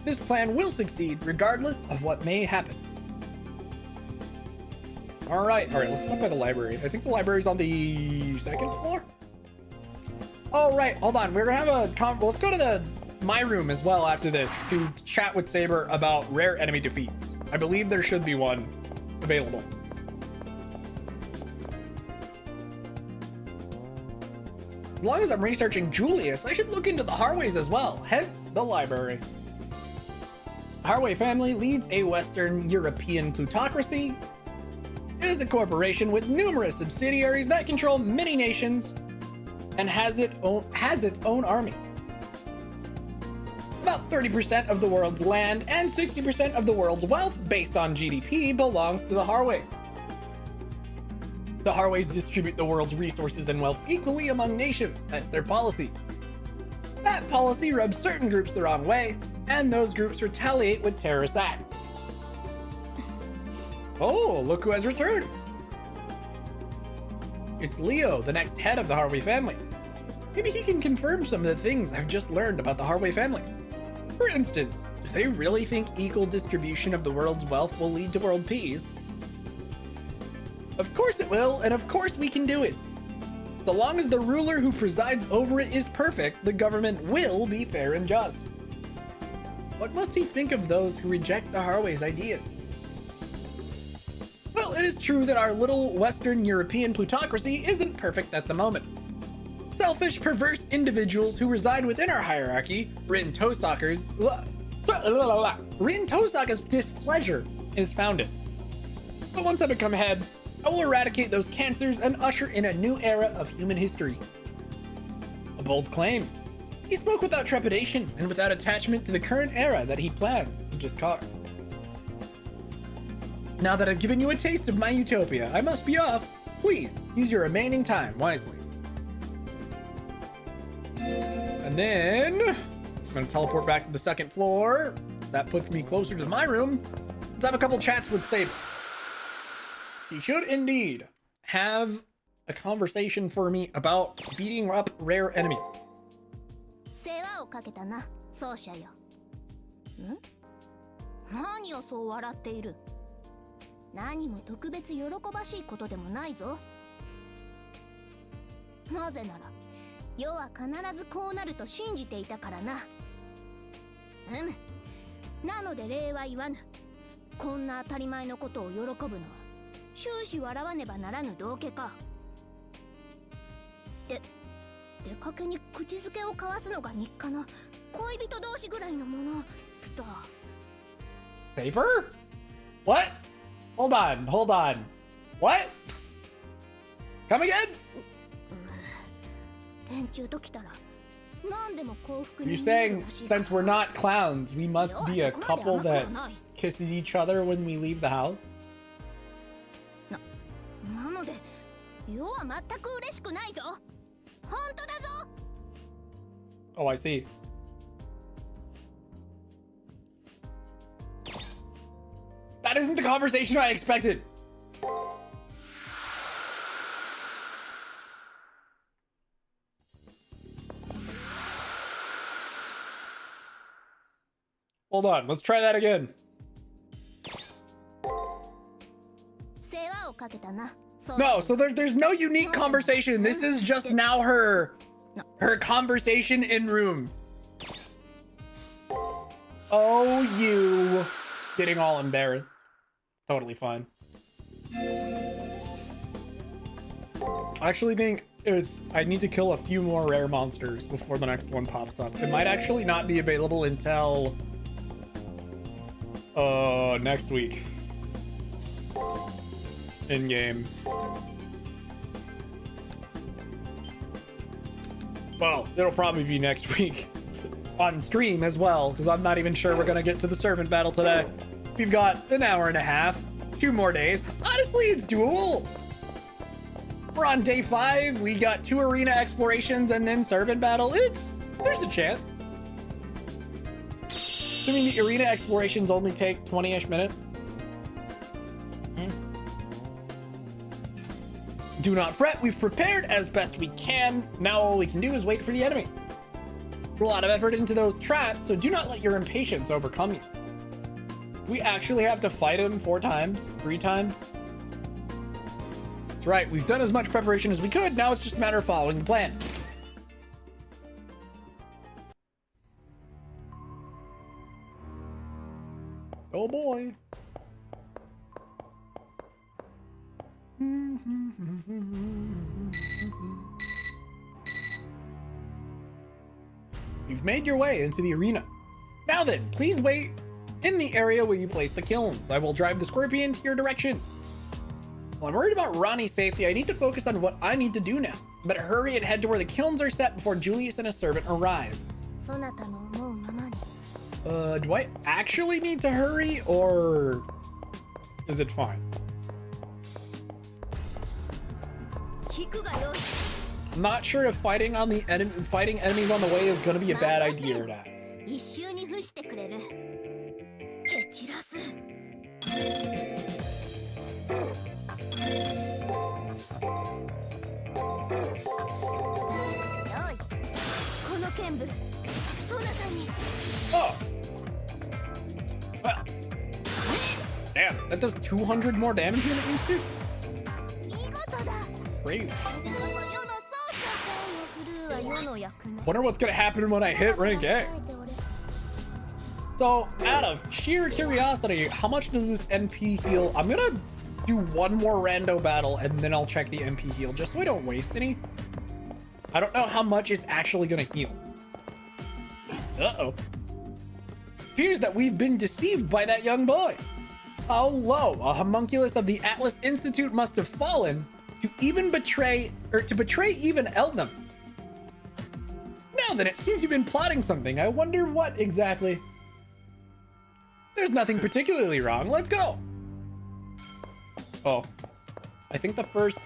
This plan will succeed regardless of what may happen. All right, let's stop by the library. I think the library's on the 2nd floor. Oh, right, hold on. We're gonna have a let's go to my room as well after this to chat with Saber about rare enemy defeats. I believe there should be one available. As long as I'm researching Julius, I should look into the Harways as well, hence the library. The Harway family leads a Western European plutocracy. It is a corporation with numerous subsidiaries that control many nations and has its own army. About 30% of the world's land and 60% of the world's wealth based on GDP belongs to the Harway. The Harways distribute the world's resources and wealth equally among nations. That's their policy. That policy rubs certain groups the wrong way, and those groups retaliate with terrorist acts. Oh, look who has returned. It's Leo, the next head of the Harway family. Maybe he can confirm some of the things I've just learned about the Harway family. For instance, do they really think equal distribution of the world's wealth will lead to world peace? Of course it will, and of course we can do it. So long as the ruler who presides over it is perfect, the government will be fair and just. What must he think of those who reject the Harway's ideas? Well, it is true that our little Western European plutocracy isn't perfect at the moment. Selfish, perverse individuals who reside within our hierarchy, Rin Tosaka's displeasure is founded. But once I become head, I will eradicate those cancers and usher in a new era of human history. A bold claim. He spoke without trepidation and without attachment to the current era that he plans to discard. Now that I've given you a taste of my utopia, I must be off. Please, use your remaining time wisely. And then I'm gonna teleport back to the second floor. That puts me closer to my room. Let's have a couple chats with Saber. He should indeed have a conversation for me about beating up rare enemies. 世話をかけたな、奏者よ。ん？何をそう笑っている？何も特別喜ばしいことでもないぞ。なぜなら、世は必ずこうなると信じていたからな。なので礼は言わぬ。こんな当たり前のことを喜ぶのは終始笑わねばならぬ道化か。出かけに口づけを交わすのが日課の恋人同士ぐらいのものだ。Saber? What? Hold on. What? Come again? 連中と来たら何でも幸福に You're saying since we're not clowns, we must be a couple that kisses each other when we leave the house? なので世は全く嬉しくないぞ。本当だぞ。 Oh, I see. That isn't the conversation I expected. Hold on, let's try that again. 世話をかけたな。No, so there's no unique conversation. This is just now her conversation in room. Oh, you getting all embarrassed. Totally fine. I actually think I need to kill a few more rare monsters before the next one pops up. It might actually not be available until next week. In game. Well, it'll probably be next week on stream as well, because I'm not even sure we're gonna get to the servant battle today. We've got an hour and a half, 2 more days. Honestly, it's doable. We're on day 5. We got 2 arena explorations and then servant battle. There's a chance. Assuming the arena explorations only take 20-ish minutes. Do not fret, we've prepared as best we can. Now all we can do is wait for the enemy. Put a lot of effort into those traps, so do not let your impatience overcome you. We actually have to fight him 4 times, 3 times. That's right, we've done as much preparation as we could. Now it's just a matter of following the plan. Oh boy. You've made your way into the arena. Now then, please wait in the area where you place the kilns. I will drive the scorpion to your direction. While I'm worried about Rani's safety, I need to focus on what I need to do now. Better hurry and head to where the kilns are set before Julius and his servant arrive. Do I actually need to hurry, or is it fine? I'm not sure if fighting enemies on the way is going to be a bad idea or not. Oh! Well. Damn, that does 200 more damage than it used to? Great. Wonder what's gonna happen when I hit rank A. So, out of sheer curiosity, how much does this NP heal? I'm gonna do 1 more rando battle and then I'll check the NP heal just so I don't waste any. I don't know how much it's actually gonna heal. Uh-oh. Appears that we've been deceived by that young boy. How low a homunculus of the Atlas Institute must have fallen to betray even Elnam. Now then, it seems you've been plotting something. I wonder what exactly. There's nothing particularly wrong. Let's go. Oh, I think the first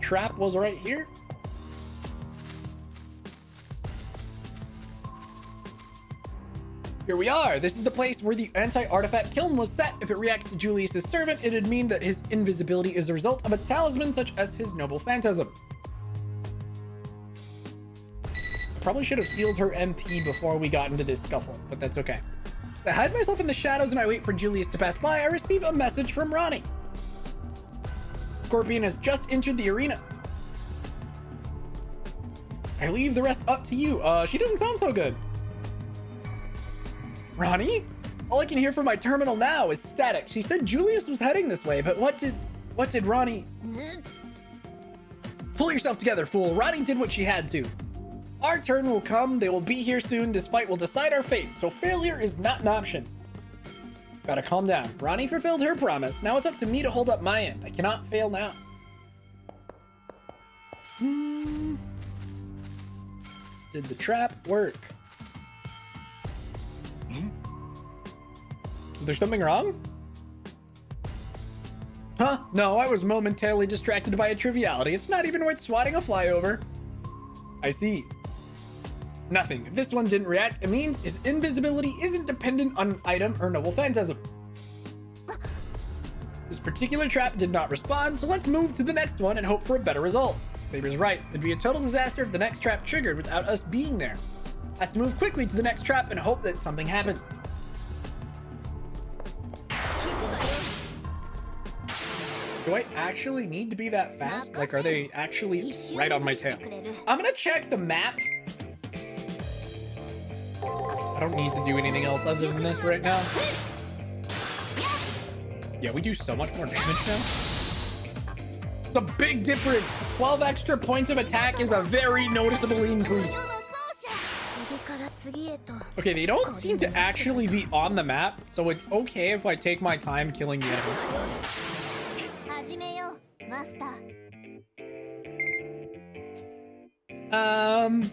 trap was right here. Here we are. This is the place where the anti-artifact kiln was set. If it reacts to Julius's servant, it'd mean that his invisibility is the result of a talisman such as his noble phantasm. I probably should have healed her MP before we got into this scuffle, but that's okay. I hide myself in the shadows and I wait for Julius to pass by. I receive a message from Rani. Scorpion has just entered the arena. I leave the rest up to you. She doesn't sound so good. Rani? All I can hear from my terminal now is static. She said Julius was heading this way, but what did Rani... Pull yourself together, fool. Rani did what she had to. Our turn will come. They will be here soon. This fight will decide our fate, so failure is not an option. Gotta calm down. Rani fulfilled her promise. Now it's up to me to hold up my end. I cannot fail now. Did the trap work? Is there something wrong? Huh? No, I was momentarily distracted by a triviality. It's not even worth swatting a flyover. I see. Nothing. If this one didn't react, it means his invisibility isn't dependent on an item or noble phantasm. This particular trap did not respond, so let's move to the next one and hope for a better result. Saber's right. It'd be a total disaster if the next trap triggered without us being there. Let's move quickly to the next trap and hope that something happens. Do I actually need to be that fast? Like, are they actually right on my tail? I'm gonna check the map. I don't need to do anything else other than this right now. Yeah, we do so much more damage now. It's a big difference. 12 extra points of attack is a very noticeable increase. Okay, they don't seem to actually be on the map, so it's okay if I take my time killing the enemy. I'm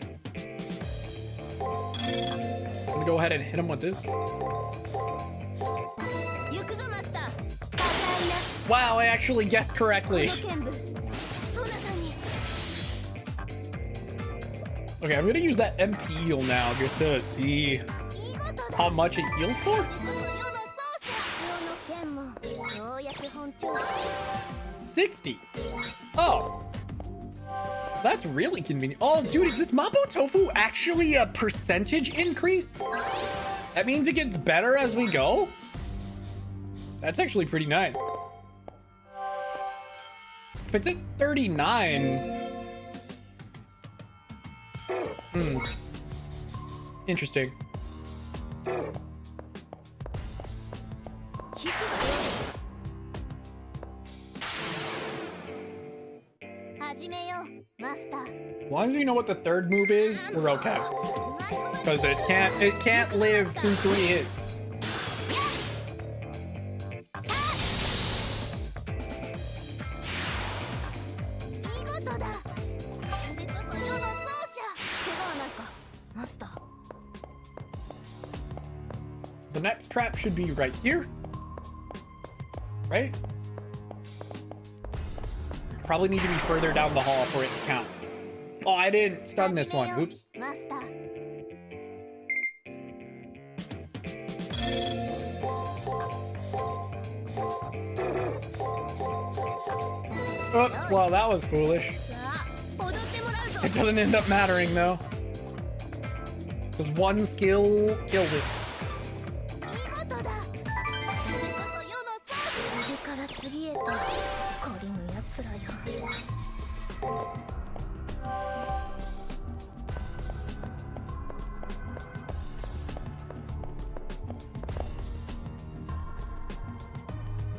gonna go ahead and hit him with this. Wow, I actually guessed correctly. Okay, I'm gonna use that MP heal now just to see how much it heals for. 60. Oh. That's really convenient. Oh, dude, is this Mapo Tofu actually a percentage increase? That means it gets better as we go? That's actually pretty nice. If it's at 39... Interesting. As long as we know what the third move is, we're okay. Because it can't live through 3 hits. The next trap should be right here. Right? Probably need to be further down the hall for it to count. Oh, I didn't stun this one. Oops. Oops, well, that was foolish. It doesn't end up mattering, though. Because one skill killed it.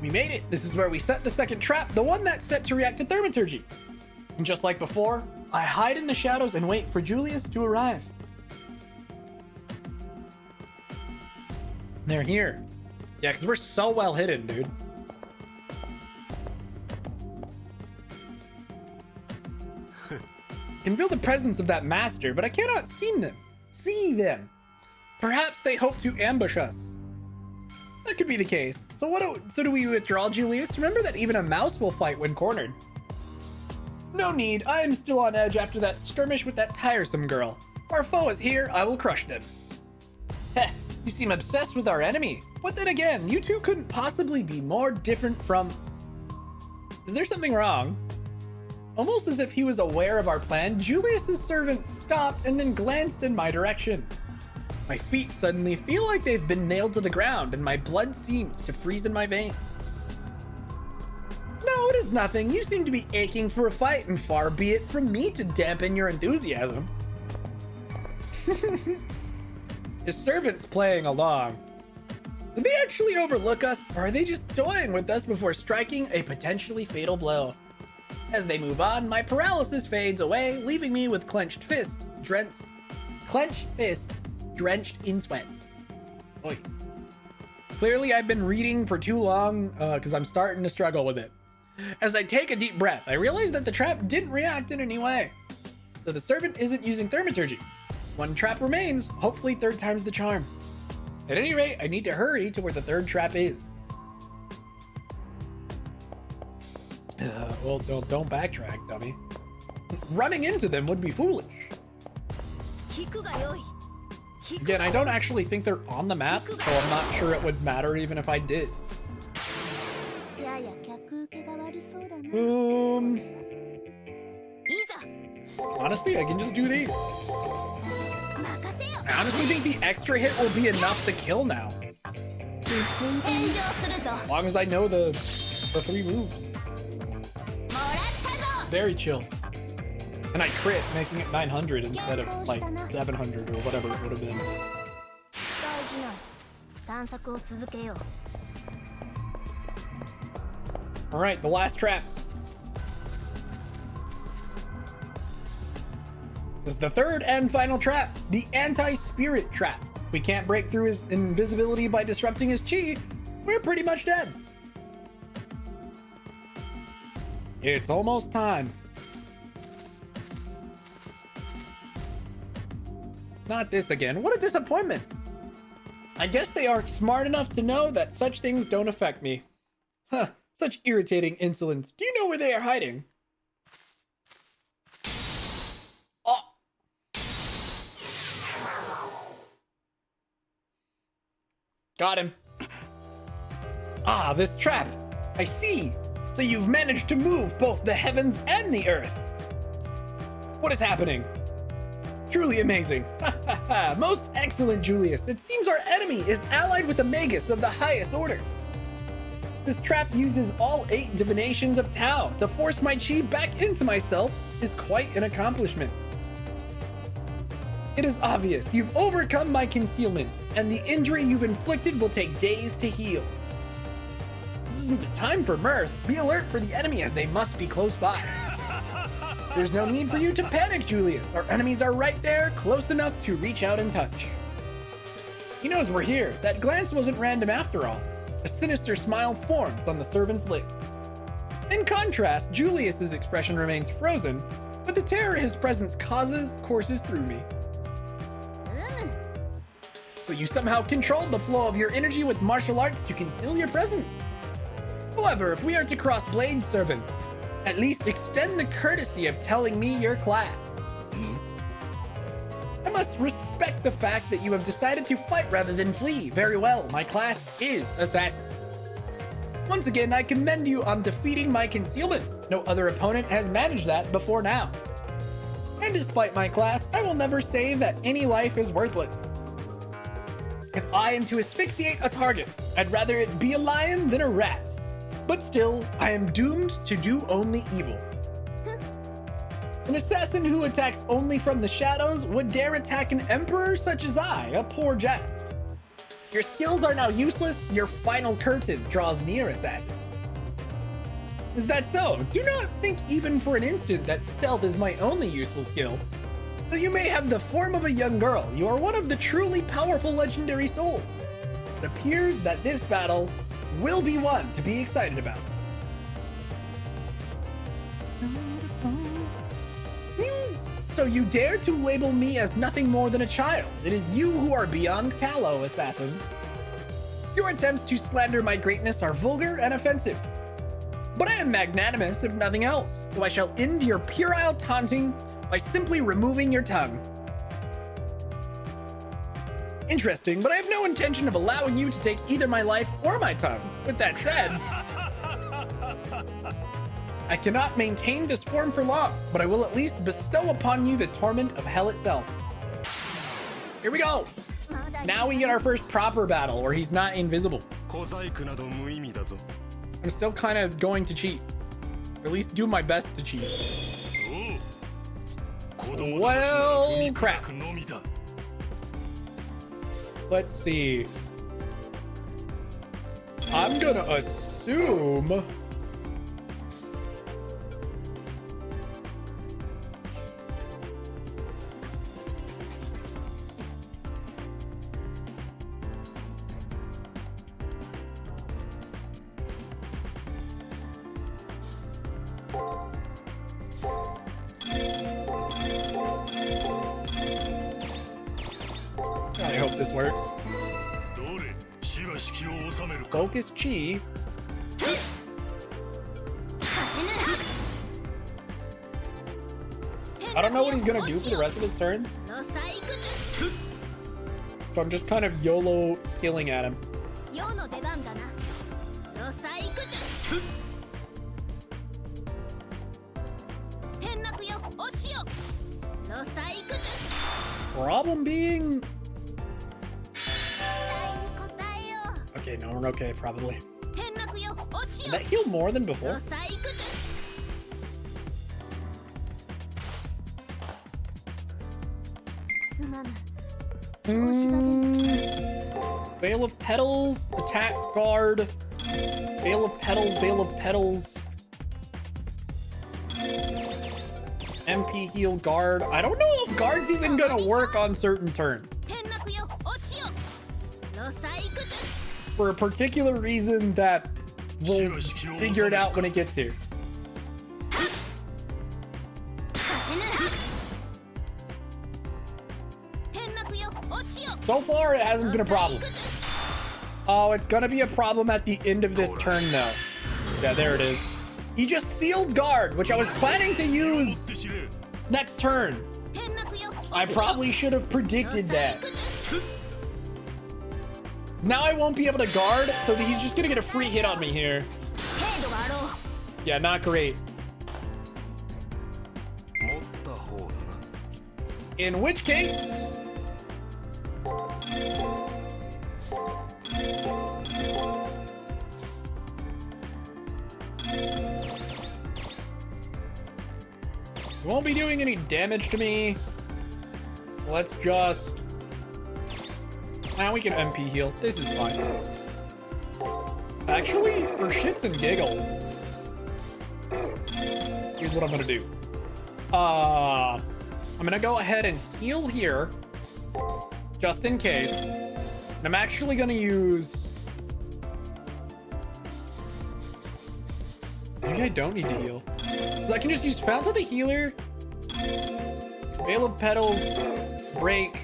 We made it! This is where we set the second trap, the one that's set to react to thaumaturgy. And just like before, I hide in the shadows and wait for Julius to arrive. They're here. Yeah, because we're so well hidden, dude. I can feel the presence of that master, but I cannot see them. Perhaps they hope to ambush us. That could be the case. So do we withdraw, Julius? Remember that even a mouse will fight when cornered. No need. I am still on edge after that skirmish with that tiresome girl. If our foe is here, I will crush them. Heh, you seem obsessed with our enemy. But then again, you two couldn't possibly be more different from... Is there something wrong? Almost as if he was aware of our plan, Julius's servant stopped and then glanced in my direction. My feet suddenly feel like they've been nailed to the ground and my blood seems to freeze in my veins. No, it is nothing. You seem to be aching for a fight, and far be it from me to dampen your enthusiasm. His servant's playing along. Did they actually overlook us, or are they just toying with us before striking a potentially fatal blow? As they move on, my paralysis fades away, leaving me with clenched fists drenched in sweat. Oy. Clearly, I've been reading for too long because I'm starting to struggle with it. As I take a deep breath, I realize that the trap didn't react in any way. So the servant isn't using thaumaturgy. One trap remains, hopefully third time's the charm. At any rate, I need to hurry to where the third trap is. Well, don't backtrack, dummy. Running into them would be foolish. Again, I don't actually think they're on the map, so I'm not sure it would matter even if I did. Honestly, I can just do these. I honestly think the extra hit will be enough to kill now. As long as I know the 3 moves. Very chill. And I crit, making it 900 instead of like 700 or whatever it would have been. Alright, the last trap. This is the third and final trap, the anti-spirit trap. If we can't break through his invisibility by disrupting his chi, we're pretty much dead. It's almost time. Not this again. What a disappointment. I guess they aren't smart enough to know that such things don't affect me. Huh, such irritating insolence. Do you know where they are hiding? Oh. Got him. Ah, this trap. I see. So you've managed to move both the heavens and the earth. What is happening? Truly amazing. Most excellent, Julius. It seems our enemy is allied with a magus of the highest order. This trap uses all 8 divinations of Tao to force my chi back into myself is quite an accomplishment. It is obvious you've overcome my concealment, and the injury you've inflicted will take days to heal. This isn't the time for mirth. Be alert for the enemy as they must be close by. There's no need for you to panic, Julius. Our enemies are right there, close enough to reach out and touch. He knows we're here. That glance wasn't random after all. A sinister smile forms on the servant's lips. In contrast, Julius's expression remains frozen, but the terror his presence causes courses through me. So you somehow controlled the flow of your energy with martial arts to conceal your presence. However, if we are to cross blades, servant, at least extend the courtesy of telling me your class. I must respect the fact that you have decided to fight rather than flee. Very well, my class is Assassin. Once again, I commend you on defeating my concealment. No other opponent has managed that before now. And despite my class, I will never say that any life is worthless. If I am to asphyxiate a target, I'd rather it be a lion than a rat. But still, I am doomed to do only evil. An assassin who attacks only from the shadows would dare attack an emperor such as I, a poor jest. Your skills are now useless, your final curtain draws near, assassin. Is that so? Do not think even for an instant that stealth is my only useful skill. Though you may have the form of a young girl, you are one of the truly powerful legendary souls. It appears that this battle will be one to be excited about. So you dare to label me as nothing more than a child. It is you who are beyond callow, assassin. Your attempts to slander my greatness are vulgar and offensive. But I am magnanimous, if nothing else, so I shall end your puerile taunting by simply removing your tongue. Interesting, but I have no intention of allowing you to take either my life or my tongue. With that said, I cannot maintain this form for long, but I will at least bestow upon you the torment of hell itself. Here we go. Now we get our first proper battle where he's not invisible. I'm still kind of going to cheat. Or at least do my best to cheat. Well, crap. Let's see. I'm gonna assume... I hope this works. Focus Chi. I don't know what he's gonna do for the rest of his turn. So I'm just kind of YOLO skilling at him. Problem being... Okay, no, we're okay, probably. Did that heal more than before? Veil of Petals, attack guard, Veil of Petals, Veil of Petals, MP heal guard. I don't know if guard's even gonna work on certain turns. For a particular reason that we'll figure it out when it gets here. So far, it hasn't been a problem. Oh, it's gonna be a problem at the end of this turn, though. Yeah, there it is. He just sealed guard, which I was planning to use next turn. I probably should have predicted that. Now I won't be able to guard, so he's just gonna get a free hit on me here. Yeah, not great. In which case... won't be doing any damage to me. Let's just... Now we can MP heal. This is fine. Actually, for shits and giggles, here's what I'm gonna do. I'm gonna go ahead and heal here, just in case. And I'm actually gonna use... Maybe I don't need to heal. So I can just use Fount of the Healer, Veil of Petals, Break,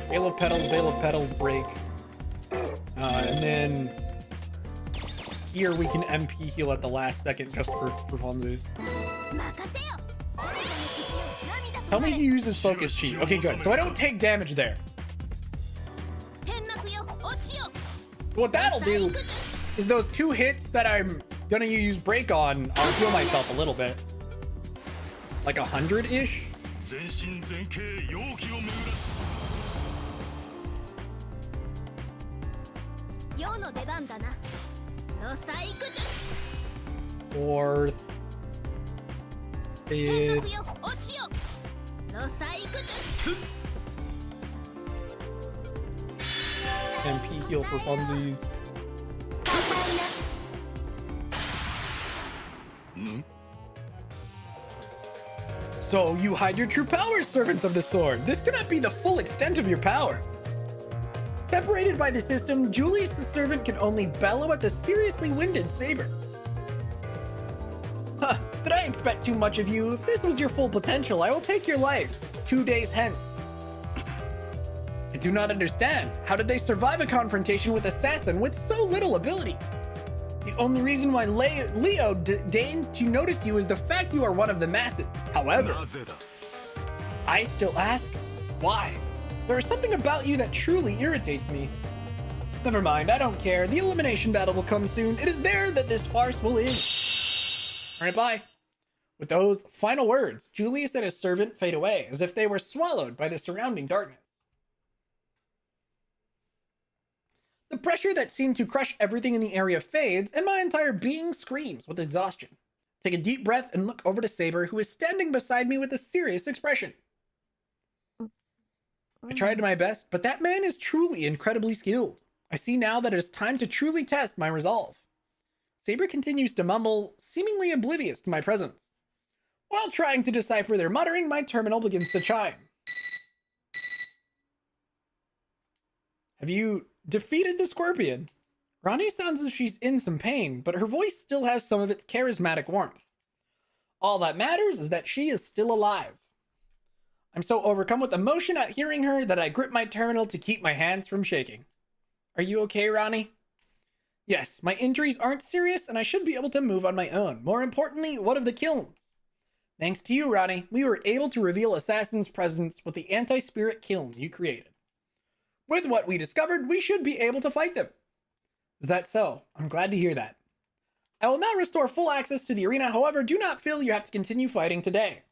Veil of Petals, Break. And then here we can MP heal at the last second just for funsies. Tell me he uses Focus Chi. Okay, good. So I don't take damage there. What that'll do is those 2 hits that I'm gonna use Break on, I'll heal myself a little bit. Like 100-ish? Fourth. Fifth. MP heal for funsies. So you hide your true power, servants of the sword. This cannot be the full extent of your power. Separated by the system, Julius the servant can only bellow at the seriously winded Saber. Huh, did I expect too much of you? If this was your full potential, I will take your life 2 days hence. I do not understand. How did they survive a confrontation with assassin with so little ability? The only reason why Leo deigns to notice you is the fact you are one of the masses. However, I still ask, why? There is something about you that truly irritates me. Never mind, I don't care. The elimination battle will come soon. It is there that this farce will end. All right, bye. With those final words, Julius and his servant fade away as if they were swallowed by the surrounding darkness. The pressure that seemed to crush everything in the area fades, and my entire being screams with exhaustion. Take a deep breath and look over to Saber, who is standing beside me with a serious expression. I tried my best, but that man is truly incredibly skilled. I see now that it is time to truly test my resolve. Saber continues to mumble, seemingly oblivious to my presence. While trying to decipher their muttering, my terminal begins to chime. Have you defeated the scorpion? Rani sounds as if she's in some pain, but her voice still has some of its charismatic warmth. All that matters is that she is still alive. I'm so overcome with emotion at hearing her that I grip my terminal to keep my hands from shaking. Are you okay, Rani? Yes, my injuries aren't serious and I should be able to move on my own. More importantly, what of the kilns? Thanks to you, Rani, we were able to reveal Assassin's presence with the anti-spirit kiln you created. With what we discovered, we should be able to fight them. Is that so? I'm glad to hear that. I will now restore full access to the arena, however, do not feel you have to continue fighting today.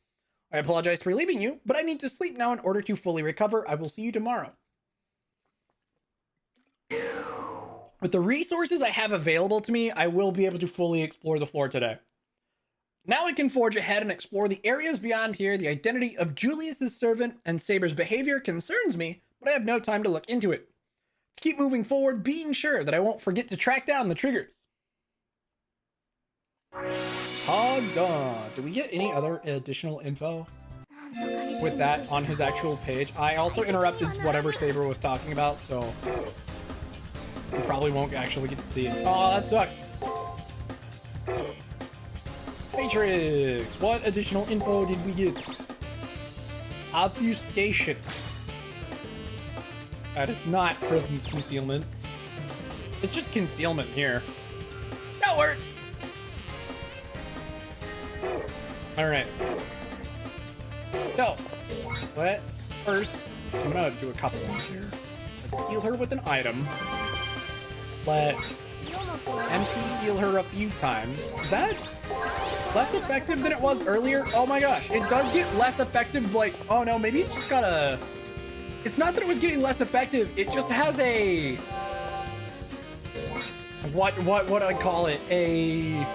I apologize for leaving you, but I need to sleep now in order to fully recover. I will see you tomorrow. With the resources I have available to me, I will be able to fully explore the floor today. Now I can forge ahead and explore the areas beyond here. The identity of Julius's servant and Saber's behavior concerns me, but I have no time to look into it. To keep moving forward, being sure that I won't forget to track down the triggers. Do we get any other additional info with that on his actual page? I also interrupted whatever Saber was talking about, so we probably won't actually get to see it. Oh, that sucks. Matrix, what additional info did we get? Obfuscation. That is not presence concealment. It's just concealment here. That works. All right. So, let's first, I'm gonna do a couple ones here. Let's heal her with an item. Let's MP heal her a few times. Is that less effective than it was earlier? Oh my gosh, it does get less effective, like, oh no, maybe it's just got a, it's not that it was getting less effective, it just has a, what I call it, a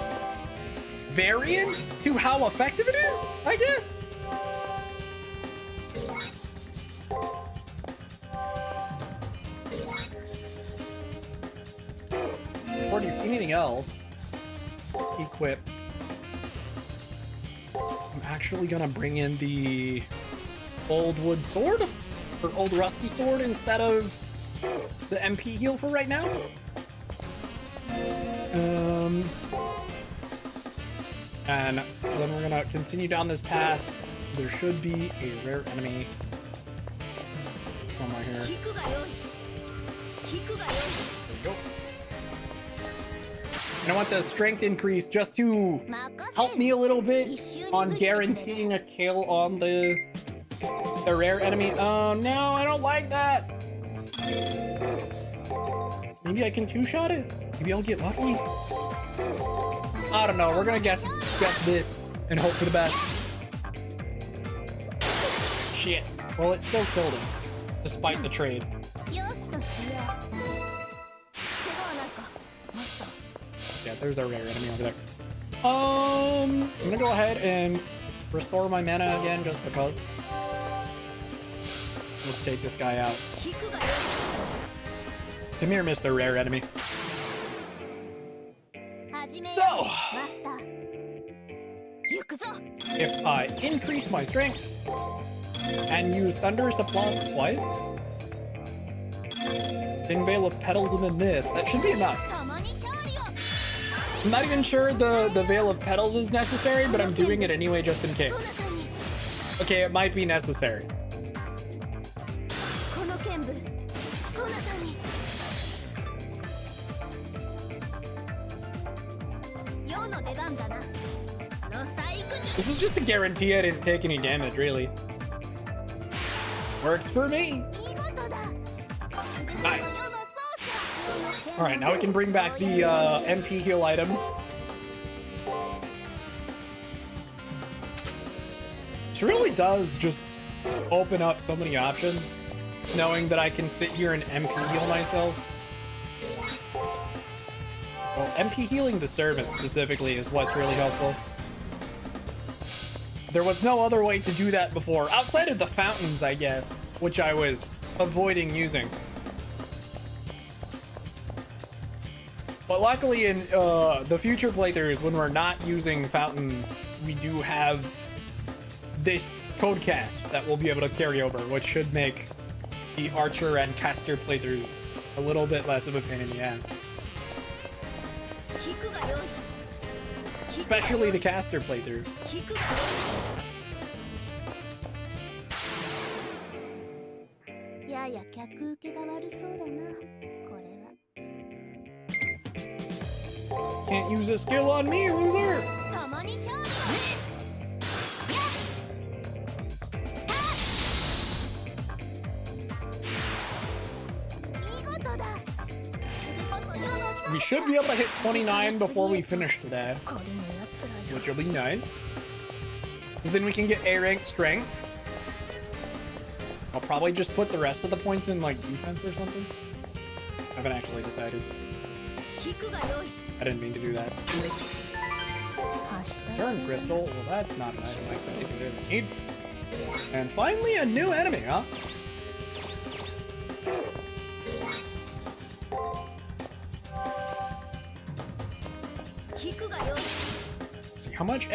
variance to how effective it is, I guess. Before do anything else, equip. I'm actually gonna bring in the old wood sword or old rusty sword instead of the MP heal for right now. And then we're gonna continue down this path. There should be a rare enemy somewhere here. There we go. And I want the strength increase just to help me a little bit on guaranteeing a kill on the rare enemy. Oh no, I don't like that. Maybe I can two-shot it? Maybe I'll get lucky? I don't know, we're gonna guess this and hope for the best. Shit. Well, it still killed him, despite the trade. Yeah, there's our rare enemy over there. I'm gonna go ahead and restore my mana again just because. Let's take this guy out. Come here, Mr. Rare Enemy. So, if I increase my strength and use Thunderous Applause twice, then Veil of Petals and then this, that should be enough. I'm not even sure the Veil of Petals is necessary, but I'm doing it anyway just in case. Okay, it might be necessary. 出番だな。の細工 This is just to guarantee I didn't take any damage, really. Works for me. 見事だ。 Nice. Alright, now we can bring back the MP heal item. This really does just open up so many options, knowing that I can sit here and MP heal myself. Well, MP healing the servant specifically is what's really helpful. There was no other way to do that before, outside of the fountains, I guess, which I was avoiding using. But luckily in the future playthroughs, when we're not using fountains, we do have this code cast that we'll be able to carry over, which should make the archer and caster playthrough a little bit less of a pain in the ass. Especially the caster playthrough. やや客受けが悪そうだな。これは。 Can't use a skill on me, loser! 共に勝利だ。 We should be able to hit 29 before we finish today, which will be nice. Then we can get A rank strength. I'll probably just put the rest of the points in like defense or something. I haven't actually decided. I didn't mean to do that. Turn crystal. Well, that's not an item I particularly need. And finally, a new enemy, huh? See how much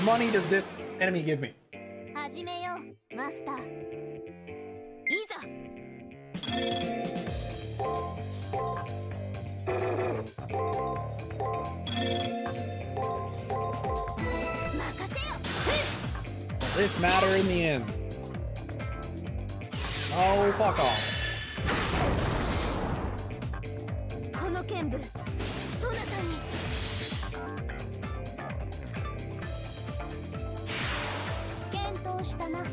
money does this enemy give me? 始めよう、マスター。いざ。任せよ。 Does this matter in the end? Oh, fuck off. この剣舞、ソナさんに。検討したな。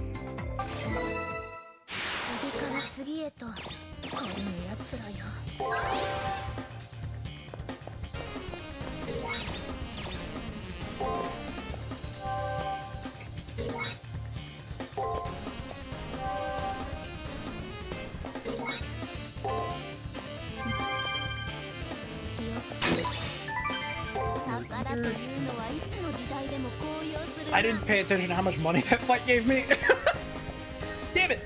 次から次へと、これの奴らよ。 I didn't pay attention to how much money that fight gave me. Damn it!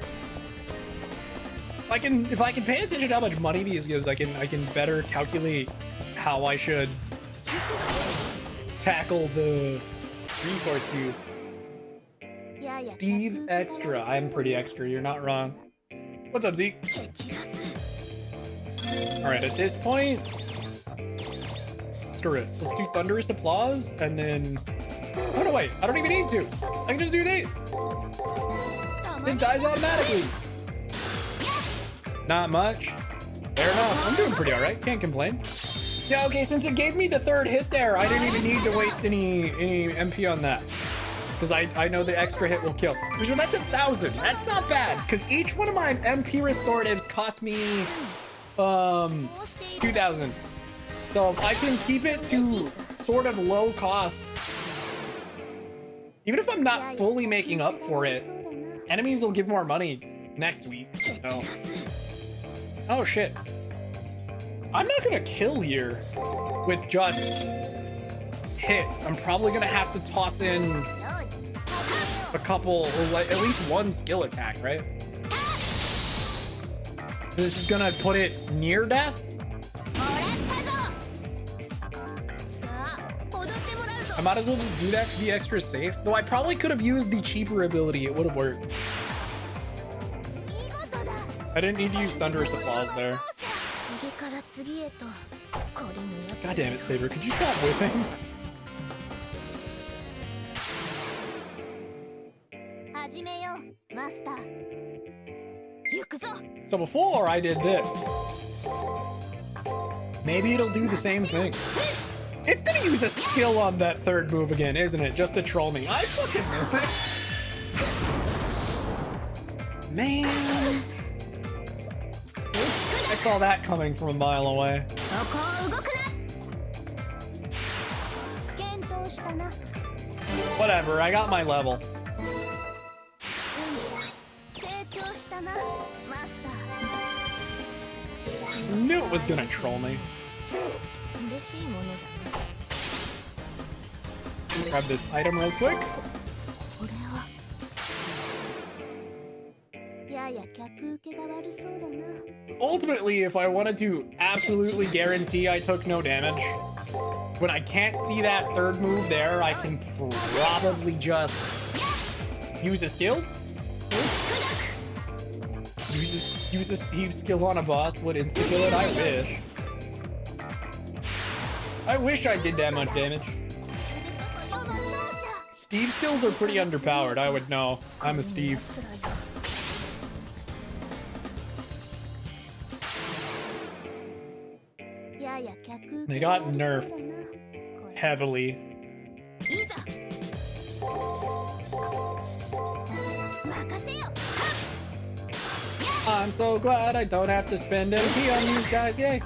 If I can pay attention to how much money these gives, I can better calculate how I should tackle the resource use. Steve Extra. I'm pretty extra, you're not wrong. What's up, Zeke? Alright, at this point, screw it. Let's do Thunderous Applause, and then... Oh no, wait, I don't even need to. I can just do these. It dies automatically. Not much. Fair enough. I'm doing pretty alright. Can't complain. Yeah, okay, since it gave me the third hit there, I didn't even need to waste any MP on that. Because I know the extra hit will kill. So that's 1,000. That's not bad. Because each one of my MP restoratives cost me 2,000. So if I can keep it to sort of low cost, even if I'm not fully making up for it, enemies will give more money next week. So. Oh shit. I'm not gonna kill here with just hits. I'm probably gonna have to toss in a couple, or like at least one skill attack, right? This is gonna put it near death. I might as well just do that to be extra safe. Though I probably could have used the cheaper ability. It would have worked. I didn't need to use Thunderous Applause there. God damn it, Saber. Could you stop whipping? So before I did this. Maybe it'll do the same thing. It's gonna use a skill on that third move again, isn't it? Just to troll me. I fucking knew it. Man. I saw that coming from a mile away. Whatever, I got my level. Knew it was gonna troll me. Grab this item real quick. Ultimately, if I wanted to absolutely guarantee I took no damage, when I can't see that third move there, I can probably just use a skill. Use a Steve skill on a boss would insta-kill it. I wish. I wish I did that much damage. Steve skills are pretty underpowered. I would know. I'm a Steve. They got nerfed heavily. I'm so glad I don't have to spend MP on these guys. Yay.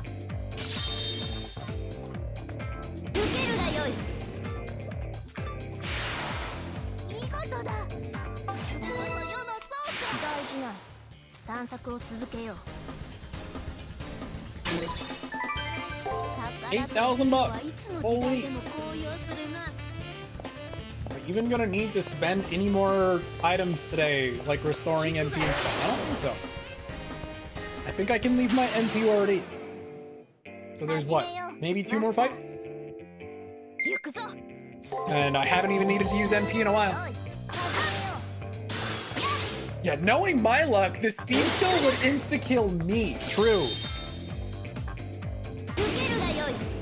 $8,000. Holy. Am I even gonna need to spend any more items today, like restoring MP and stuff? I don't think so. I think I can leave my MP already. So there's what? Maybe 2 more fights? And I haven't even needed to use MP in a while. Yeah, knowing my luck, the Steam Kill would insta-kill me. True.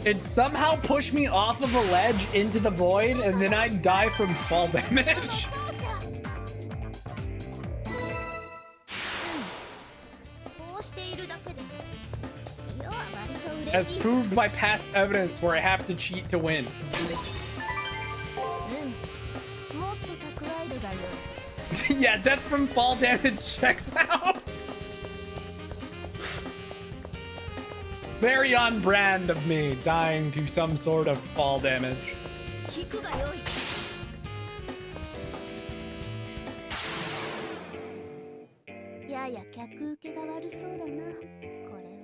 It'd somehow push me off of a ledge into the void, and then I'd die from fall damage. As proved by past evidence where I have to cheat to win. Yeah, death from fall damage checks out. Very on brand of me, dying to some sort of fall damage.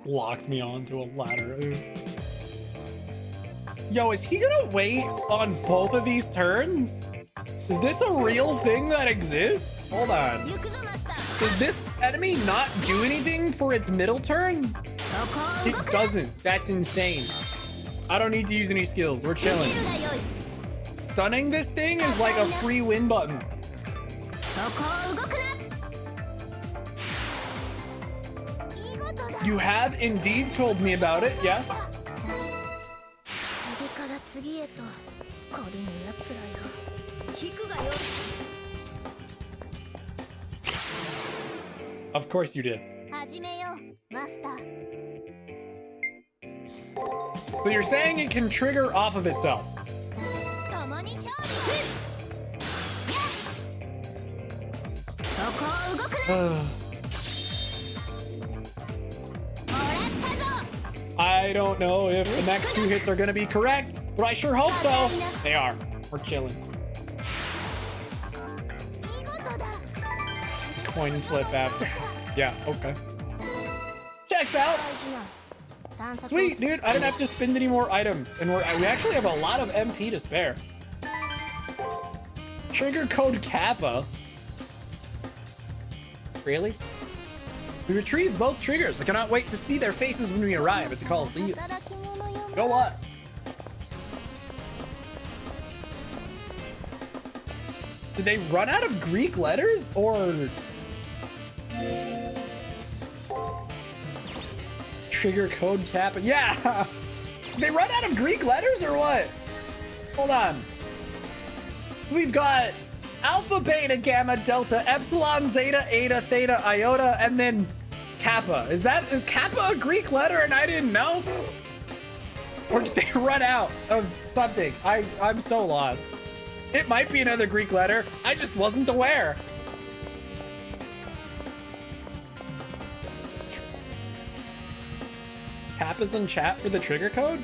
Locks me onto a ladder. Ooh. Yo, is he gonna wait on both of these turns? Is this a real thing that exists? Hold on. Does this enemy not do anything for its middle turn? It doesn't. That's insane. I don't need to use any skills. We're chilling. Stunning this thing is like a free win button. You have indeed told me about it, yes? Of course you did. So you're saying it can trigger off of itself? I don't know if the next 2 hits are going to be correct, but I sure hope so. They are. We're chilling. Coin flip after. Yeah, okay. Checks out. Sweet, dude. I didn't have to spend any more items. And we actually have a lot of MP to spare. Trigger code Kappa. Really? We retrieved both triggers. I cannot wait to see their faces when we arrive at the Coliseum. Go what? Did they run out of Greek letters or... Trigger code Kappa? Yeah! Did they run out of Greek letters or what? Hold on. We've got Alpha, Beta, Gamma, Delta, Epsilon, Zeta, Eta, Theta, Iota, and then Kappa. Is Kappa a Greek letter and I didn't know? Or did they run out of something? I'm so lost. It might be another Greek letter. I just wasn't aware. Kappa's in chat for the trigger code?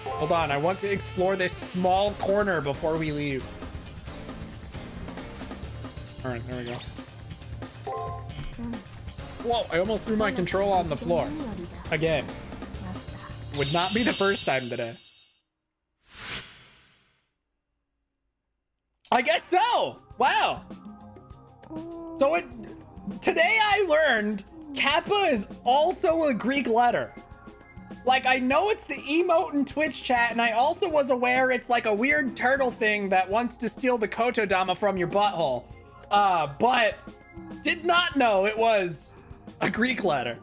Hold on, I want to explore this small corner before we leave. All right, there we go. Whoa, I almost threw my control on the floor. Again. Would not be the first time today. I guess so. Wow. So today I learned Kappa is also a Greek letter. Like, I know it's the emote in Twitch chat, and I also was aware it's like a weird turtle thing that wants to steal the Kotodama from your butthole. But did not know it was a Greek letter.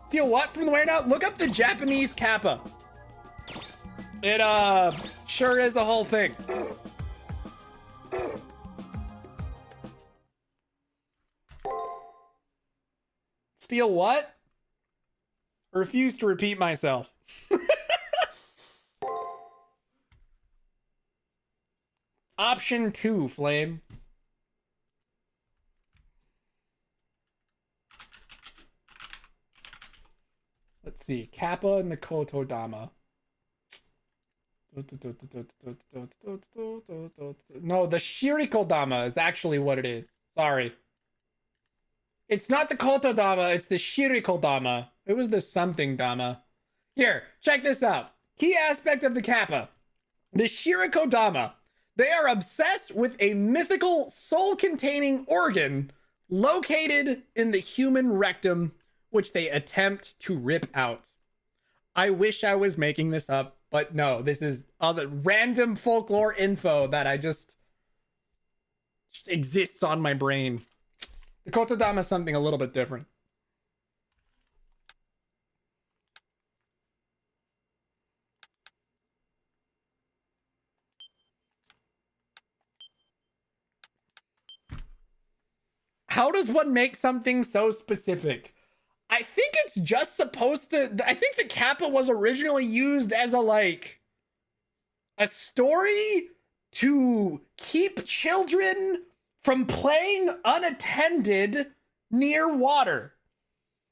Steal what from the wear now? Look up the Japanese Kappa. It sure is a whole thing. Steal what? Refuse to repeat myself. Option 2, Flame. Let's see. Kappa and the Kotodama. No, the Shirikodama is actually what it is. Sorry. It's not the Kotodama, it's the Shirikodama. It was the something Dama. Here, check this out. Key aspect of the Kappa. The Shirikodama. They are obsessed with a mythical soul-containing organ located in the human rectum, which they attempt to rip out. I wish I was making this up, but no, this is other random folklore info that I just exists on my brain. The Kotodama is something a little bit different. How does one make something so specific? I think it's just supposed to... I think the Kappa was originally used as a story to keep children from playing unattended near water.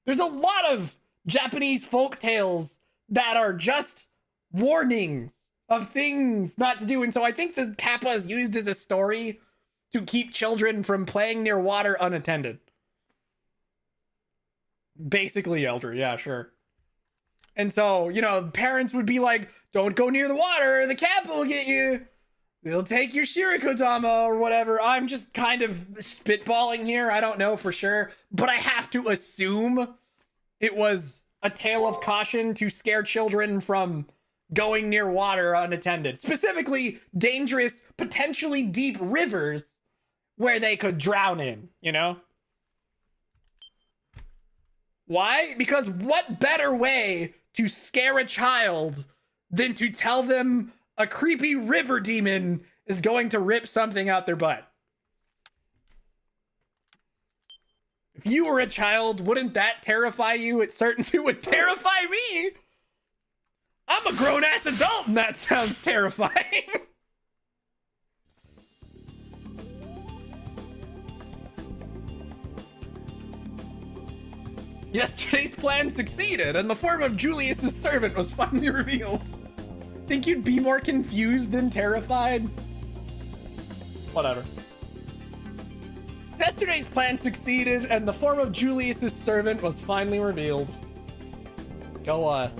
There's a lot of Japanese folk tales that are just warnings of things not to do. And so I think the Kappa is used as a story to keep children from playing near water unattended. Basically, Elder. Yeah, sure. And so, you know, parents would be like, don't go near the water. The Kappa will get you. They'll take your Shirikodama or whatever. I'm just kind of spitballing here. I don't know for sure. But I have to assume it was a tale of caution to scare children from going near water unattended. Specifically, dangerous, potentially deep rivers where they could drown in, you know? Why? Because what better way to scare a child than to tell them a creepy river demon is going to rip something out their butt? If you were a child, wouldn't that terrify you? It certainly would terrify me. I'm a grown-ass adult and that sounds terrifying. Yesterday's plan succeeded, and the form of Julius's servant was finally revealed. Think you'd be more confused than terrified? Whatever. Yesterday's plan succeeded, and the form of Julius's servant was finally revealed. Go us.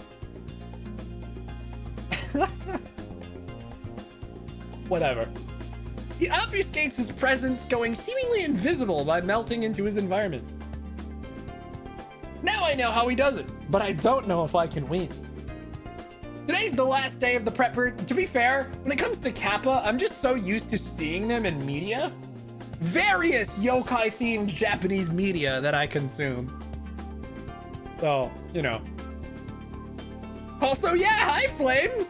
Whatever. He obfuscates his presence, going seemingly invisible by melting into his environment. Now I know how he does it, but I don't know if I can win. Today's the last day of the prep period. To be fair, when it comes to Kappa, I'm just so used to seeing them in media. Various yokai-themed Japanese media that I consume. So, you know. Also, yeah, hi, Flames!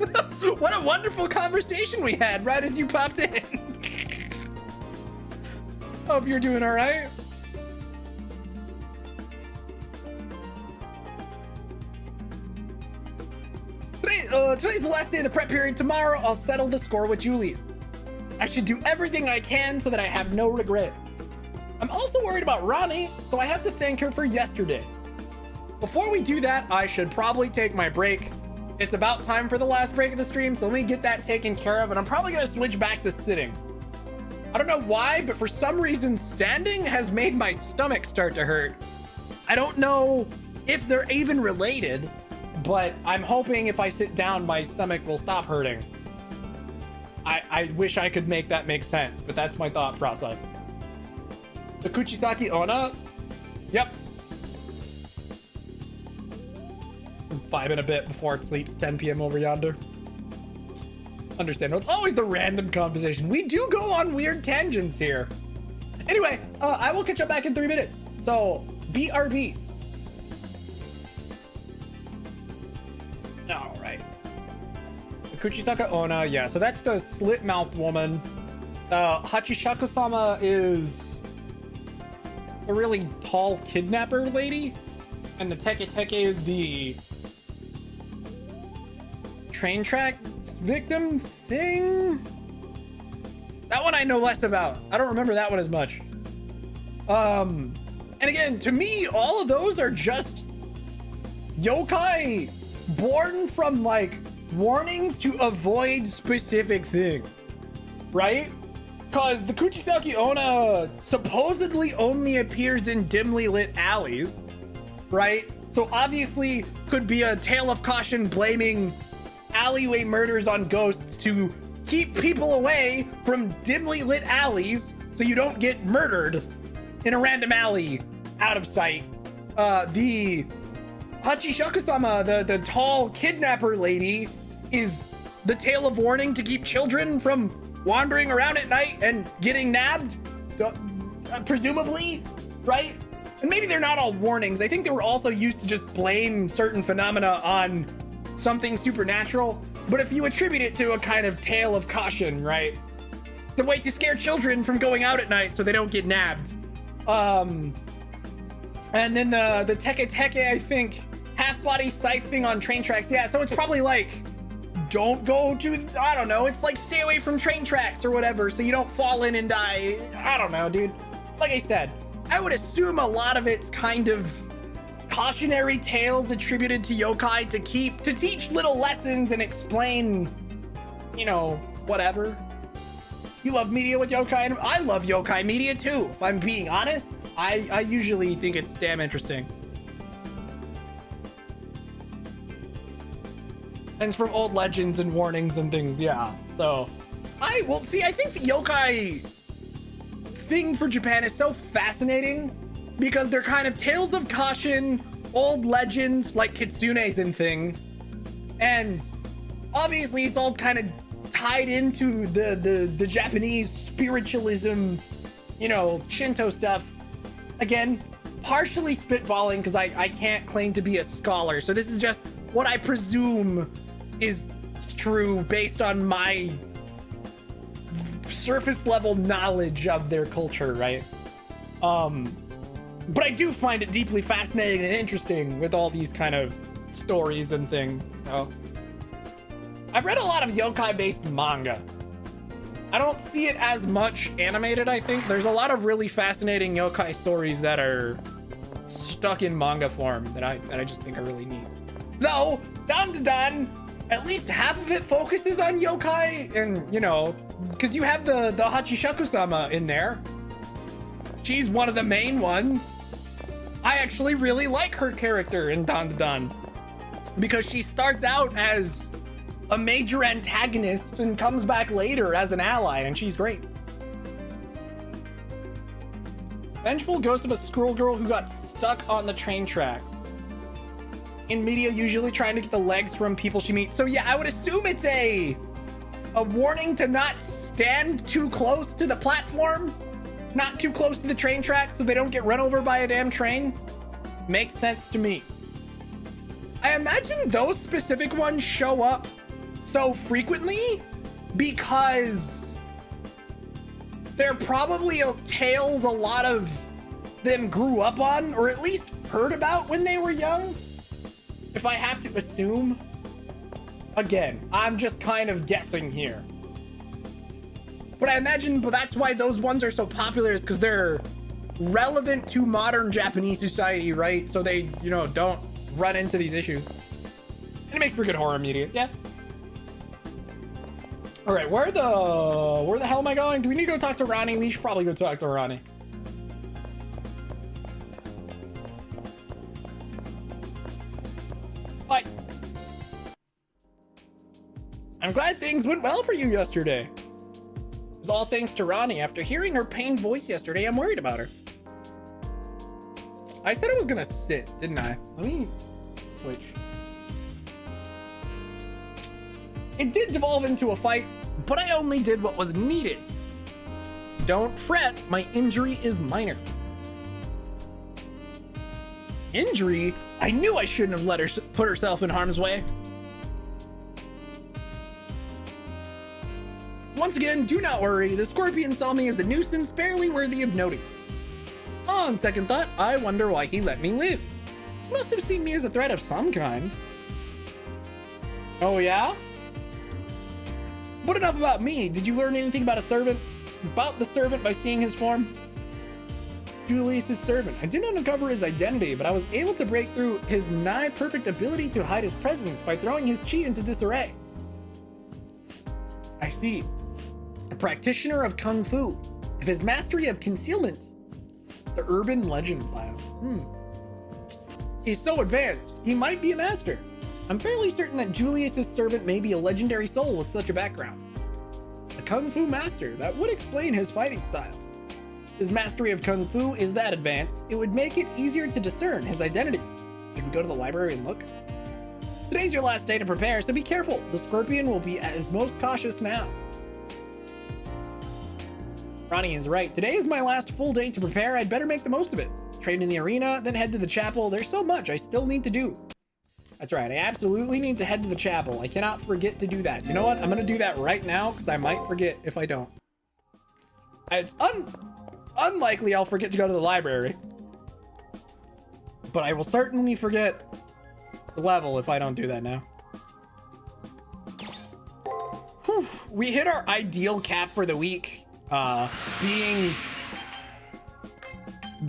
What a wonderful conversation we had right as you popped in. Hope you're doing all right. Today's the last day of the prep period. Tomorrow, I'll settle the score with Julian. I should do everything I can so that I have no regret. I'm also worried about Rani, so I have to thank her for yesterday. Before we do that, I should probably take my break. It's about time for the last break of the stream, so let me get that taken care of, and I'm probably gonna switch back to sitting. I don't know why, but for some reason, standing has made my stomach start to hurt. I don't know if they're even related, but I'm hoping if I sit down, my stomach will stop hurting. I wish I could make that make sense, but that's my thought process. The Kuchisaki Onna? Yep. 5 and a bit before it sleeps, 10 p.m. over yonder. Understand. It's always the random composition. We do go on weird tangents here. Anyway, I will catch up back in 3 minutes. So, BRB. All right. The Kuchisaka Onna, yeah. So that's the slit-mouthed woman. Hachishaku-sama is a really tall kidnapper lady. And the Teke is the train track victim thing. That one I know less about. I don't remember that one as much. And again, to me, all of those are just yokai born from like warnings to avoid specific things, right? Because the Kuchisaki Onna supposedly only appears in dimly lit alleys, right? So obviously could be a tale of caution blaming alleyway murders on ghosts to keep people away from dimly lit alleys so you don't get murdered in a random alley out of sight. The Hachishaku-sama, the tall kidnapper lady, is the tale of warning to keep children from wandering around at night and getting nabbed, presumably, right? And maybe they're not all warnings. I think they were also used to just blame certain phenomena on something supernatural. But if you attribute it to a kind of tale of caution, right? It's a way to scare children from going out at night so they don't get nabbed. And then the Teke, I think, half-body siphoning on train tracks. Yeah, so it's probably like, don't go to, I don't know, it's like stay away from train tracks or whatever so you don't fall in and die. I don't know, dude. Like I said, I would assume a lot of it's kind of cautionary tales attributed to yokai to teach little lessons and explain, you know, whatever. You love media with yokai, and I love yokai media too. If I'm being honest, I usually think it's damn interesting. Things from old legends and warnings and things, yeah. So, I think the yokai thing for Japan is so fascinating because they're kind of tales of caution, old legends like kitsunes and things. And obviously it's all kind of tied into the Japanese spiritualism, you know, Shinto stuff. Again, partially spitballing because I can't claim to be a scholar. So this is just what I presume is true based on my surface level knowledge of their culture, right? But I do find it deeply fascinating and interesting with all these kind of stories and things. So I've read a lot of yokai based manga. I don't see it as much animated, I think. There's a lot of really fascinating yokai stories that are stuck in manga form that I just think are really neat. Though, Dan, at least half of it focuses on yokai, and, you know, because you have the Hachishaku-sama in there. She's one of the main ones. I actually really like her character in Dan because she starts out as a major antagonist and comes back later as an ally, and she's great. Vengeful ghost of a schoolgirl who got stuck on the train track. In media, usually trying to get the legs from people she meets. So yeah, I would assume it's a warning to not stand too close to the platform, not too close to the train tracks so they don't get run over by a damn train. Makes sense to me. I imagine those specific ones show up so frequently because they're probably tales a lot of them grew up on, or at least heard about when they were young. If I have to assume, again, I'm just kind of guessing here. But I imagine, but that's why those ones are so popular, is because they're relevant to modern Japanese society, right? So they, you know, don't run into these issues. And it makes for good horror media, yeah. All right, where the hell am I going? Do we need to go talk to Rani? We should probably go talk to Rani. Bye. I'm glad things went well for you yesterday. It was all thanks to Rani. After hearing her pained voice yesterday, I'm worried about her. I said I was gonna sit, didn't I? Let me switch. It did devolve into a fight, but I only did what was needed. Don't fret, my injury is minor. Injury? I knew I shouldn't have let her put herself in harm's way. Once again, do not worry. The scorpion saw me as a nuisance barely worthy of noting. On second thought, I wonder why he let me live. He must have seen me as a threat of some kind. Oh yeah? But enough about me. Did you learn anything about the servant by seeing his form? Julius's servant. I didn't uncover his identity, but I was able to break through his nigh perfect ability to hide his presence by throwing his chi into disarray. I see. A practitioner of Kung Fu. If his mastery of concealment. The urban legend file. He's so advanced, he might be a master. I'm fairly certain that Julius's servant may be a legendary soul with such a background. A Kung Fu master, that would explain his fighting style. His mastery of Kung Fu is that advanced, it would make it easier to discern his identity. Should we go to the library and look? Today's your last day to prepare, so be careful. The scorpion will be at his most cautious now. Rani is right. Today is my last full day to prepare. I'd better make the most of it. Train in the arena, then head to the chapel. There's so much I still need to do. That's right. I absolutely need to head to the chapel. I cannot forget to do that. You know what? I'm going to do that right now because I might forget if I don't. It's unlikely I'll forget to go to the library. But I will certainly forget the level if I don't do that now. Whew. We hit our ideal cap for the week.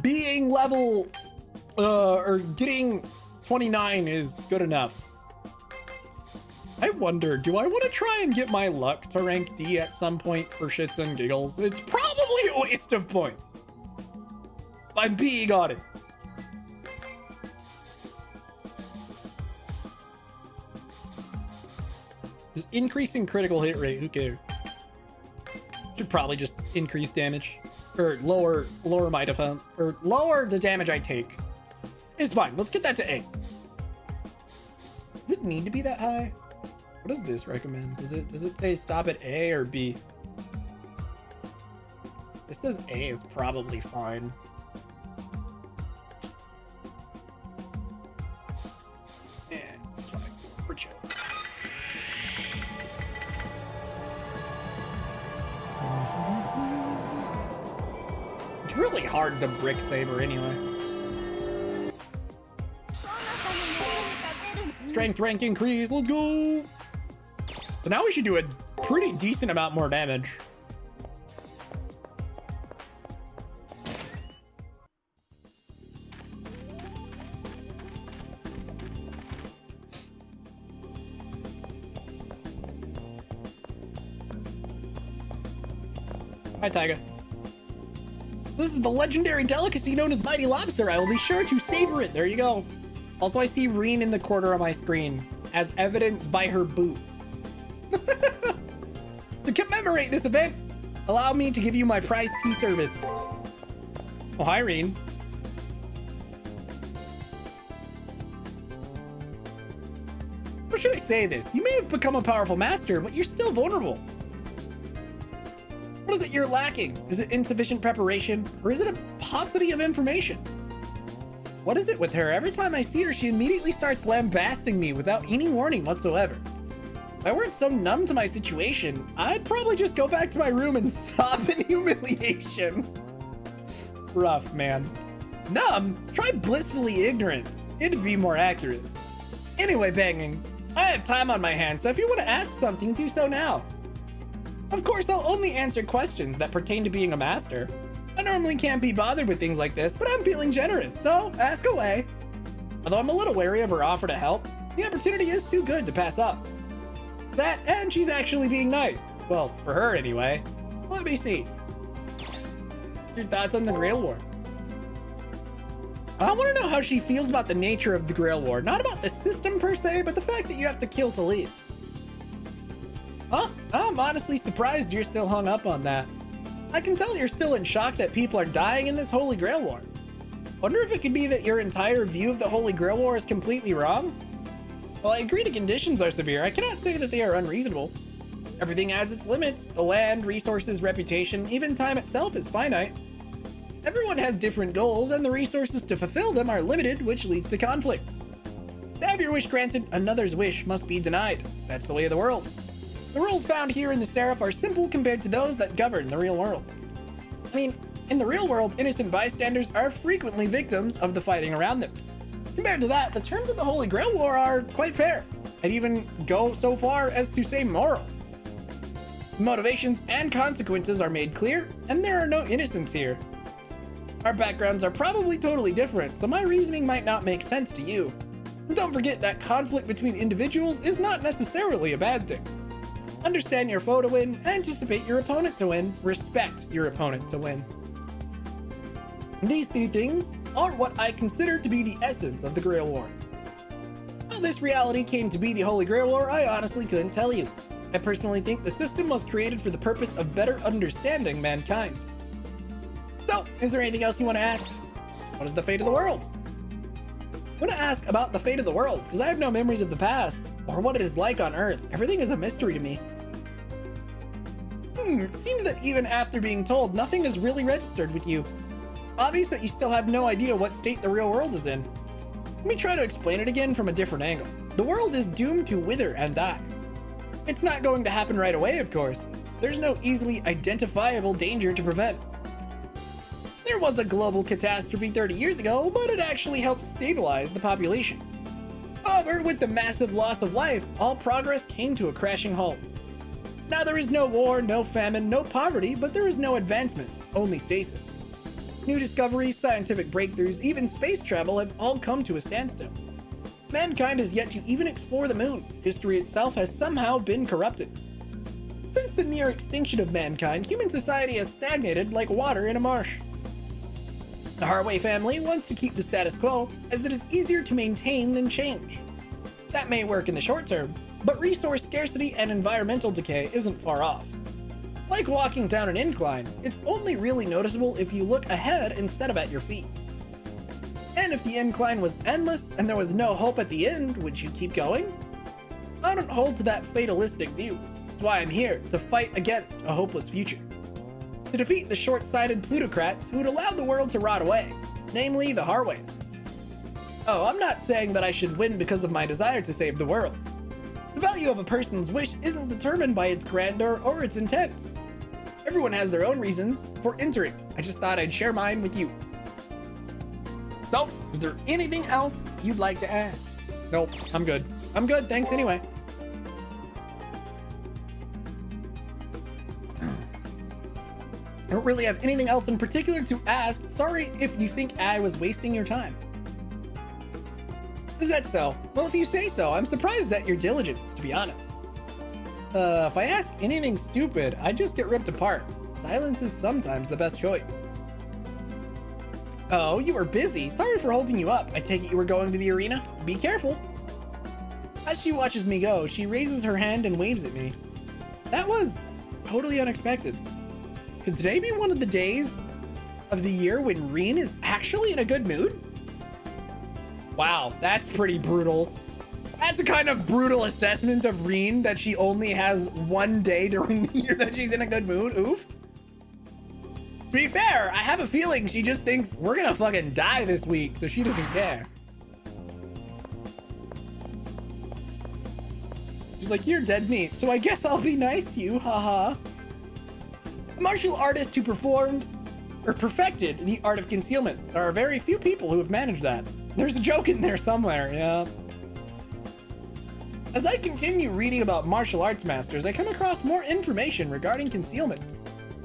Being level or getting 29 is good enough. I wonder, do I want to try and get my luck to rank D at some point for shits and giggles? It's probably a waste of points. I'm being honest. Just increasing critical hit rate, who cares? Should probably just increase damage or lower my defense or lower the damage I take. It's fine. Let's get that to A. Does it need to be that high? What does this recommend? Does it say stop at A or B? This says A is probably fine. Yeah, it's fine. We're chill. It's really hard to brick Saber anyway. Strength rank increase, let's go! So now we should do a pretty decent amount more damage. Hi, Taiga. This is the legendary delicacy known as Mighty Lobster. I will be sure to savor it. There you go. Also, I see Reen in the corner of my screen, as evidenced by her boots. To commemorate this event, allow me to give you my prized tea service. Oh, hi, Reen. How should I say this? You may have become a powerful master, but you're still vulnerable. What is it you're lacking? Is it insufficient preparation? Or is it a paucity of information? What is it with her? Every time I see her, she immediately starts lambasting me without any warning whatsoever. If I weren't so numb to my situation, I'd probably just go back to my room and sob in humiliation. Rough, man. Numb? Try blissfully ignorant. It'd be more accurate. Anyway, banging. I have time on my hands, so if you want to ask something, do so now. Of course, I'll only answer questions that pertain to being a master. I normally can't be bothered with things like this, but I'm feeling generous, so ask away. Although I'm a little wary of her offer to help, the opportunity is too good to pass up. That, and she's actually being nice. Well, for her anyway. Let me see. Your thoughts on the Grail War? I want to know how she feels about the nature of the Grail War. Not about the system per se, but the fact that you have to kill to leave. Huh? I'm honestly surprised you're still hung up on that. I can tell you're still in shock that people are dying in this Holy Grail War. Wonder if it could be that your entire view of the Holy Grail War is completely wrong? While I agree the conditions are severe, I cannot say that they are unreasonable. Everything has its limits. The land, resources, reputation, even time itself is finite. Everyone has different goals, and the resources to fulfill them are limited, which leads to conflict. To have your wish granted, another's wish must be denied. That's the way of the world. The rules found here in the Seraph are simple compared to those that govern the real world. I mean, in the real world, innocent bystanders are frequently victims of the fighting around them. Compared to that, the terms of the Holy Grail War are quite fair. I'd even go so far as to say moral. Motivations and consequences are made clear, and there are no innocents here. Our backgrounds are probably totally different, so my reasoning might not make sense to you. And don't forget that conflict between individuals is not necessarily a bad thing. Understand your foe to win, anticipate your opponent to win, respect your opponent to win. These three things are what I consider to be the essence of the Grail War. How this reality came to be the Holy Grail War, I honestly couldn't tell you. I personally think the system was created for the purpose of better understanding mankind. So, is there anything else you want to ask? What is the fate of the world? I want to ask about the fate of the world, because I have no memories of the past, or what it is like on Earth. Everything is a mystery to me. It seems that even after being told, nothing is really registered with you. Obvious that you still have no idea what state the real world is in. Let me try to explain it again from a different angle. The world is doomed to wither and die. It's not going to happen right away, of course. There's no easily identifiable danger to prevent. There was a global catastrophe 30 years ago, but it actually helped stabilize the population. However, with the massive loss of life, all progress came to a crashing halt. Now there is no war, no famine, no poverty, but there is no advancement, only stasis. New discoveries, scientific breakthroughs, even space travel have all come to a standstill. Mankind has yet to even explore the moon. History itself has somehow been corrupted. Since the near extinction of mankind, human society has stagnated like water in a marsh. The Harway family wants to keep the status quo, as it is easier to maintain than change. That may work in the short term, but resource scarcity and environmental decay isn't far off. Like walking down an incline, it's only really noticeable if you look ahead instead of at your feet. And if the incline was endless and there was no hope at the end, would you keep going? I don't hold to that fatalistic view. That's why I'm here, to fight against a hopeless future. To defeat the short-sighted plutocrats who would allow the world to rot away, namely the Harway. Oh, I'm not saying that I should win because of my desire to save the world. The value of a person's wish isn't determined by its grandeur or its intent. Everyone has their own reasons for entering. I just thought I'd share mine with you. So, is there anything else you'd like to add? Nope, I'm good. I'm good, thanks anyway. I don't really have anything else in particular to ask. Sorry if you think I was wasting your time. Is that so? Well, if you say so, I'm surprised at your diligence, to be honest. If I ask anything stupid, I just get ripped apart. Silence is sometimes the best choice. Oh, you were busy. Sorry for holding you up. I take it you were going to the arena? Be careful. As she watches me go, she raises her hand and waves at me. That was totally unexpected. Could today be one of the days of the year when Reen is actually in a good mood? Wow, that's pretty brutal. That's a kind of brutal assessment of Reen, that she only has one day during the year that she's in a good mood. Oof. To be fair, I have a feeling she just thinks we're gonna fucking die this week, so she doesn't care. She's like, you're dead meat, so I guess I'll be nice to you, haha. A martial artist who performed or perfected the art of concealment. There are very few people who have managed that. There's a joke in there somewhere, yeah. As I continue reading about martial arts masters, I come across more information regarding concealment.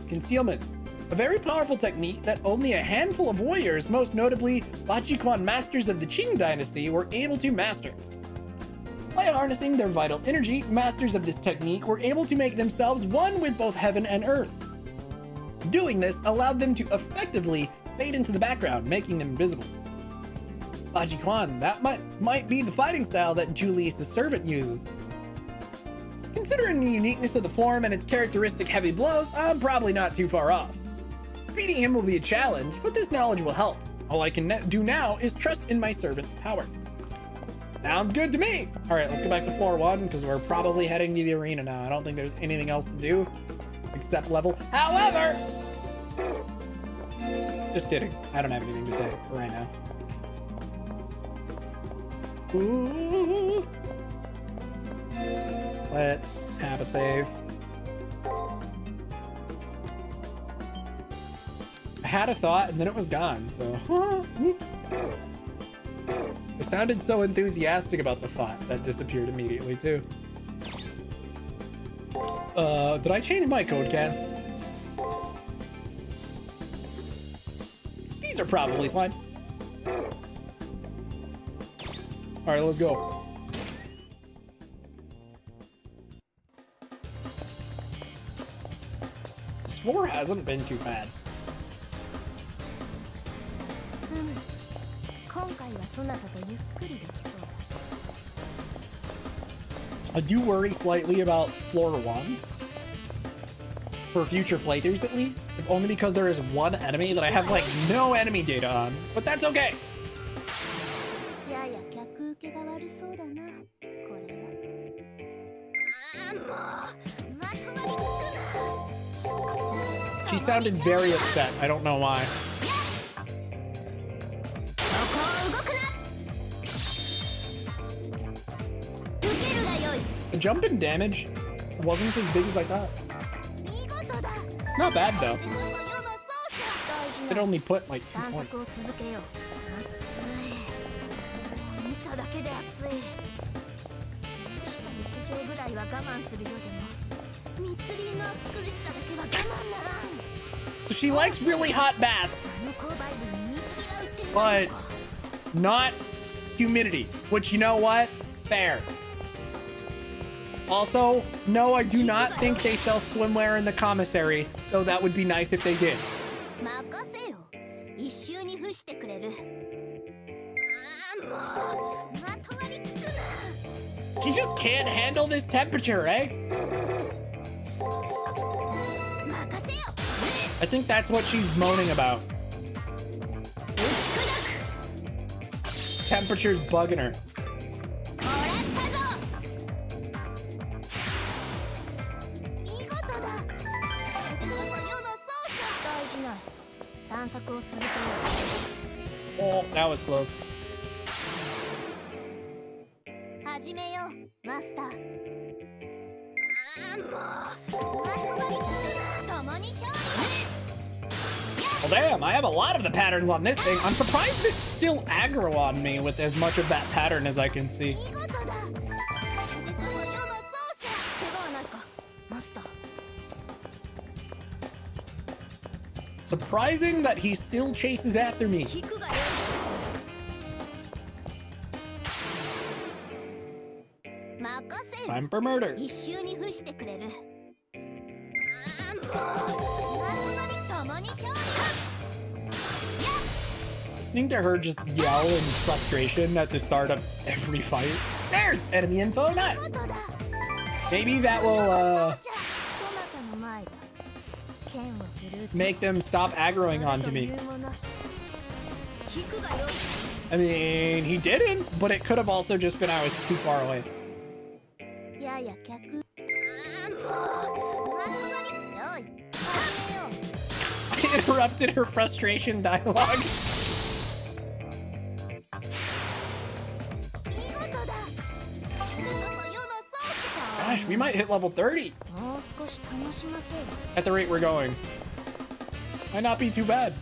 Concealment, a very powerful technique that only a handful of warriors, most notably Bajiquan masters of the Qing dynasty, were able to master. By harnessing their vital energy, masters of this technique were able to make themselves one with both heaven and earth. Doing this allowed them to effectively fade into the background, making them invisible. Bajiquan, that might be the fighting style that Julius' servant uses. Considering the uniqueness of the form and its characteristic heavy blows, I'm probably not too far off. Beating him will be a challenge, but this knowledge will help. All I can do now is trust in my servant's power. Sounds good to me! Alright, let's go back to floor 1, because we're probably heading to the arena now. I don't think there's anything else to do except level. However! Just kidding. I don't have anything to say right now. Ooh. Let's have a save. I had a thought and then it was gone, so. I sounded so enthusiastic about the thought that disappeared immediately too. Did I change my code, Ken? These are probably fine. All right, let's go. This floor hasn't been too bad. I do worry slightly about floor 1. For future playthroughs at least. Only because there is one enemy that I have like no enemy data on. But that's okay. She sounded very upset. I don't know why. The jump in damage wasn't as big as I thought. Not bad though. It only put like 2 points. So she likes really hot baths, but not humidity, which, you know what? Fair. Also, no, I do not think they sell swimwear in the commissary, so that would be nice if they did. She just can't handle this temperature, eh? I think that's what she's moaning about. Temperature's bugging her. Oh, that was close. Well, damn, I have a lot of the patterns on this thing. I'm surprised it's still aggro on me with as much of that pattern as I can see. Surprising that he still chases after me. Time for murder. Listening to her just yell in frustration at the start of every fight. There's enemy info, not. Maybe that will make them stop aggroing onto me. I mean, he didn't, but it could have also just been I was too far away. I interrupted her frustration dialogue. Gosh, we might hit level 30 at the rate we're going. Might not be too bad.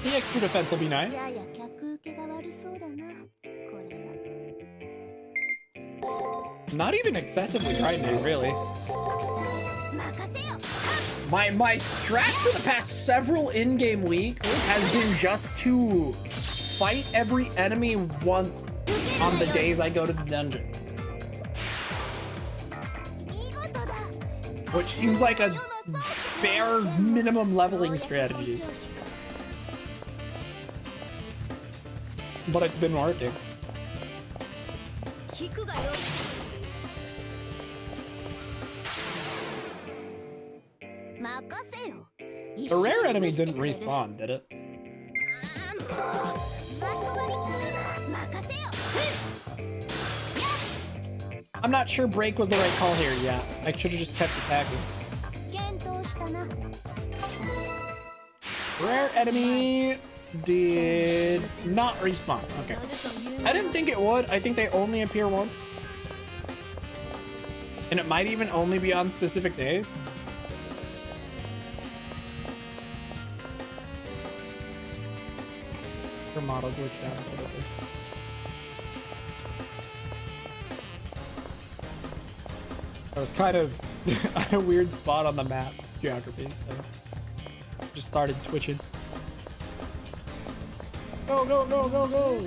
The extra defense will be nice. Not even excessively frightening, really. My strat for the past several in-game weeks has been just to fight every enemy once on the days I go to the dungeon. Which seems like a bare minimum leveling strategy. But it's been working. The rare enemy didn't respawn, did it? I'm not sure break was the right call here. Yeah, I should have just kept attacking. Rare enemy did not respawn. Okay. I didn't think it would. I think they only appear once. And it might even only be on specific days. Her model glitched out a little bit. I was kind of at a weird spot on the map geography, so just started twitching. Go, go, go, go, go!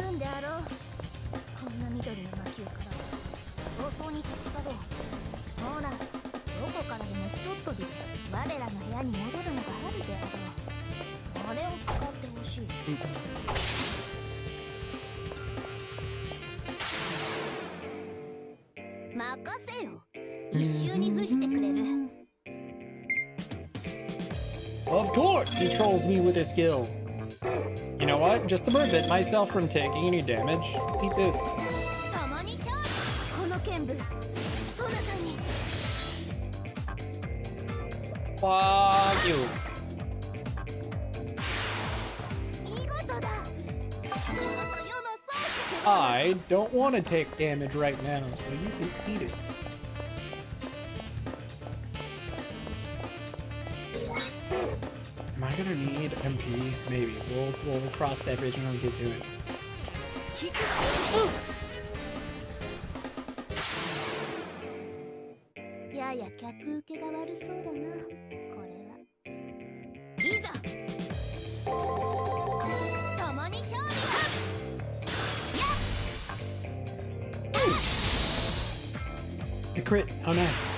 Of course, he trolls me with his skill. You know what? Just to prevent myself from taking any damage, eat this. Fuck you. I don't want to take damage right now, so you can eat it. Am I gonna need MP? Maybe. We'll cross that bridge when we get to it. A crit. Oh nice.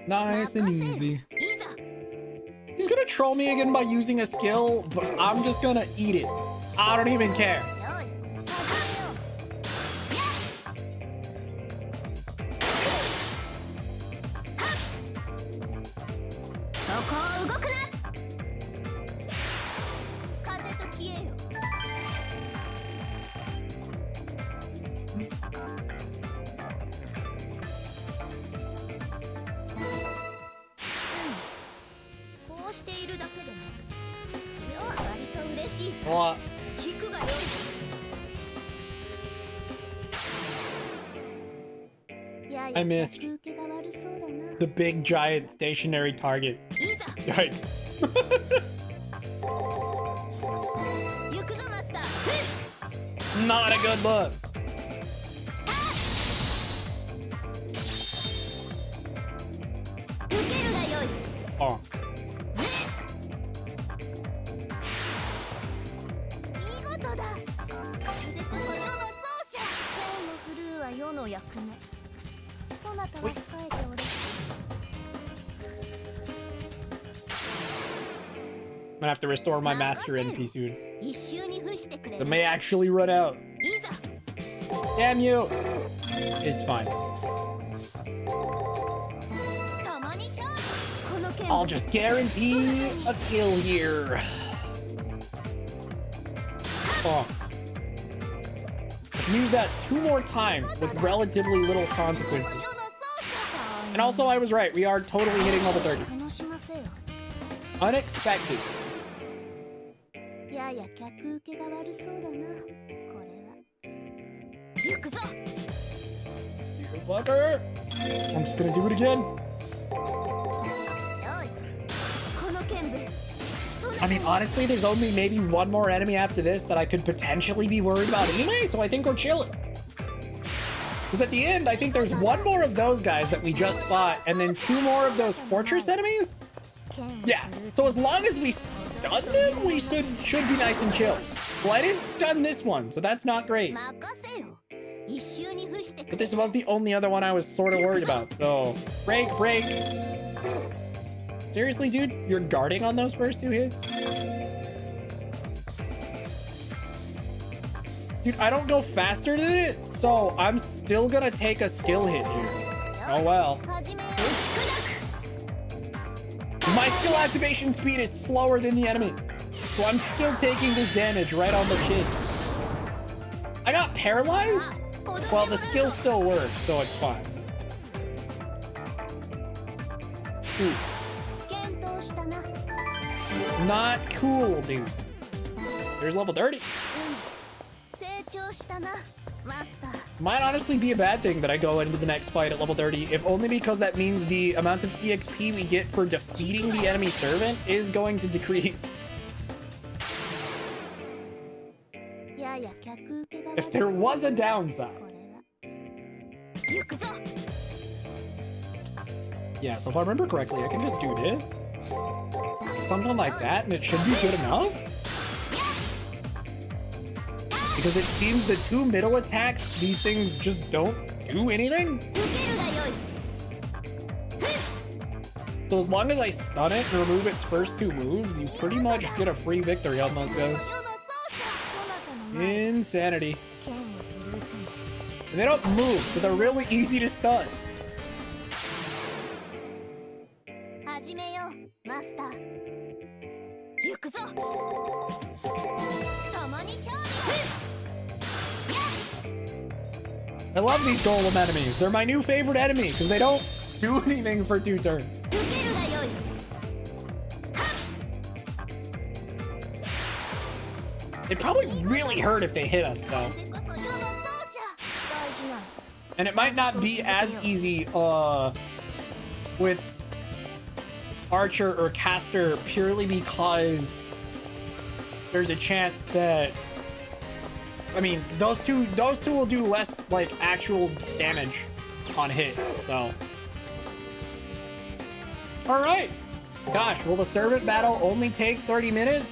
Nice and easy. He's gonna troll me again by using a skill, but I'm just gonna eat it. I don't even care. What? I missed the big giant stationary target. Yikes. Not a good look. Oh. Wait. I'm gonna have to restore my master NP soon. It may actually run out. Damn you! It's fine. I'll just guarantee a kill here. Oh. use that 2 more times with relatively little consequences. And also, I was right. We are totally hitting level 30. Unexpected. Fucker. I'm just gonna do it again. I mean, honestly, there's only maybe 1 more enemy after this that I could potentially be worried about anyway, so I think we're chilling. Because at the end, I think there's 1 more of those guys that we just fought, and then 2 more of those fortress enemies? Yeah, so as long as we stun them, we should be nice and chill. Well, I didn't stun this one, so that's not great. But this was the only other one I was sort of worried about, so... Break, break! Seriously, dude? You're guarding on those first 2 hits? Dude, I don't go faster than it, so I'm still gonna take a skill hit here. Oh well. My skill activation speed is slower than the enemy, so I'm still taking this damage right on the chin. I got paralyzed? Well, the skill still works, so it's fine. Ooh. Not cool, dude. There's level 30. Might honestly be a bad thing that I go into the next fight at level 30, if only because that means the amount of EXP we get for defeating the enemy servant is going to decrease. If there was a downside. Yeah, so if I remember correctly, I can just do this. Something like that, and it should be good enough. Because it seems the 2 middle attacks, these things just don't do anything. So as long as I stun it and remove its first 2 moves, you pretty much get a free victory on those guys. Insanity. And they don't move, so they're really easy to stun. I love these golem enemies. They're my new favorite enemy because they don't do anything for 2 turns. It probably really hurt if they hit us though. And it might not be as easy with Archer or Caster purely because there's a chance that, I mean, those two will do less like actual damage on hit, so. All right. Gosh, will the servant battle only take 30 minutes?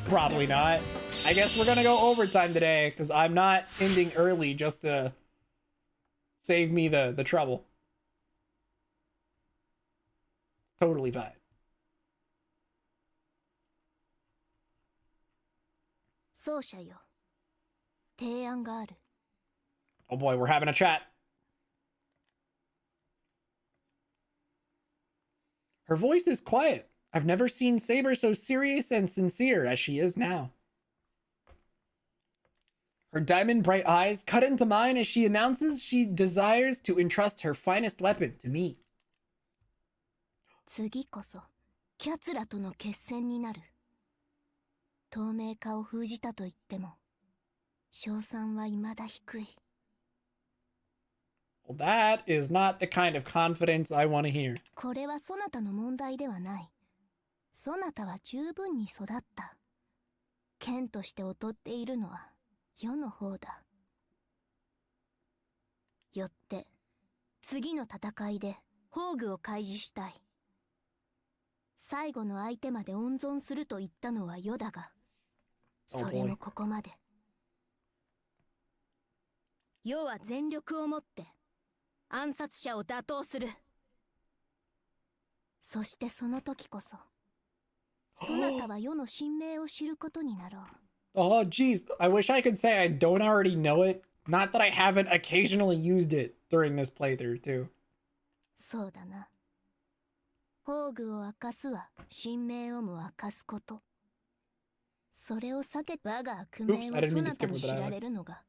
Probably not. I guess we're gonna go overtime today because I'm not ending early just to save me the trouble. Totally fine. Oh boy, we're having a chat. Her voice is quiet. I've never seen Saber so serious and sincere as she is now. Her diamond bright eyes cut into mine as she announces she desires to entrust her finest weapon to me. 次こそキャツラとの決戦になる。透明化を封じたと言っても、勝算は未だ低い。Well, that is not the kind of confidence I want to hear. これはそなたの問題ではない。そなたは十分に育った。剣として劣っているのは世の方だ。よって次の戦いで宝具を開示したい。最後の相手まで温存すると言ったのは世だが、それもここまで。世は全力をもって暗殺者を打倒する。そしてその時こそ、そなたは世の神明を知ることになろう。Oh, geez. I wish I could say I don't already know it. Not that I haven't occasionally used it during this playthrough, too. そうだな。宝具を明かすは神明をも明かすこと。それを避け我が悪名をそなたに知られるのが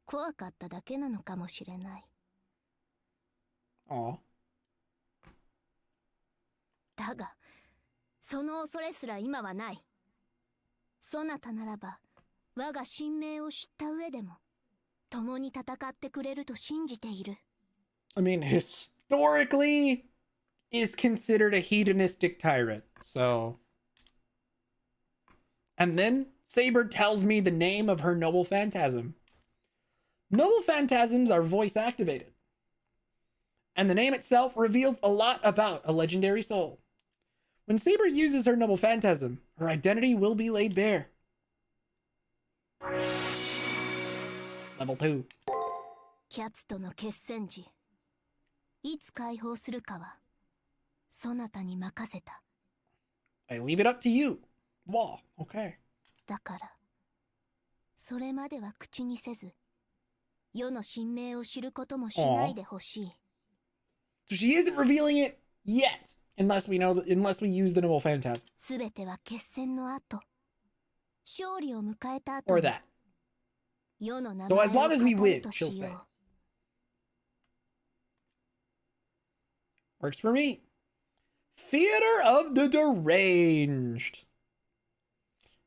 怖かっただけなのかもしれない。Aw. だが、その恐れすら今はない。そなたならば、我が神明を知った上でも、共に戦ってくれると信じている。I mean, historically, is considered a hedonistic tyrant, so... And then, Saber tells me the name of her noble phantasm. Noble phantasms are voice activated. And the name itself reveals a lot about a legendary soul. When Saber uses her noble phantasm, her identity will be laid bare. Level 2. キャツとの決戦時、いつ解放するかは、そなたに任せた。I leave it up to you. Wow, okay. だから、それまでは口にせず、世の神明を知ることもしないでほしい。So she isn't revealing it yet, unless we use the noble phantasm. すべては決戦の後、勝利を迎えた後 Or that. 世の名 So 前 as long as we を語 win, ると she'll し say. よ Works for me. Theater of the Deranged.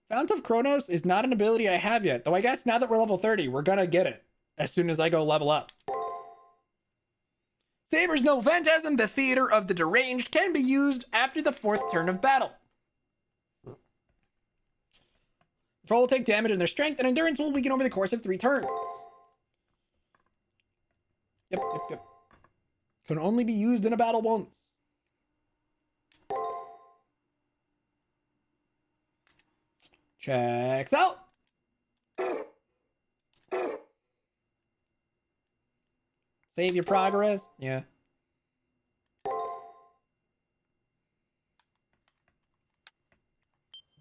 Fount of Chronos is not an ability I have yet, though I guess now that we're level 30, we're gonna get it as soon as I go level up. Saber's Noble Phantasm, the Theater of the Deranged, can be used after the 4th turn of battle. The foe will take damage and their strength and endurance will weaken over the course of 3 turns. Yep. Can only be used in a battle once. Checks out. Save your progress. Yeah.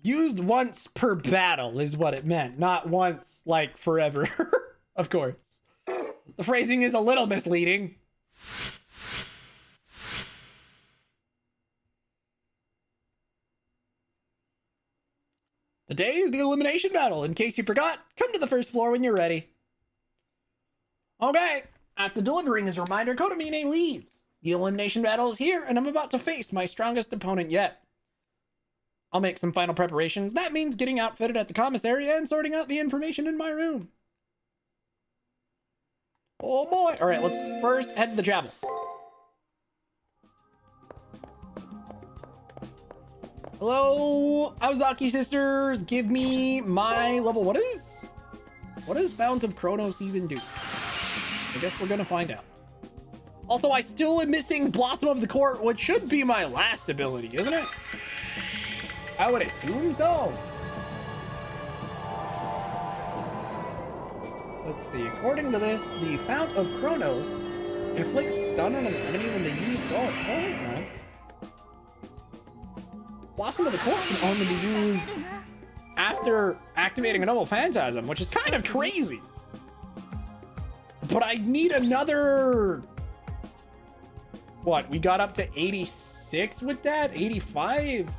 Used once per battle is what it meant. Not once, like, forever. Of course. The phrasing is a little misleading. Today is the elimination battle. In case you forgot, come to the first floor when you're ready. Okay. After delivering his reminder, Kotomine leaves. The elimination battle is here, and I'm about to face my strongest opponent yet. I'll make some final preparations. That means getting outfitted at the commissary and sorting out the information in my room. Oh boy. All right, let's first head to the chapel. Hello, Aozaki sisters. Give me my level. What does Fount of Chronos even do? I guess we're gonna find out. Also, I still am missing Blossom of the Court, which should be my last ability, isn't it? I would assume so. Let's see. According to this, the Fount of Chronos inflicts stun on an enemy when they use guard. Oh, that's nice. Blossom of the Court can only be used after activating a Noble Phantasm, which is kind of crazy. But I need another... What? We got up to 86 with that? 85?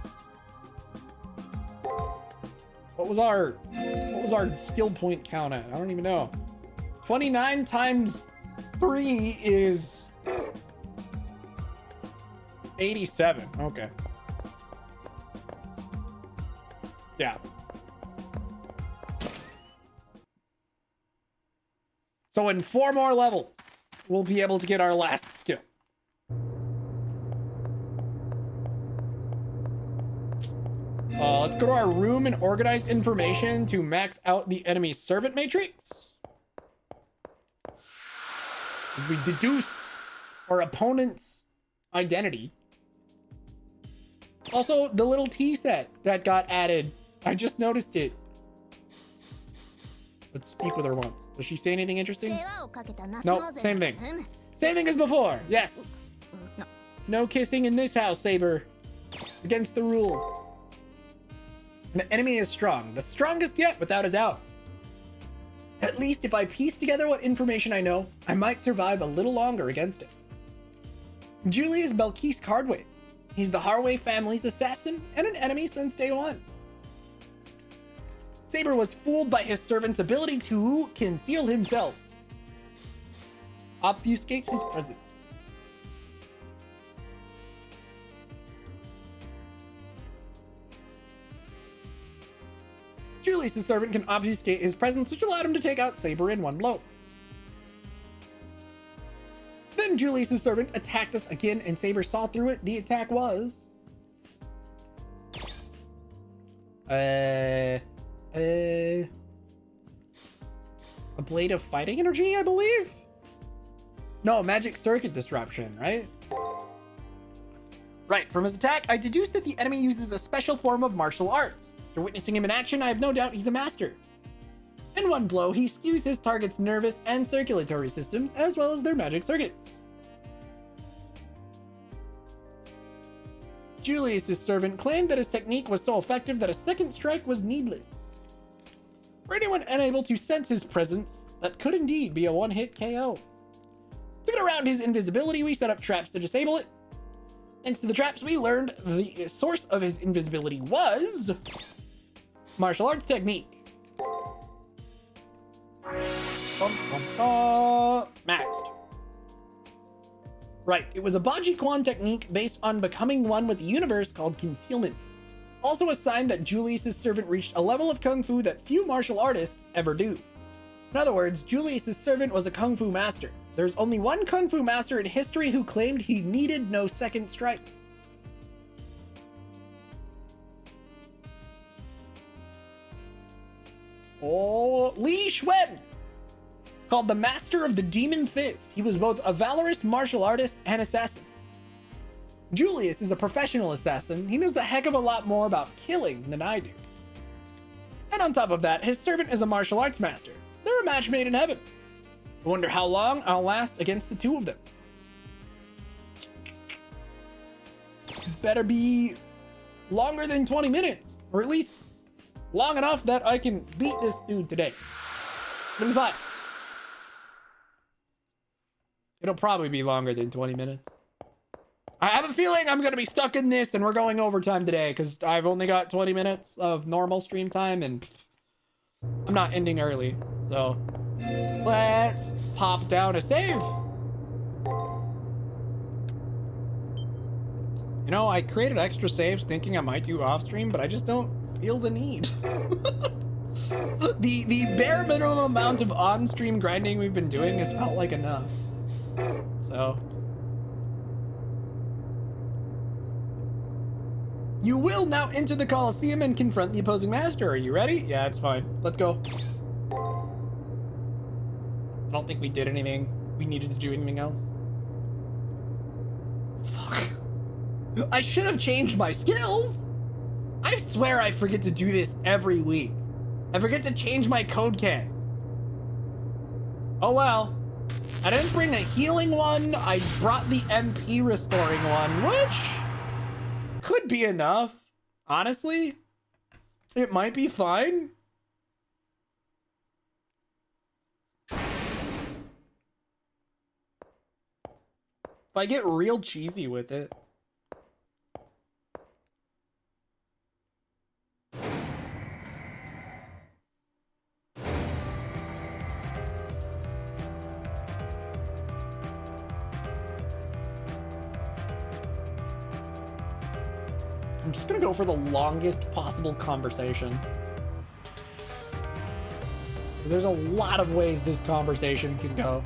What was our skill point count at? I don't even know. 29 times 3 is 87. Okay. Yeah. So in 4 more levels, we'll be able to get our last skill. Let's go to our room and organize information to max out the enemy servant matrix. We deduce our opponent's identity. Also, the little tea set that got added. I just noticed it. Let's speak with her once. Does she say anything interesting? Nope, same thing. Same thing as before. Yes. No kissing in this house, Saber. Against the rules. The enemy is strong. The strongest yet, without a doubt. At least if I piece together what information I know, I might survive a little longer against it. Julius Belkis Cardway. He's the Harway family's assassin and an enemy since day one. Saber was fooled by his servant's ability to conceal himself. obfuscate his presence. Julius' servant can obfuscate his presence, which allowed him to take out Saber in one blow. Then Julius' servant attacked us again, and Saber saw through it. The attack was... a blade of fighting energy, I believe? No, magic circuit disruption, right? Right, from his attack, I deduced that the enemy uses a special form of martial arts. After witnessing him in action, I have no doubt he's a master. In one blow, he skews his target's nervous and circulatory systems, as well as their magic circuits. Julius' servant claimed that his technique was so effective that a second strike was needless. For anyone unable to sense his presence, that could indeed be a one-hit KO. To get around his invisibility, we set up traps to disable it. Thanks to the traps, we learned the source of his invisibility was... martial arts technique. Maxed. Right, it was a Baji-Quan technique based on becoming one with the universe called concealment. Also a sign that Julius' servant reached a level of kung fu that few martial artists ever do. In other words, Julius' servant was a kung fu master. There's only one kung fu master in history who claimed he needed no second strike. Oh, Li Xuan! Called the Master of the Demon Fist. He was both a valorous martial artist and assassin. Julius is a professional assassin. He knows a heck of a lot more about killing than I do. And on top of that, his servant is a martial arts master. They're a match made in heaven. I wonder how long I'll last against the two of them. Better be longer than 20 minutes, or at least long enough that I can beat this dude today. It'll be fine. It'll probably be longer than 20 minutes. I have a feeling I'm going to be stuck in this and we're going overtime today because I've only got 20 minutes of normal stream time and I'm not ending early. So let's pop down a save. You know, I created extra saves thinking I might do off stream, but I just don't feel the need. The bare minimum amount of on-stream grinding we've been doing has felt like enough. So you will now enter the Colosseum and confront the opposing master. Are you ready? Yeah, it's fine. Let's go. I don't think we did anything. We needed to do anything else. Fuck. I should have changed my skills. I swear I forget to do this every week. I forget to change my code cast. Oh well. I didn't bring a healing one. I brought the MP restoring one, which could be enough. Honestly, it might be fine. If I get real cheesy with it. I'm just gonna go for the longest possible conversation. There's a lot of ways this conversation can go.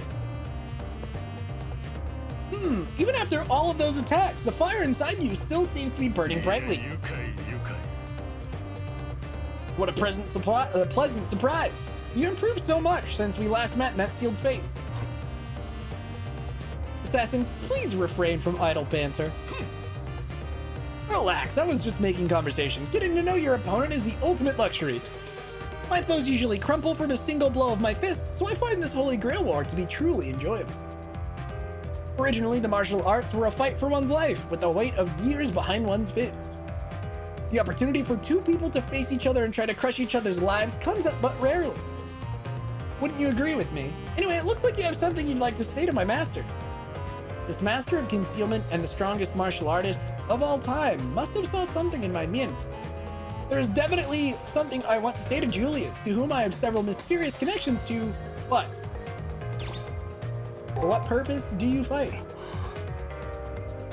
Even after all of those attacks, the fire inside you still seems to be burning brightly. What a pleasant surprise. You improved so much since we last met in that sealed space. Assassin, please refrain from idle banter. Relax, I was just making conversation. Getting to know your opponent is the ultimate luxury. My foes usually crumple from a single blow of my fist, so I find this Holy Grail war to be truly enjoyable. Originally, the martial arts were a fight for one's life, with the weight of years behind one's fist. The opportunity for two people to face each other and try to crush each other's lives comes up but rarely. Wouldn't you agree with me? Anyway, it looks like you have something you'd like to say to my master. This master of concealment and the strongest martial artist of all time must have saw something in my mien. There is definitely something I want to say to Julius, to whom I have several mysterious connections to, but For what purpose do you fight?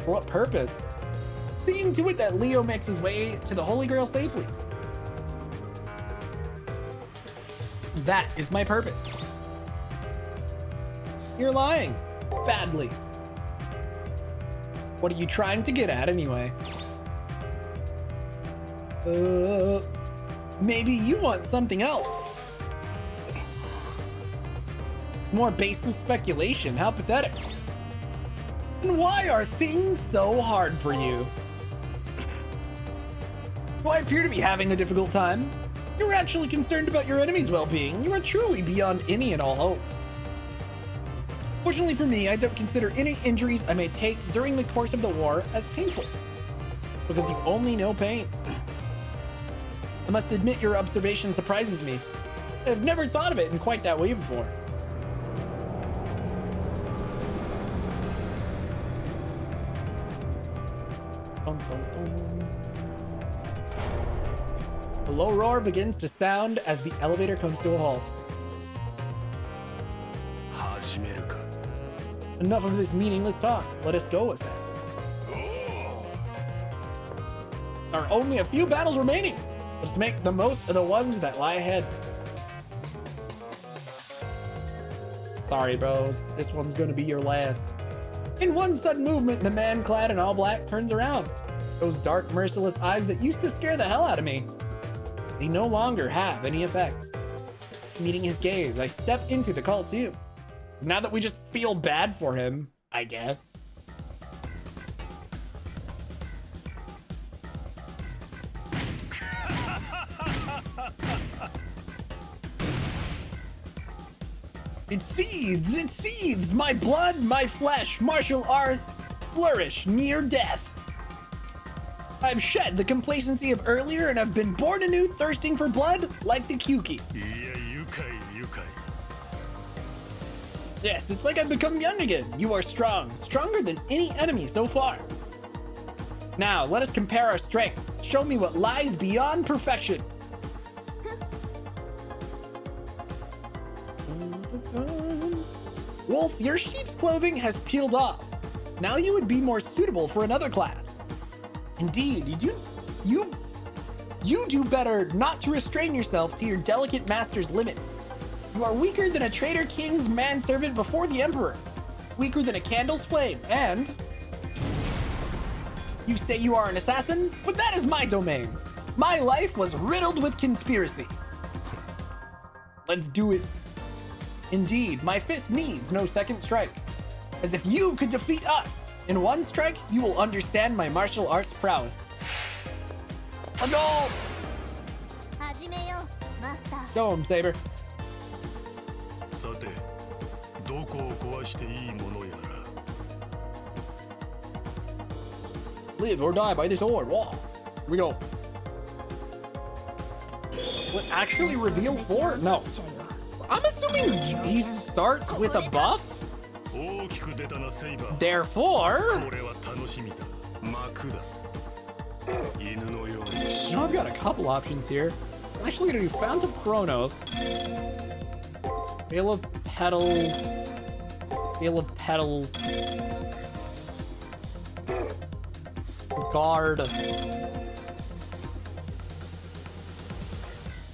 For what purpose? Seeing to it that Leo makes his way to the Holy Grail safely. That is my purpose. You're lying. Badly. What are you trying to get at anyway? Maybe you want something else. More baseless speculation. How pathetic. And why are things so hard for you? Do I appear to be having a difficult time? You're actually concerned about your enemy's well-being. You are truly beyond any and all hope. Fortunately for me, I don't consider any injuries I may take during the course of the war as painful, because you only know pain. I must admit your observation surprises me. I've never thought of it in quite that way before. A low roar begins to sound as the elevator comes to a halt. Enough of this meaningless talk. Let us go with that. There are only a few battles remaining. Let's make the most of the ones that lie ahead. Sorry, bros. This one's gonna be your last. In one sudden movement, the man clad in all black turns around. Those dark, merciless eyes that used to scare the hell out of me. They no longer have any effect. Meeting his gaze, I step into the Coliseum. Now that we just feel bad for him, I guess. It seethes, my blood, my flesh, martial arts, flourish near death. I've shed the complacency of earlier and have been born anew, thirsting for blood like the Kyuki. Yes, it's like I've become young again. You are strong, stronger than any enemy so far. Now, let us compare our strength. Show me what lies beyond perfection. Wolf, your sheep's clothing has peeled off. Now you would be more suitable for another class. Indeed, you do better not to restrain yourself to your delicate master's limits. You are weaker than a traitor king's manservant before the emperor. Weaker than a candle's flame, and... You say you are an assassin, but that is my domain. My life was riddled with conspiracy. Let's do it. Indeed, my fist needs no second strike. As if you could defeat us. In one strike, you will understand my martial arts prowess. A goal! Go him, Saber. Live or die by this sword. Whoa. Here we go. What, actually reveal 4? No. I'm assuming he starts with a buff? Therefore... You know, I've got a couple options here. I'm actually gonna do Fount of Chronos. Veil of Petals. Veil of Petals. Guard.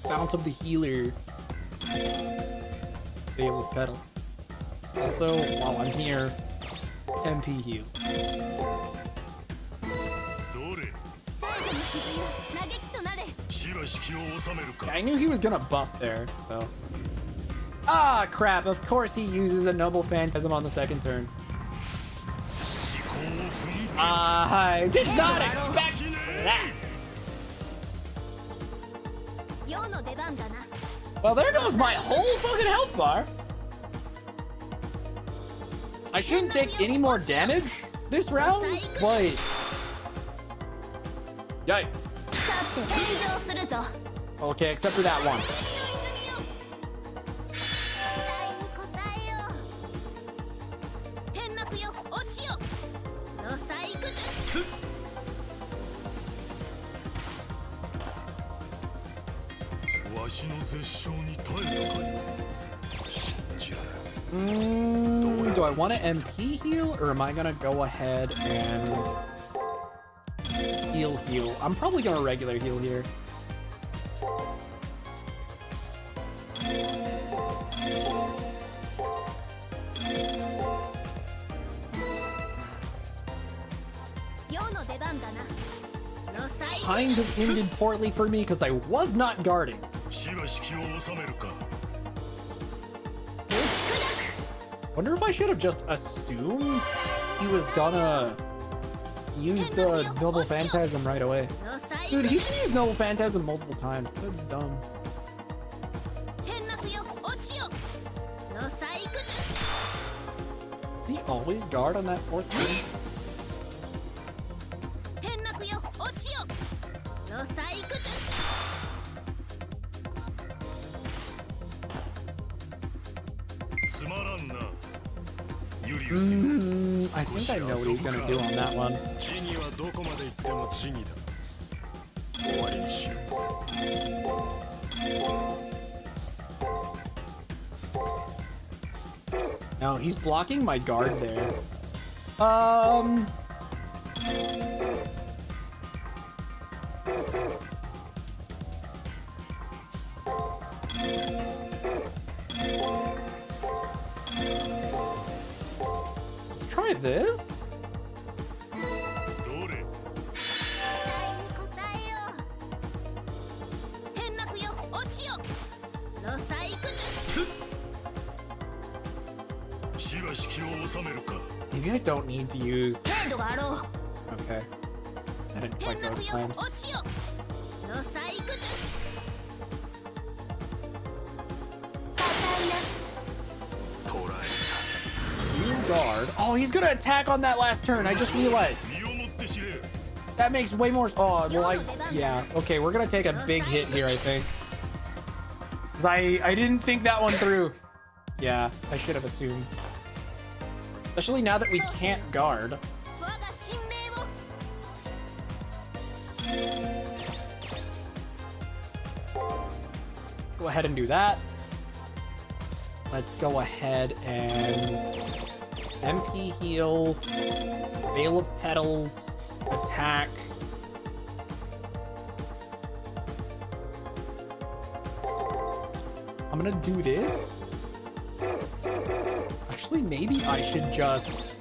Fount of the Healer. Veil of Petal. Also, while I'm here, MP heal. I knew he was gonna buff there, so. Ah, crap. Of course he uses a Noble Phantasm on the second turn. I did not expect that. Well, there goes my whole fucking health bar. I shouldn't take any more damage this round, but... Yikes. Okay, except for that one. do I want to MP heal, or am I gonna go ahead and heal? I'm probably gonna regular heal here. Kind of ended poorly for me because I was not guarding. Wonder if I should have just assumed he was gonna use the Noble Phantasm right away. Dude, he can use Noble Phantasm multiple times. That's dumb. Does he always guard on that 4th turn? I think I know what he's gonna do on that one. No, he's blocking my guard there. Let's try this. Maybe I don't need to use. Okay. I didn't quite go as planned. Guard. Oh, he's gonna attack on that last turn. I just realized. That makes way more. Oh, well, yeah. Okay, we're gonna take a big hit here, I think. Because I didn't think that one through. Yeah, I should have assumed. Especially now that we can't guard. Go ahead and do that. Let's go ahead and MP heal, Veil of Petals, attack. I'm gonna do this. Actually, maybe I should just...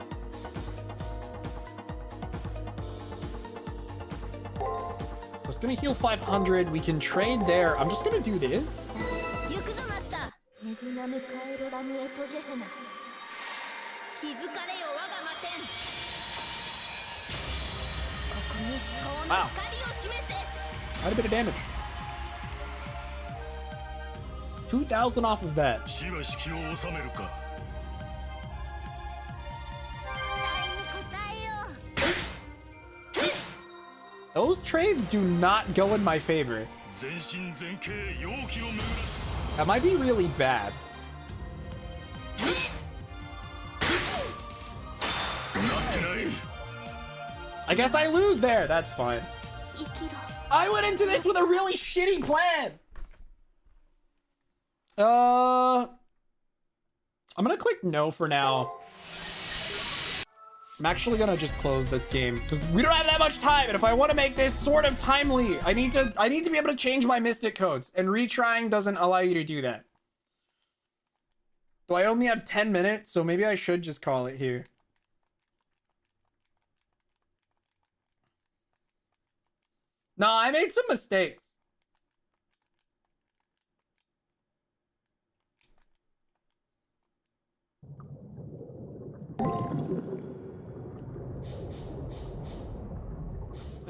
I was gonna heal 500. We can trade there. I'm just gonna do this. Wow. Quite a bit of damage. 2,000 off of that. Those trades do not go in my favor. That might be really bad. I guess I lose there. That's fine. I went into this with a really shitty plan. I'm gonna click no for now. I'm actually gonna just close this game because we don't have that much time, and if I want to make this sort of timely, I need to be able to change my mystic codes, and retrying doesn't allow you to do that. So I only have 10 minutes, so maybe I should just call it here. No, I made some mistakes.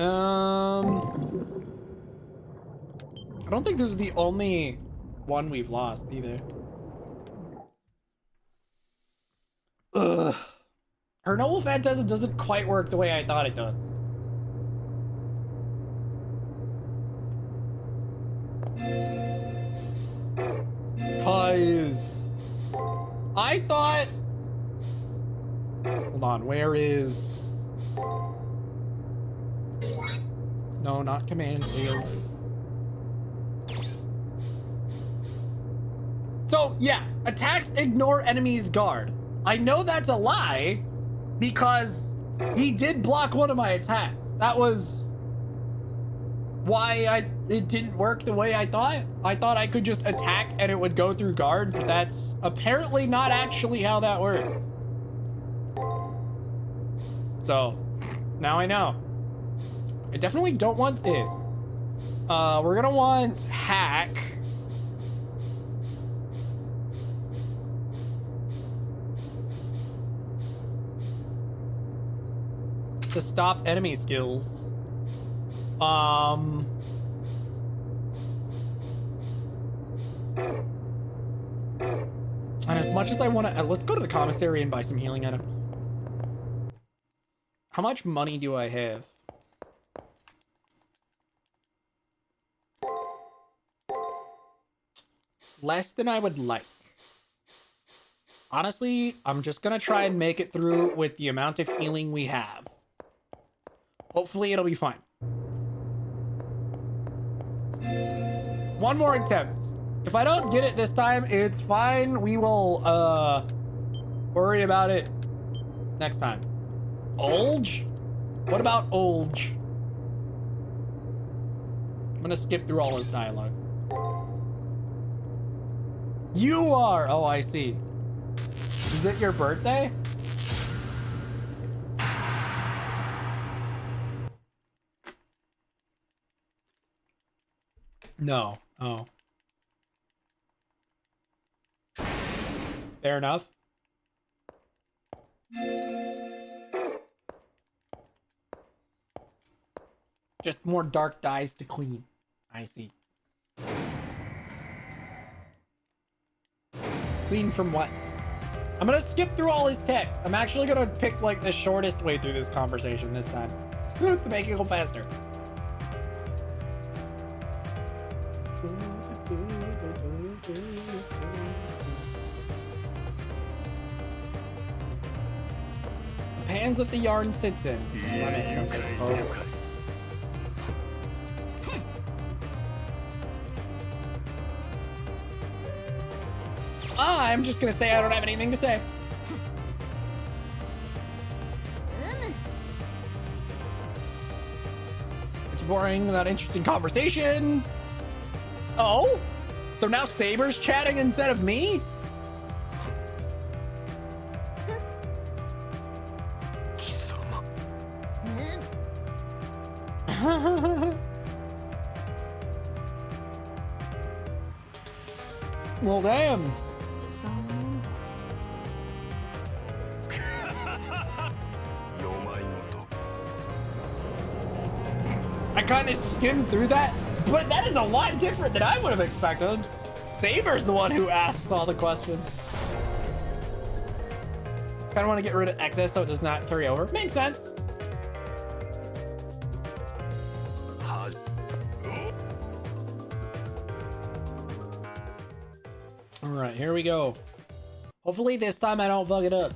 I don't think this is the only one we've lost either. Ugh. Her Noble Phantasm doesn't quite work the way I thought it does. Cause I thought, hold on, where is, no, not command seal. So yeah, attacks ignore enemies guard. I know that's a lie because he did block one of my attacks. That was why it didn't work the way I thought. I thought I could just attack and it would go through guard, but that's apparently not actually how that works. So now I know. I definitely don't want this. We're gonna want hack. To stop enemy skills. And as much as I want to, let's go to the commissary and buy some healing items. How much money do I have? Less than I would like. Honestly, I'm just gonna try and make it through with the amount of healing we have. Hopefully it'll be fine. One more attempt. If I don't get it this time, it's fine. We will worry about it next time. Olge? What about Olge? I'm gonna skip through all his dialogue. You are! Oh, I see. Is it your birthday? No. Oh. Fair enough. Just more dark dyes to clean. I see. Clean from what? I'm gonna skip through all his text. I'm actually gonna pick like the shortest way through this conversation this time to make it go faster. The pans that the yarn sits in. That makes sense, I suppose. I'm just gonna say I don't have anything to say. It's boring, not interesting conversation. Oh? So now Saber's chatting instead of me? Well, damn. I kind of skimmed through that, but that is a lot different than I would have expected. Saber's the one who asks all the questions. Kind of want to get rid of excess so it does not carry over. Makes sense. All right, here we go. Hopefully this time I don't bug it up.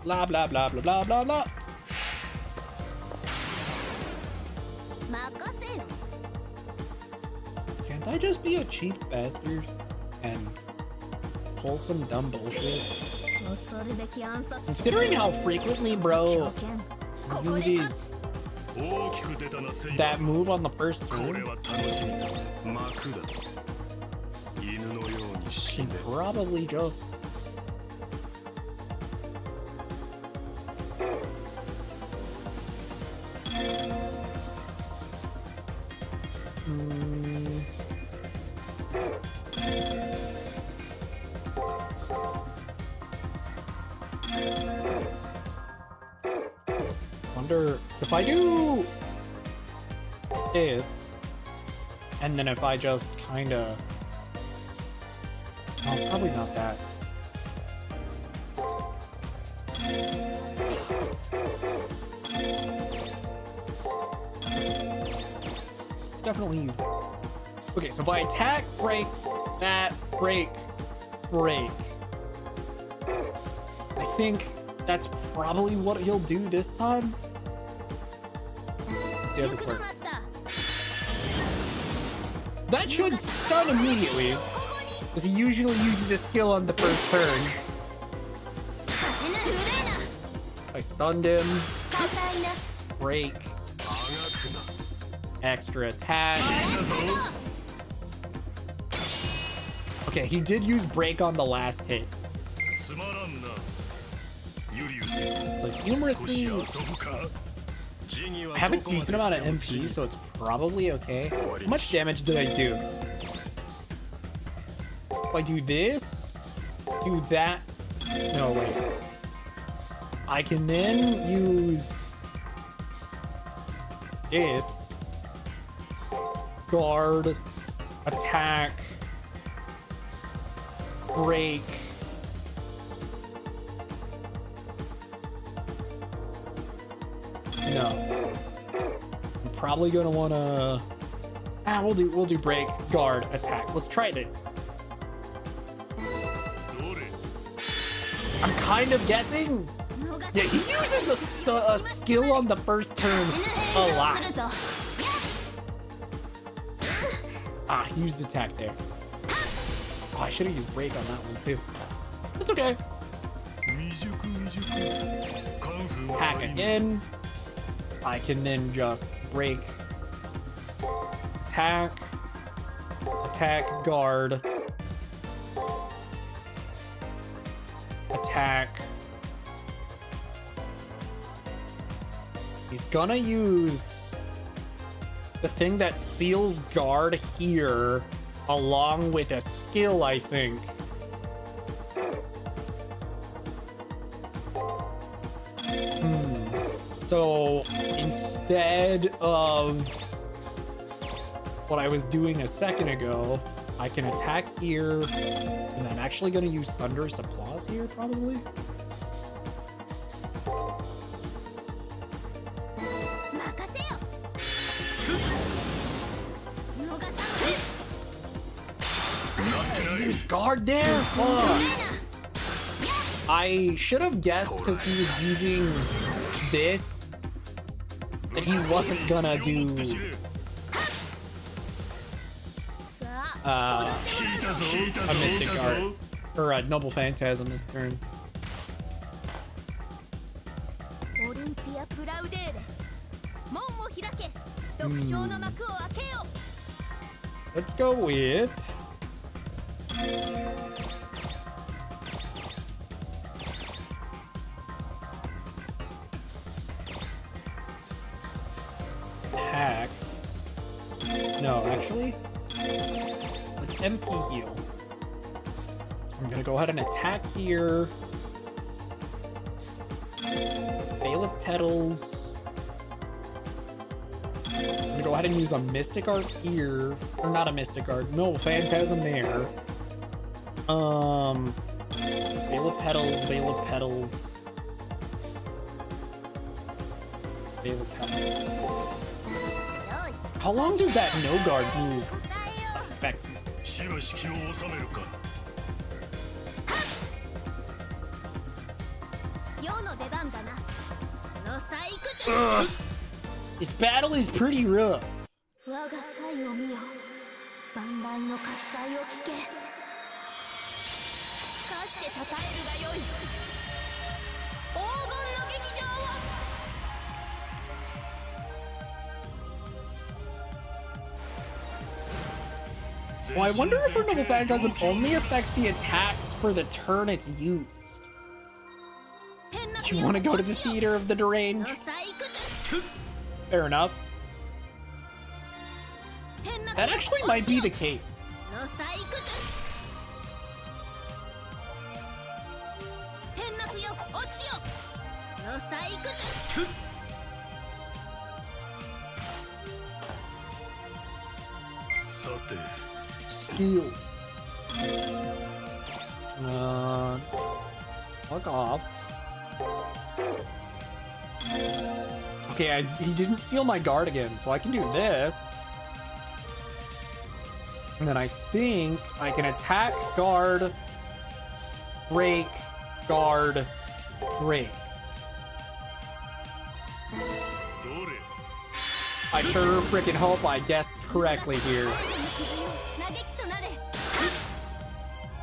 Blah blah blah blah blah blah blah. Can't I just be a cheap bastard and pull some dumb bullshit? Considering how frequently bro uses that move on the first turn, can probably just wonder if I do this, and then if I just kind of, oh, probably not that. Let's definitely use this. Okay, so if I attack, break, that, break, break. I think that's probably what he'll do this time. Let's see how this works. That should stun immediately, because he usually uses a skill on the first turn. I stunned him. Break. Extra attack. Okay, he did use break on the last hit. So humorously, I have a decent amount of MP, so it's probably okay. How much damage did I do? If I do this, do that. No, wait. I can then use this. Guard, attack, break. No. I'm probably gonna wanna. We'll do break, guard, attack. Let's try it. I'm kind of guessing. Yeah, he uses a skill on the first turn a lot. He used attack there. Oh, I should have used break on that one too. It's okay. Hack again. I can then just break, attack, guard, attack. He's gonna use the thing that seals guard here along with a skill, I think. So instead of what I was doing a second ago, I can attack here, and I'm actually going to use Thunderous Applause here, probably. Guard there? Fuck. I should have guessed because he was using this that he wasn't gonna do a Mystic Art or a Noble Phantasm this turn. Let's go with hack. No, actually, let's MP heal. I'm gonna go ahead and attack here. Veil of Petals. I'm gonna go ahead and use a Mystic Art here, or not a Mystic Art. No, Phantasm there. Veil of Petals, Veil of Petals. Veil of Petals. How long does that no guard move affect me? Ugh. This battle is pretty rough. Well, I wonder if her Noble Phantasm only affects the attacks for the turn it's used. Do you want to go to the Theater of the Deranged? Fair enough. That actually might be the case. Skill. Fuck off. Okay, he didn't seal my guard again, so I can do this. And then I think I can attack, guard, break, guard, break. I sure freaking hope I guessed correctly here.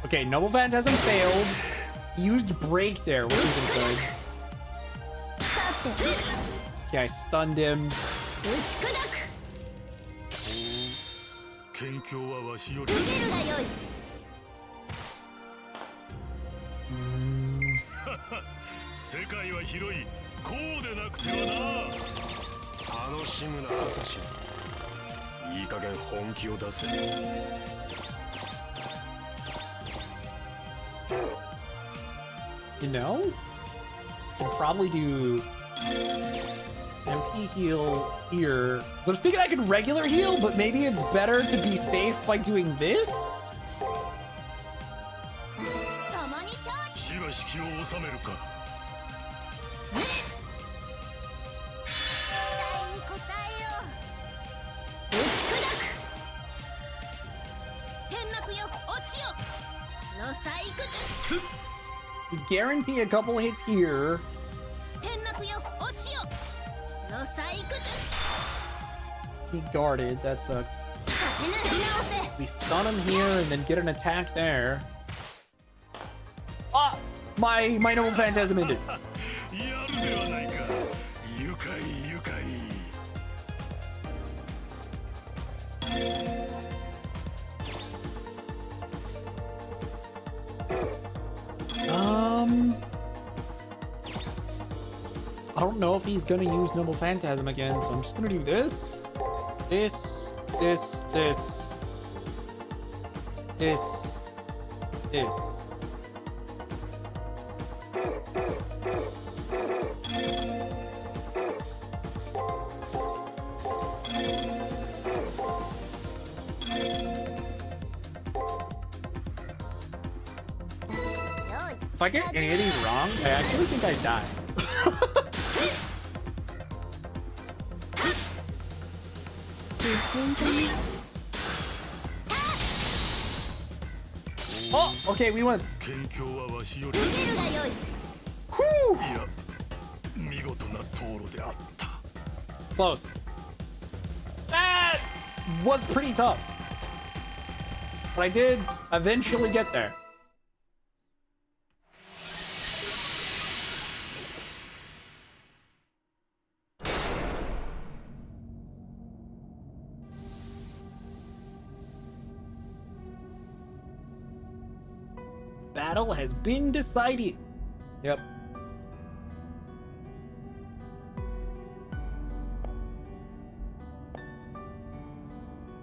Okay, Noble Phantasm failed. He used break there, which isn't good. Okay, I stunned him. You know, could probably do MP heal here. So I'm thinking I could regular heal, but maybe it's better to be safe by doing this. We guarantee a couple hits here. He guarded, that sucks. We stun him here and then get an attack there. Ah! My Noble Phantasm ended. I don't know if he's gonna use Noble Phantasm again, so I'm just gonna do this. This. If I get any of these wrong, I actually think I die. Oh, okay, we won. Whew. Close. That was pretty tough. But I did eventually get there. Battle has been decided. Yep.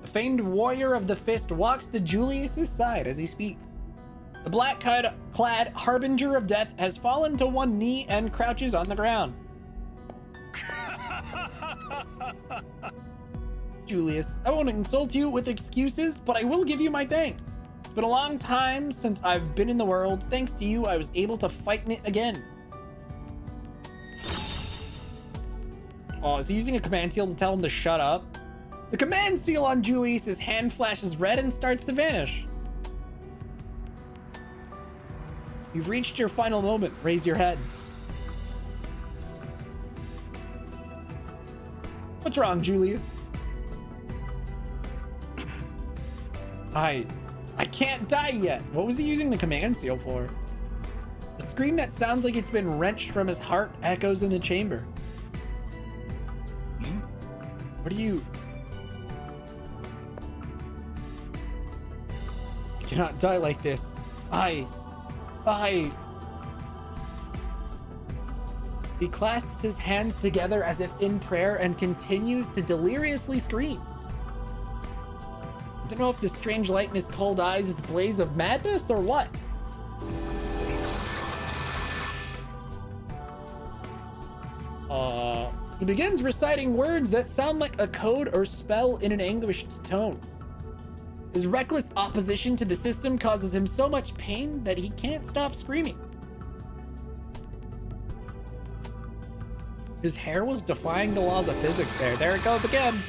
The famed warrior of the fist walks to Julius's side as he speaks. The black-clad harbinger of death has fallen to one knee and crouches on the ground. Julius, I won't insult you with excuses, but I will give you my thanks. It's been a long time since I've been in the world. Thanks to you, I was able to fight in it again. Oh, is he using a command seal to tell him to shut up? The command seal on Julius's hand flashes red and starts to vanish. You've reached your final moment. Raise your head. What's wrong, Julius? I can't die yet. What was he using the command seal for? A scream that sounds like it's been wrenched from his heart echoes in the chamber. What are you... You cannot die like this. He clasps his hands together as if in prayer and continues to deliriously scream. I don't know if this strange light in his cold eyes is a blaze of madness or what. He begins reciting words that sound like a code or spell in an anguished tone. His reckless opposition to the system causes him so much pain that he can't stop screaming. His hair was defying the laws of physics there. There it goes again.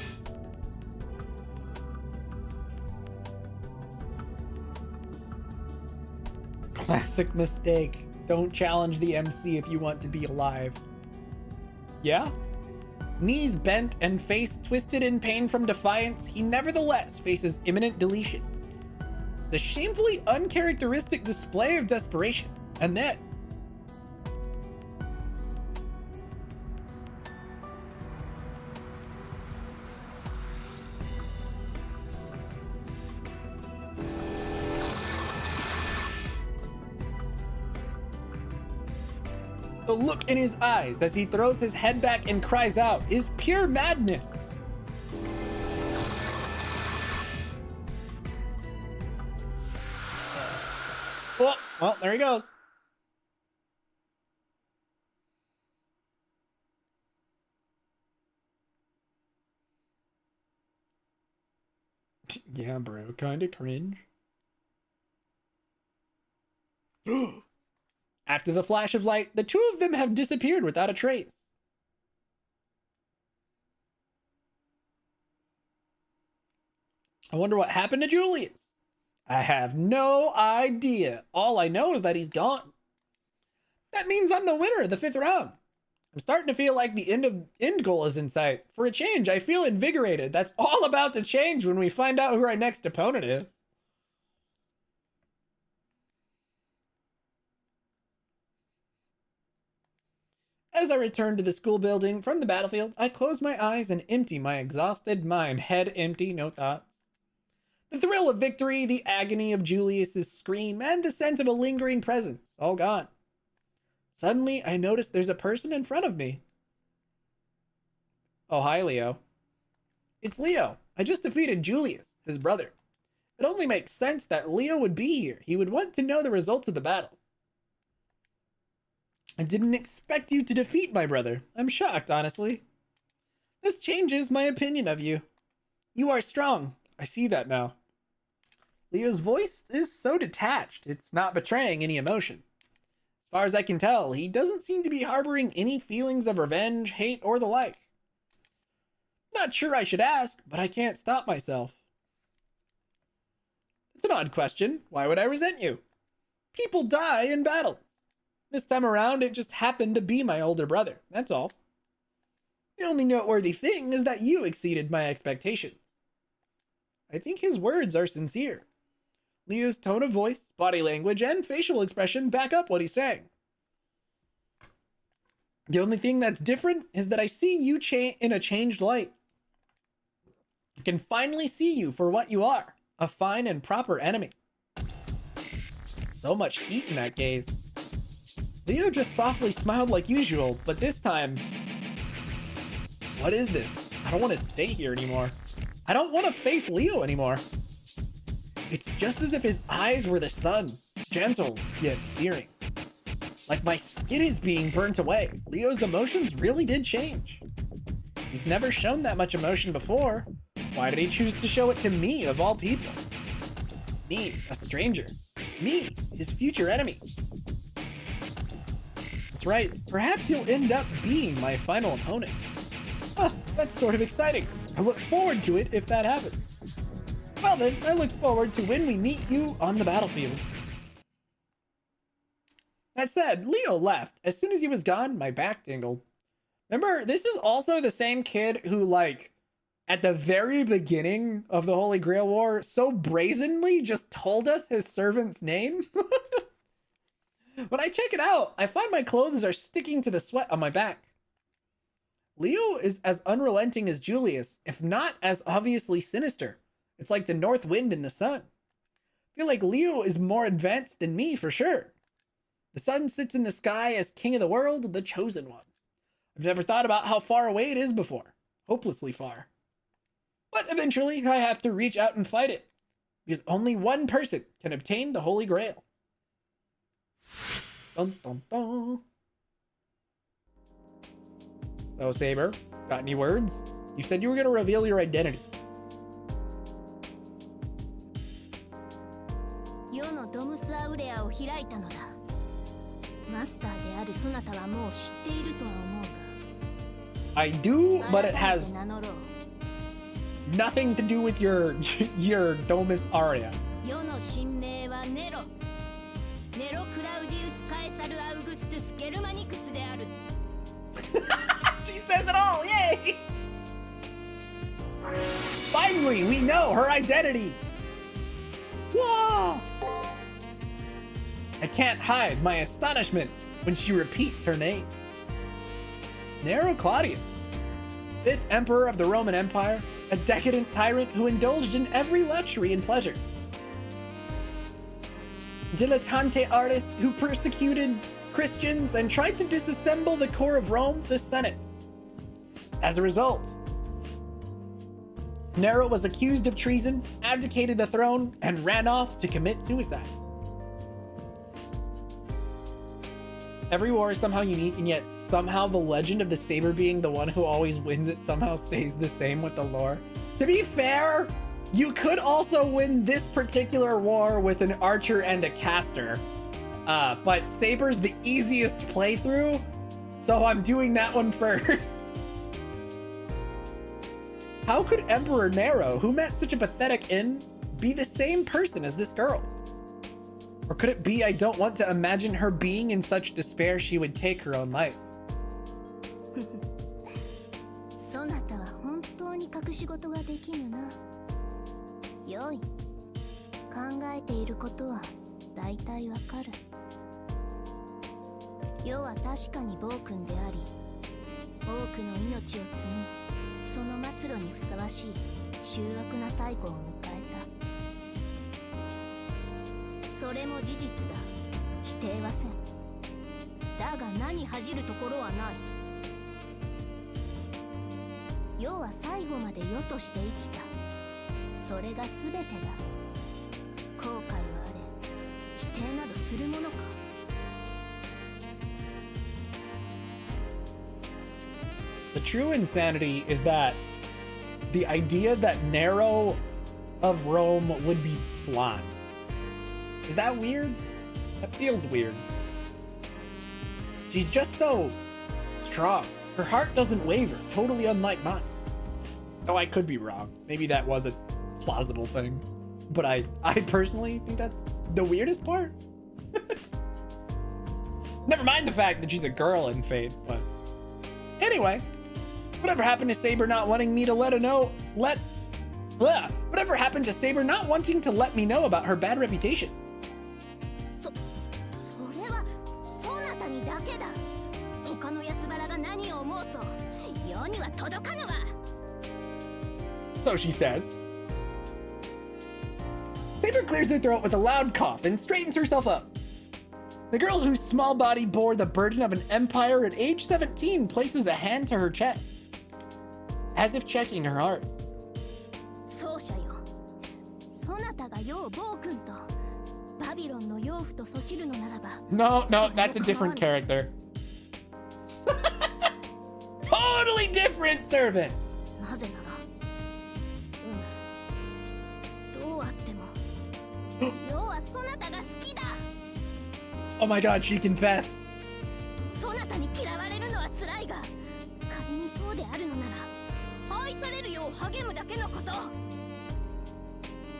Classic mistake. Don't challenge the MC if you want to be alive. Yeah? Knees bent and face twisted in pain from defiance, he nevertheless faces imminent deletion. The shamefully uncharacteristic display of desperation. And then, the look in his eyes as he throws his head back and cries out is pure madness. Oh, well, there he goes. Yeah, bro, kinda cringe. After the flash of light, the two of them have disappeared without a trace. I wonder what happened to Julius. I have no idea. All I know is that he's gone. That means I'm the winner of the 5th round. I'm starting to feel like the end goal is in sight. For a change, I feel invigorated. That's all about to change when we find out who our next opponent is. As I return to the school building from the battlefield, I close my eyes and empty my exhausted mind. Head empty, no thoughts. The thrill of victory, the agony of Julius's scream, and the sense of a lingering presence, all gone. Suddenly, I notice there's a person in front of me. Oh, hi, Leo. It's Leo. I just defeated Julius, his brother. It only makes sense that Leo would be here. He would want to know the results of the battle. I didn't expect you to defeat my brother. I'm shocked, honestly. This changes my opinion of you. You are strong. I see that now. Leo's voice is so detached. It's not betraying any emotion. As far as I can tell, he doesn't seem to be harboring any feelings of revenge, hate, or the like. Not sure I should ask, but I can't stop myself. It's an odd question. Why would I resent you? People die in battle. This time around, it just happened to be my older brother. That's all. The only noteworthy thing is that you exceeded my expectations. I think his words are sincere. Leo's tone of voice, body language, and facial expression back up what he's saying. The only thing that's different is that I see you in a changed light. I can finally see you for what you are, a fine and proper enemy. So much heat in that gaze. Leo just softly smiled like usual, but this time... What is this? I don't want to stay here anymore. I don't want to face Leo anymore. It's just as if his eyes were the sun, gentle yet searing. Like my skin is being burnt away. Leo's emotions really did change. He's never shown that much emotion before. Why did he choose to show it to me, of all people? Me, a stranger. Me, his future enemy. That's right, perhaps he'll end up being my final opponent. Huh, that's sort of exciting. I look forward to it if that happens. Well then, I look forward to when we meet you on the battlefield. That said, Leo left. As soon as he was gone, my back tingled. Remember, this is also the same kid who, like, at the very beginning of the Holy Grail War, so brazenly just told us his servant's name. When I check it out, I find my clothes are sticking to the sweat on my back. Leo is as unrelenting as Julius, if not as obviously sinister. It's like the north wind in the sun. I feel like Leo is more advanced than me for sure. The sun sits in the sky as king of the world, the chosen one. I've never thought about how far away it is before. Hopelessly far. But eventually, I have to reach out and fight it. Because only one person can obtain the Holy Grail. Dun, dun, dun. So, Saber, got any words? You said you were going to reveal your identity. 世のドムスアウレアを開いたのだ。マスターであるそなたはもう知っているとは思うが。I do, but it has 名乗ろう。 nothing to do with your Domus Aria. 世の神名はネロ。ネロ・クラウディウス・カエサル・アウグストゥス・ゲルマニクスである。 She says it all! Yay! Finally, we know her identity! Whoa! I can't hide my astonishment when she repeats her name. Nero Claudius, 5th Emperor of the Roman Empire, a decadent tyrant who indulged in every luxury and pleasure. Dilettante artist who persecuted Christians and tried to disassemble the core of Rome, the Senate. As a result, Nero was accused of treason, abdicated the throne, and ran off to commit suicide. Every war is somehow unique, and yet somehow the legend of the Saber being the one who always wins it somehow stays the same with the lore. To be fair, you could also win this particular war with an archer and a caster. But Saber's the easiest playthrough, so I'm doing that one first. How could Emperor Nero, who met such a pathetic end, be the same person as this girl? Or could it be I don't want to imagine her being in such despair she would take her own life? そなたは本当に隠し事ができぬな。よい。考えていることは大体わかる。世は確かに暴君であり、多くの命を積み、その末路にふさわしい醜悪な最後を迎えた。それも事実だ。否定はせん。だが何恥じるところはない。世は最後まで世として生きた。それが全てだ。後悔はあれ、否定などするものか。The true insanity is that the idea that Nero of Rome would be blonde. Is that weird? That feels weird. She's just so strong. Her heart doesn't waver, totally unlike mine. Oh, I could be wrong. Maybe that was a plausible thing. But I personally think that's the weirdest part. Never mind the fact that she's a girl in Fate, but... Anyway, whatever happened to Saber not wanting me to whatever happened to Saber not wanting to let me know about her bad reputation? So she says. Saber clears her throat with a loud cough and straightens herself up. The girl whose small body bore the burden of an empire at age 17 places a hand to her chest, as if checking her heart. No, that's a different character. Totally different servant. Oh my god, she confessed.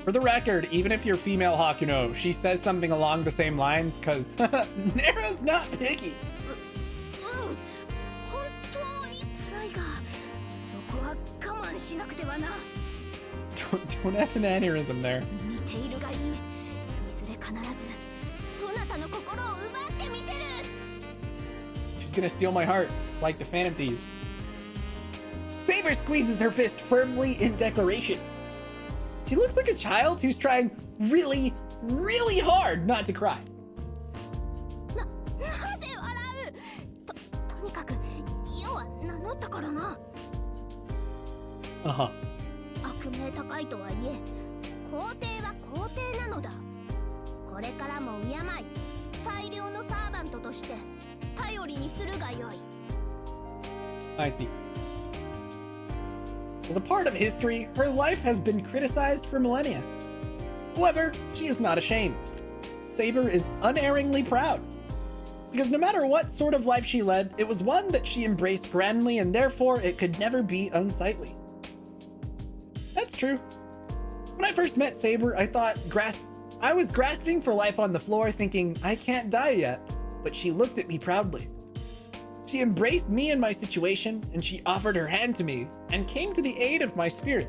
For the record, even if you're female Hakuno, she says something along the same lines, because Nero's not picky. Don't have an aneurysm there. She's gonna steal my heart, like the Phantom Thieves. Saber squeezes her fist firmly in declaration. She looks like a child who's trying really, really hard not to cry. Uh-huh. I see. As a part of history, her life has been criticized for millennia. However, she is not ashamed. Saber is unerringly proud. Because no matter what sort of life she led, it was one that she embraced grandly, and therefore it could never be unsightly. That's true. When I first met Saber, I thought I was grasping for life on the floor thinking I can't die yet, but she looked at me proudly. She embraced me and my situation, and she offered her hand to me and came to the aid of my spirit.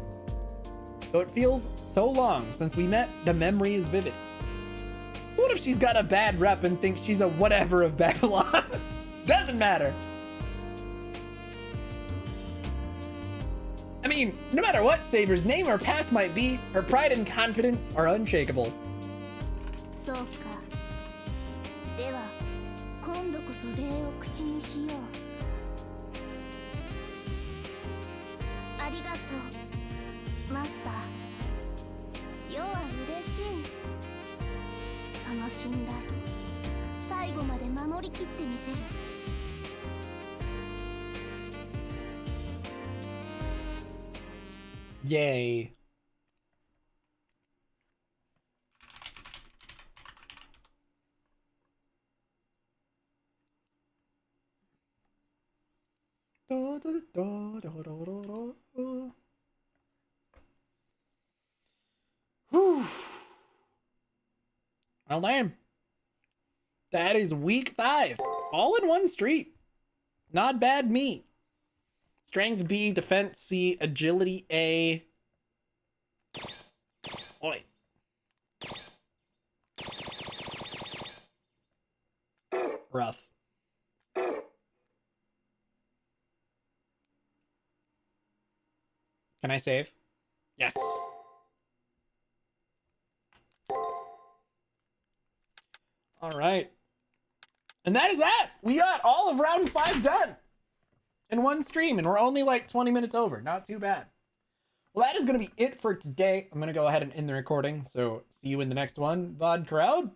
Though it feels so long since we met, the memory is vivid. What if she's got a bad rep and thinks she's a whatever of Babylon? Doesn't matter. I mean, no matter what Saber's name or past might be, her pride and confidence are unshakable. そうか。では、今度こそ礼を口にしよう。ありがとう、マスター。世は嬉しい。その信頼、最後まで守りきってみせる。Yay. Whew. Well, damn. That is week 5. All in one street. Not bad meat. Strength B, defense C, agility A. Oi. Rough. Can I save? Yes. All right. And that is that. We got all of round 5 done in one stream, and we're only like 20 minutes over. Not too bad. Well, that is going to be it for today. I'm going to go ahead and end the recording. So see you in the next one, VOD crowd.